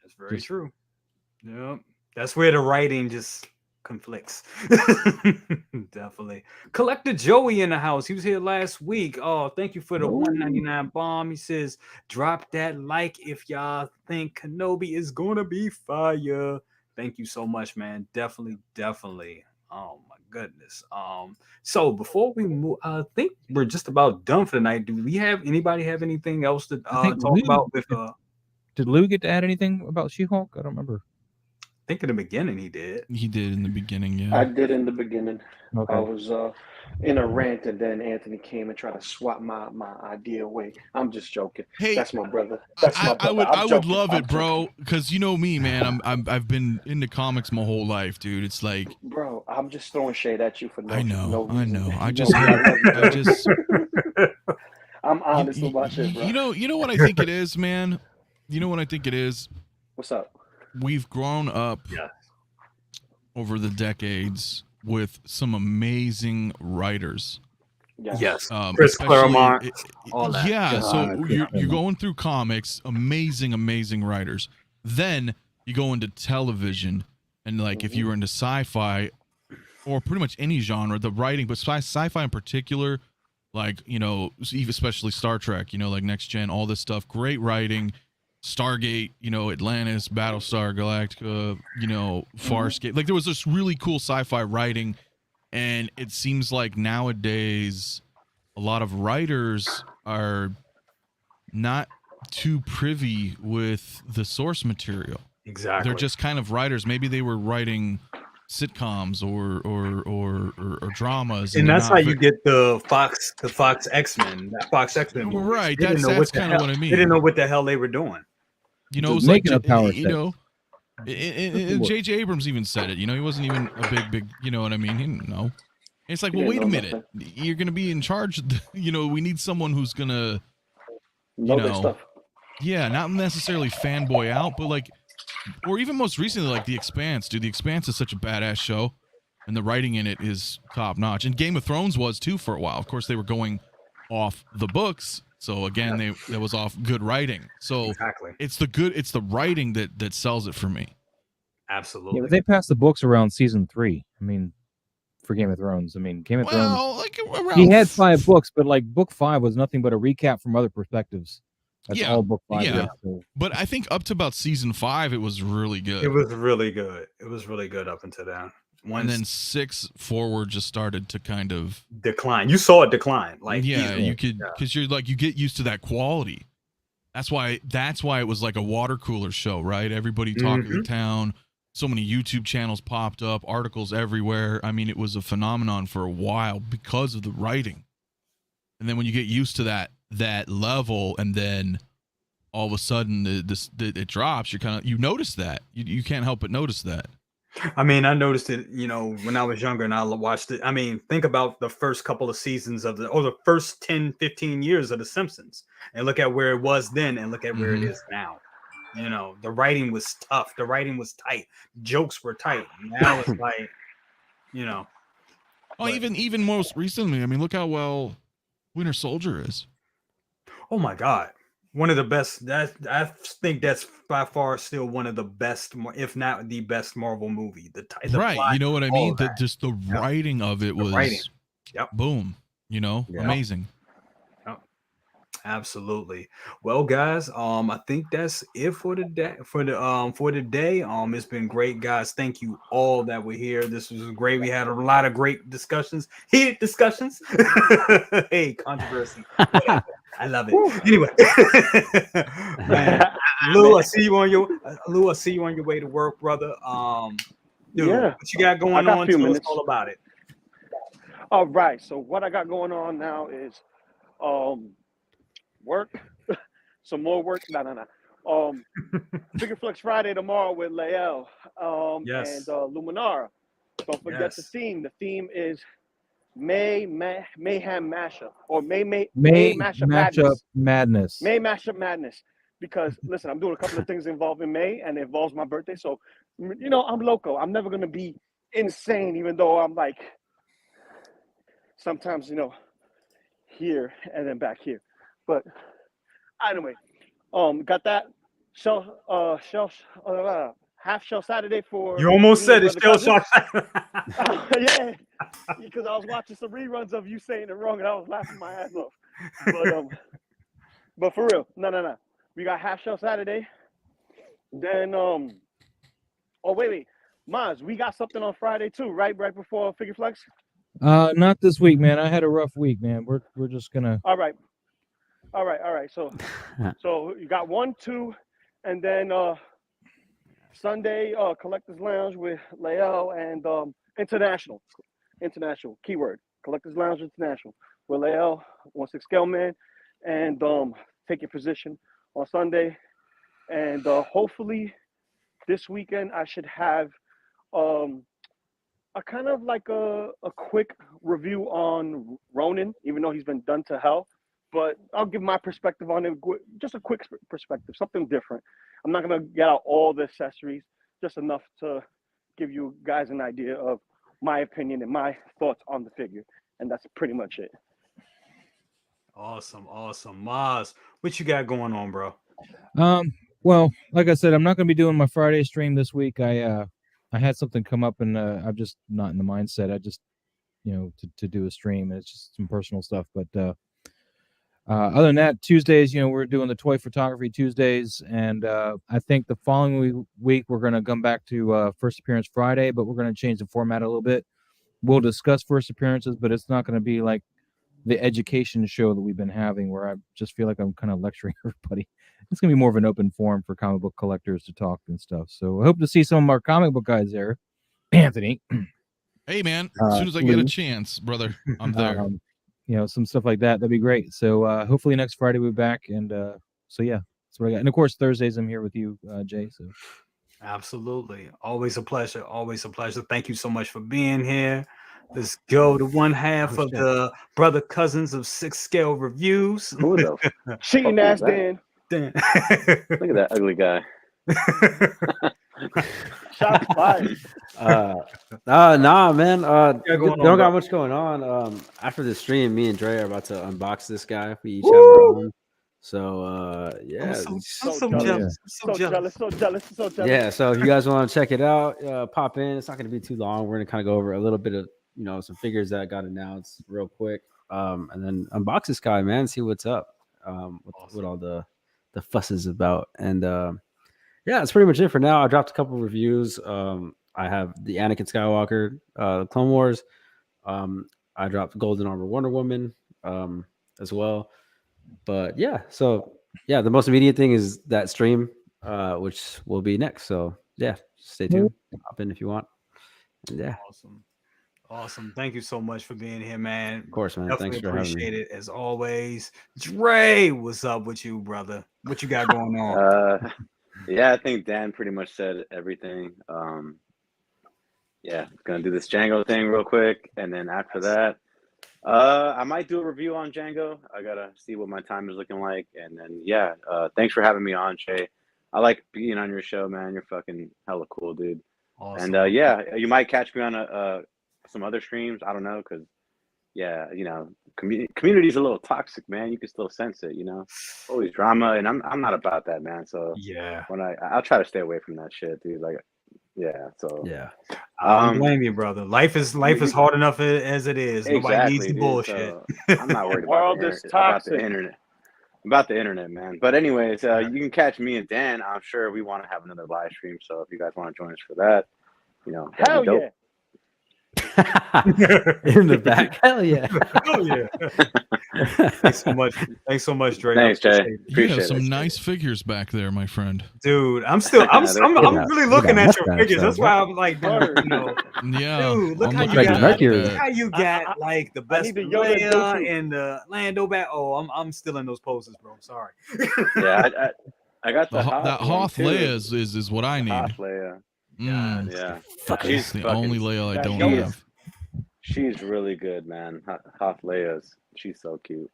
That's very Just- true. Yep. That's where the writing just conflicts. Definitely. Collector Joey in the house. He was here last week. Oh, thank you for the 199 bomb. He says, drop that like if y'all think Kenobi is gonna be fire. Thank you so much, man. Definitely. Oh my goodness. So before we move, I think we're just about done for the night. Do we have anybody have anything else to I think talk about with Did Lou get to add anything about She-Hulk? I don't remember. I think in the beginning he did. He did in the beginning, yeah. I did in the beginning. Okay. I was in a rant, and then Anthony came and tried to swap my idea away. I'm just joking. Hey, That's my brother. That's my I brother. would joking. love I'm it, bro, because you know me, man. I've been into comics my whole life, dude. It's like, bro, I'm just throwing shade at you for no, I know. reason. I You just know, hope, love you, I bro. just I'm honest about shit, bro. you know what I think it is, man. You know what I think it is. What's up? We've grown up over the decades with some amazing writers. Yes. Chris Especially- Claremont, all that. Yeah, so Chris you're Claremont. going through comics, amazing writers. Then you go into television, and like if you were into sci-fi or pretty much any genre, the writing, but sci-fi in particular, like, you know, especially Star Trek, you know, like Next Gen, all this stuff, great writing. Stargate, you know, Atlantis, Battlestar Galactica, you know, Farscape. Like there was this really cool sci-fi writing, and it seems like nowadays a lot of writers are not too privy with the source material. Exactly. They're just kind of writers. Maybe they were writing sitcoms or dramas, and they're that's not how you get the Fox X-Men, that Fox X-Men movie. Right, They didn't know that's the kind of hell- what I mean. They didn't know what the hell they were doing. You know, it Just was like, making a power you set. know, J.J. Abrams even said it. You know, he wasn't even a big, you know what I mean? He didn't know. It's like, He well, didn't wait a know minute. You're going to be in charge. You know, we need someone who's going to, Know you their know, stuff. yeah, not necessarily fanboy out, but like, or even most recently, like The Expanse. Dude, The Expanse is such a badass show, and the writing in it is top notch. And Game of Thrones was too for a while. Of course, they were going off the books. So again, that was off good writing. So Exactly. it's the writing that sells it for me. Absolutely. Yeah, but they passed the books around season 3. I mean, for Game of Thrones. I mean, Game of Thrones. Well, like around He had 5 books, but like book 5 was nothing but a recap from other perspectives. That's Yeah, all book 5 yeah. is. So. But I think up to about season 5, it was really good. It was really good. It was really good up until then. And then 6 forward just started to kind of decline. You saw it decline. Like yeah, you could, because you're like, you get used to that quality. That's why it was like a water cooler show, right? Everybody talking the town. So many YouTube channels popped up, articles everywhere. I mean, it was a phenomenon for a while because of the writing. And then when you get used to that level, and then all of a sudden it drops, you notice that. You can't help but notice that. I mean, I noticed it, you know, when I was younger and I watched it. I mean, think about the first couple of seasons of the first 10, 15 years of The Simpsons, and look at where it was then and look at where it is now. You know, the writing was tough. The writing was tight. Jokes were tight. Now it's like, you know. Oh, even most recently, I mean, look how well Winter Soldier is. Oh my God. One of the best. I think that's by far still one of the best, if not the best Marvel movie. The right, plot, you know what I all mean? of that. Just the writing of it was boom, you know, amazing. Absolutely. Well, guys, I think that's it for the day. For today, it's been great, guys. Thank you all that were here. This was great. We had a lot of great discussions, heated discussions. Hey, controversy. I love it. Anyway, man, Lou, I see you on your way to work, brother. Dude, what you got going on? Tell us all about it. All right. So what I got going on now is work, some more work. No. Figure Flex Friday tomorrow with Lael and Luminara. Don't forget the theme. The theme is Mayhem Mashup or May Mashup Madness. May Mashup Madness. Because listen, I'm doing a couple of things involving May, and it involves my birthday. So, you know, I'm loco. I'm never gonna be insane, even though I'm like sometimes, you know, here and then back here. But anyway, got that half shell Saturday for. You almost me said and it. Brother Shell Cousins. shock. Yeah, because I was watching some reruns of you saying it wrong, and I was laughing my ass off. But for real, no. We got half shell Saturday. Then oh wait, Maz, we got something on Friday too, right? Right before Figure Flex. Not this week, man. I had a rough week, man. We're just gonna. All right. So you got 1, 2, and then Sunday Collectors Lounge with Lael and International keyword Collectors Lounge International with Lael 1/6 scale man, and take your position on Sunday, and hopefully this weekend I should have a kind of like a quick review on Ronin, even though he's been done to hell. But I'll give my perspective on it, just a quick perspective, something different. I'm not going to get out all the accessories, just enough to give you guys an idea of my opinion and my thoughts on the figure. And that's pretty much it. Awesome. Maz, what you got going on, bro? Well, like I said, I'm not going to be doing my Friday stream this week. I had something come up, and I'm just not in the mindset. I just, to do a stream. It's just some personal stuff, but other than that, Tuesdays, we're doing the toy photography Tuesdays, and I think the following week we're going to come back to first appearance Friday, but we're going to change the format a little bit. We'll discuss first appearances, but it's not going to be like the education show that we've been having, where I just feel like I'm kind of lecturing everybody. It's going to be more of an open forum for comic book collectors to talk and stuff. So I hope to see some of our comic book guys there. Anthony. Hey, man. As soon as I get a chance, brother, I'm there. Some stuff like that. That'd be great. So hopefully next Friday we'll be back. And so, yeah, that's what I got. And, of course, Thursdays I'm here with you, Jay. So Absolutely. Always a pleasure. Thank you so much for being here. Let's go to one half of the Brother Cousins of 6 Scale Reviews. Who the cheating ass Dan. Look at that ugly guy. Shots fired. Nah, man. going Don't on, got bro? much going on. After the stream, me and Dre are about to unbox this guy. We each have our own. So yeah. I'm so jealous. So jealous. Yeah, so if you guys want to check it out, pop in. It's not going to be too long. We're going to kind of go over a little bit of some figures that got announced real quick, and then unbox this guy, man. See what's up. What all the fuss is about, and yeah, that's pretty much it for now. I dropped a couple reviews. I have the Anakin Skywalker, Clone Wars. I dropped Golden Armor Wonder Woman as well. But yeah, so yeah, the most immediate thing is that stream, which will be next. So yeah, stay tuned. Hop in if you want. And yeah, awesome. Thank you so much for being here, man. Of course, man. Definitely Thanks for having me. appreciate it as always. Dre, what's up with you, brother? What you got going on? Yeah, I think Dan pretty much said everything. Yeah, gonna do this Django thing real quick, and then after that, I might do a review on Django. I gotta see what my time is looking like, and then yeah, thanks for having me on, Shay. I like being on your show, man. You're fucking hella cool, dude. Awesome. And yeah, you might catch me on some other streams. I don't know, because yeah, community's a little toxic, man. You can still sense it, always drama, and I'm not about that, man. So yeah, when I'll try to stay away from that shit, dude. Like, yeah. So yeah, I don't blame you, brother. Life is hard enough as it is. Nobody needs the bullshit. So I'm not worried about the internet. About the internet, man. But anyways, you can catch me and Dan. I'm sure we want to have another live stream. So if you guys want to join us for that, hell yeah. In the back, hell yeah. Thanks so much, Dre. Thanks, Jay. You have some nice figures back there, my friend. Dude, I'm really looking at your figures. That's why I'm like, yeah. Dude, look how you got like the best Leia and the Lando back. Oh, I'm still in those poses, bro. Sorry. Yeah, I got that Hoth Leia is what I need. Hoth Leia. Yeah. She's the only Leia I don't have. She's really good, man. Hoth Leia's. She's so cute.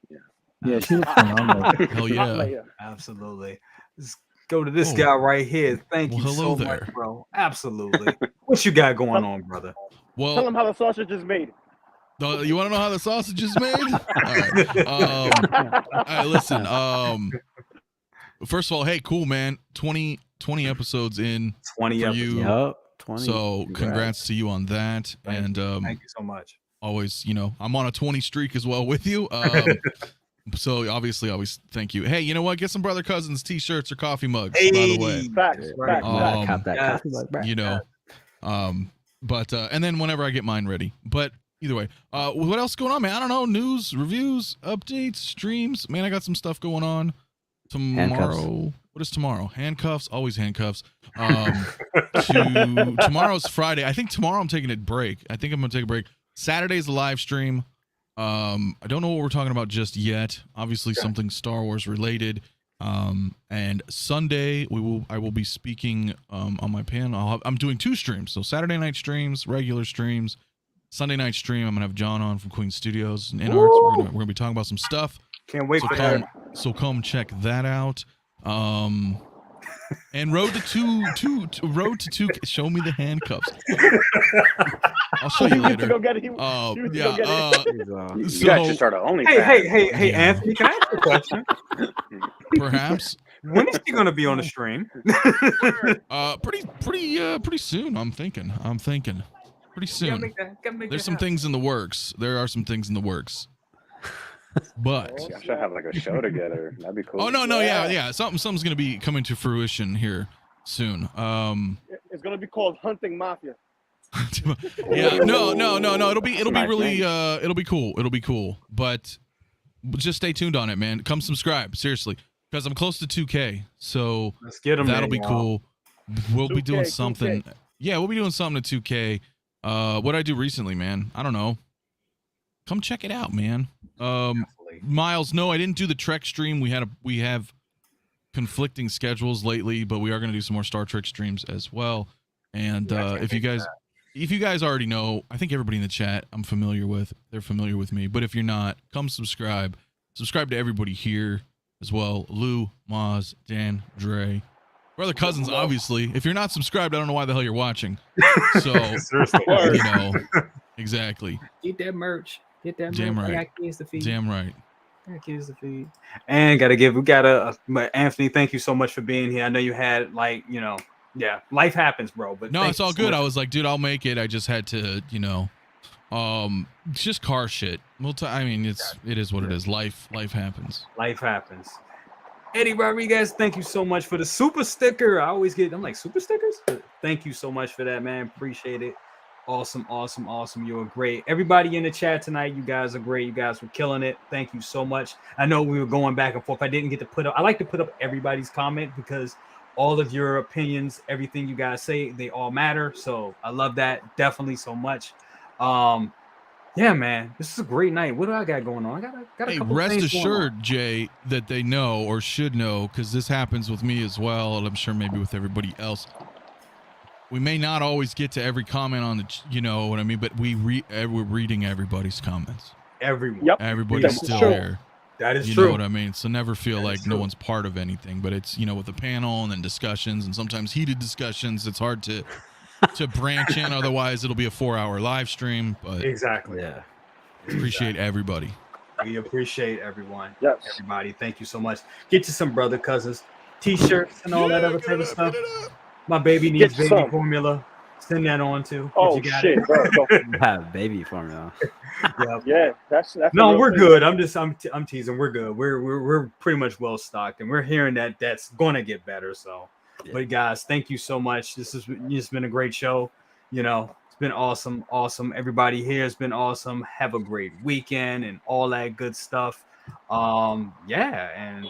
Yeah, she looks phenomenal. Hell yeah. Absolutely. Let's go to this guy right here. Thank you so much, bro. Absolutely. What you got going on, brother? Well, tell them how the sausage is made. You want to know how the sausage is made? All right. Listen. first of all, hey, cool, man. 20 episodes in 20 for episodes. you. Yep. 20. So congrats to you on that. Thank you so much. Always, I'm on a 20 streak as well with you. So obviously, always thank you. Hey, you know what? Get some Brother Cousins t-shirts or coffee mugs, by the way. Facts. Right. Cop that coffee mug back. But and then whenever I get mine ready. But either way, what else going on, man? I don't know. News, reviews, updates, streams. Man, I got some stuff going on tomorrow. Handcuffs. What is tomorrow? Handcuffs. Always handcuffs. Tomorrow's Friday. I think tomorrow I'm taking a break. I think I'm gonna take a break. Saturday's a live stream. I don't know what we're talking about just yet. Obviously, something Star Wars related. And Sunday I will be speaking on my panel. I'm doing 2 streams. So Saturday night streams, regular streams. Sunday night stream, I'm gonna have John on from Queen Studios and Arts. We're gonna be talking about some stuff. Can't wait So for come, that. so come check that out. And road to 2. Show me the handcuffs. I'll show you You later. go get it. Yeah. You guys should start an OnlyFans. Hey, Yeah. Anthony, can I ask you a question? Perhaps. When is he gonna be on the stream? Pretty soon. I'm thinking. Pretty soon. There's some things in the works. There are some things in the works. But I should have like a show together. That'd be cool. oh no, yeah. Something's gonna be coming to fruition here soon. It's gonna be called Hunting Mafia. Yeah, no. It'll be really it'll be cool. But just stay tuned on it, man. Come subscribe, seriously, because I'm close to 2K. So Let's get him. that'll be cool. We'll be doing 2K. something. Yeah, we'll be doing something at 2K. What I do recently, man. I don't know. Come check it out, man. Miles, no, I didn't do the Trek stream. We have conflicting schedules lately, but we are going to do some more Star Trek streams as well. And if you guys already know, I think everybody in the chat they're familiar with me. But if you're not, come subscribe. Subscribe to everybody here as well. Lou, Maz, Dan, Dre, Brother Cousins, obviously. If you're not subscribed, I don't know why the hell you're watching. So, exactly. Get that merch. Get that Damn merch. right. I got kids to feed. Damn right. I got kids to feed. And Anthony, thank you so much for being here. I know you had life happens, bro. But No, it's all good. I much. was like, dude, I'll make it. I just had to, it's just car shit. It is what it is. Life happens. Life happens. Eddie Rodriguez, thank you so much for the super sticker. I'm like, super stickers? Thank you so much for that, man. Appreciate it. Awesome. You were great. Everybody in the chat tonight, you guys are great. You guys were killing it. Thank you so much. I know we were going back and forth. I didn't get to I like to put up everybody's comment because all of your opinions, everything you guys say, they all matter. So I love that definitely so much. Yeah, man, this is a great night. What do I got going on? I got a couple rest things going on. assured, Jay, that they know or should know, because this happens with me as well, and I'm sure maybe with everybody else. We may not always get to every comment on the, you know what I mean, but we're reading everybody's comments. Everyone. Yep. Everybody's That's still true. here. That is You true. know what I mean? So never feel That like is no true. one's part of anything, but it's, with the panel and then discussions and sometimes heated discussions, it's hard to branch in. Otherwise, it'll be a 4-hour live stream, but Exactly. Yeah. appreciate everybody. We appreciate everyone. Yes. Everybody, thank you so much. Get you some Brother Cousins t-shirts and all that other type of stuff. My baby needs Get baby some. formula. Send that on too. Oh if you got shit, it. bro. Have baby formula. Yeah. Yeah, that's No, a real we're thing. good. I'm teasing. We're good. We're pretty much well stocked, and we're hearing that's gonna get better. So, Yeah. but guys, thank you so much. This has been a great show. It's been awesome. Everybody here has been awesome. Have a great weekend and all that good stuff. Yeah, and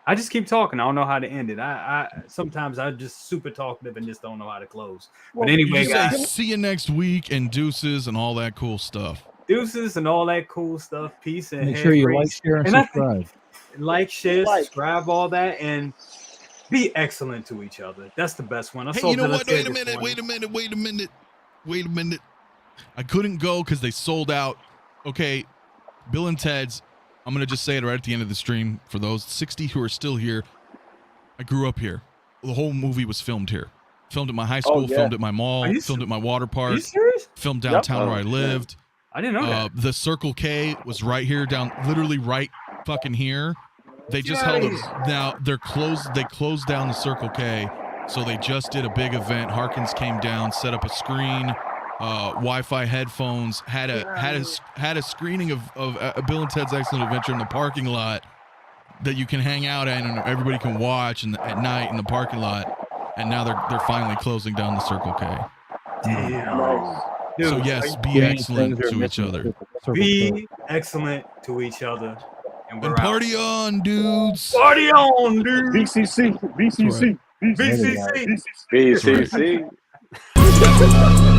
I just keep talking. I don't know how to end it. I sometimes I just super talkative and just don't know how to close. Well, But anyway, You say guys, see you next week and deuces and all that cool stuff. deuces and all that cool stuff. Peace and Make sure you like, grace. share, and And I think- subscribe. Like, share, Like. subscribe, all that, and be excellent to each other. That's the best one. I Hey, saw you know Villa what? say Wait a this minute. morning. Wait a minute. I couldn't go because they sold out. Okay, Bill and Ted's. I'm going to just say it right at the end of the stream for those 60 who are still here. I grew up here. The whole movie was filmed here. Filmed at my high school, yeah. filmed at my mall, Are you filmed at my water Are park, you serious? filmed downtown where I Oh, lived. I didn't know that. The Circle K was right here, literally right fucking here. They just held a, now they're closed. They closed down the Circle K, so they just did a big event. Harkins came down, set up a screen, Wi-Fi headphones, had a screening of Bill and Ted's Excellent Adventure in the parking lot that you can hang out at and everybody can watch at night in the parking lot. And now they're finally closing down the Circle K. Damn. Dude, So yes, be excellent to each other. Be excellent to each other. And we're And party on, dudes. Party on, dude. BCC. That's right. BCC. BCC.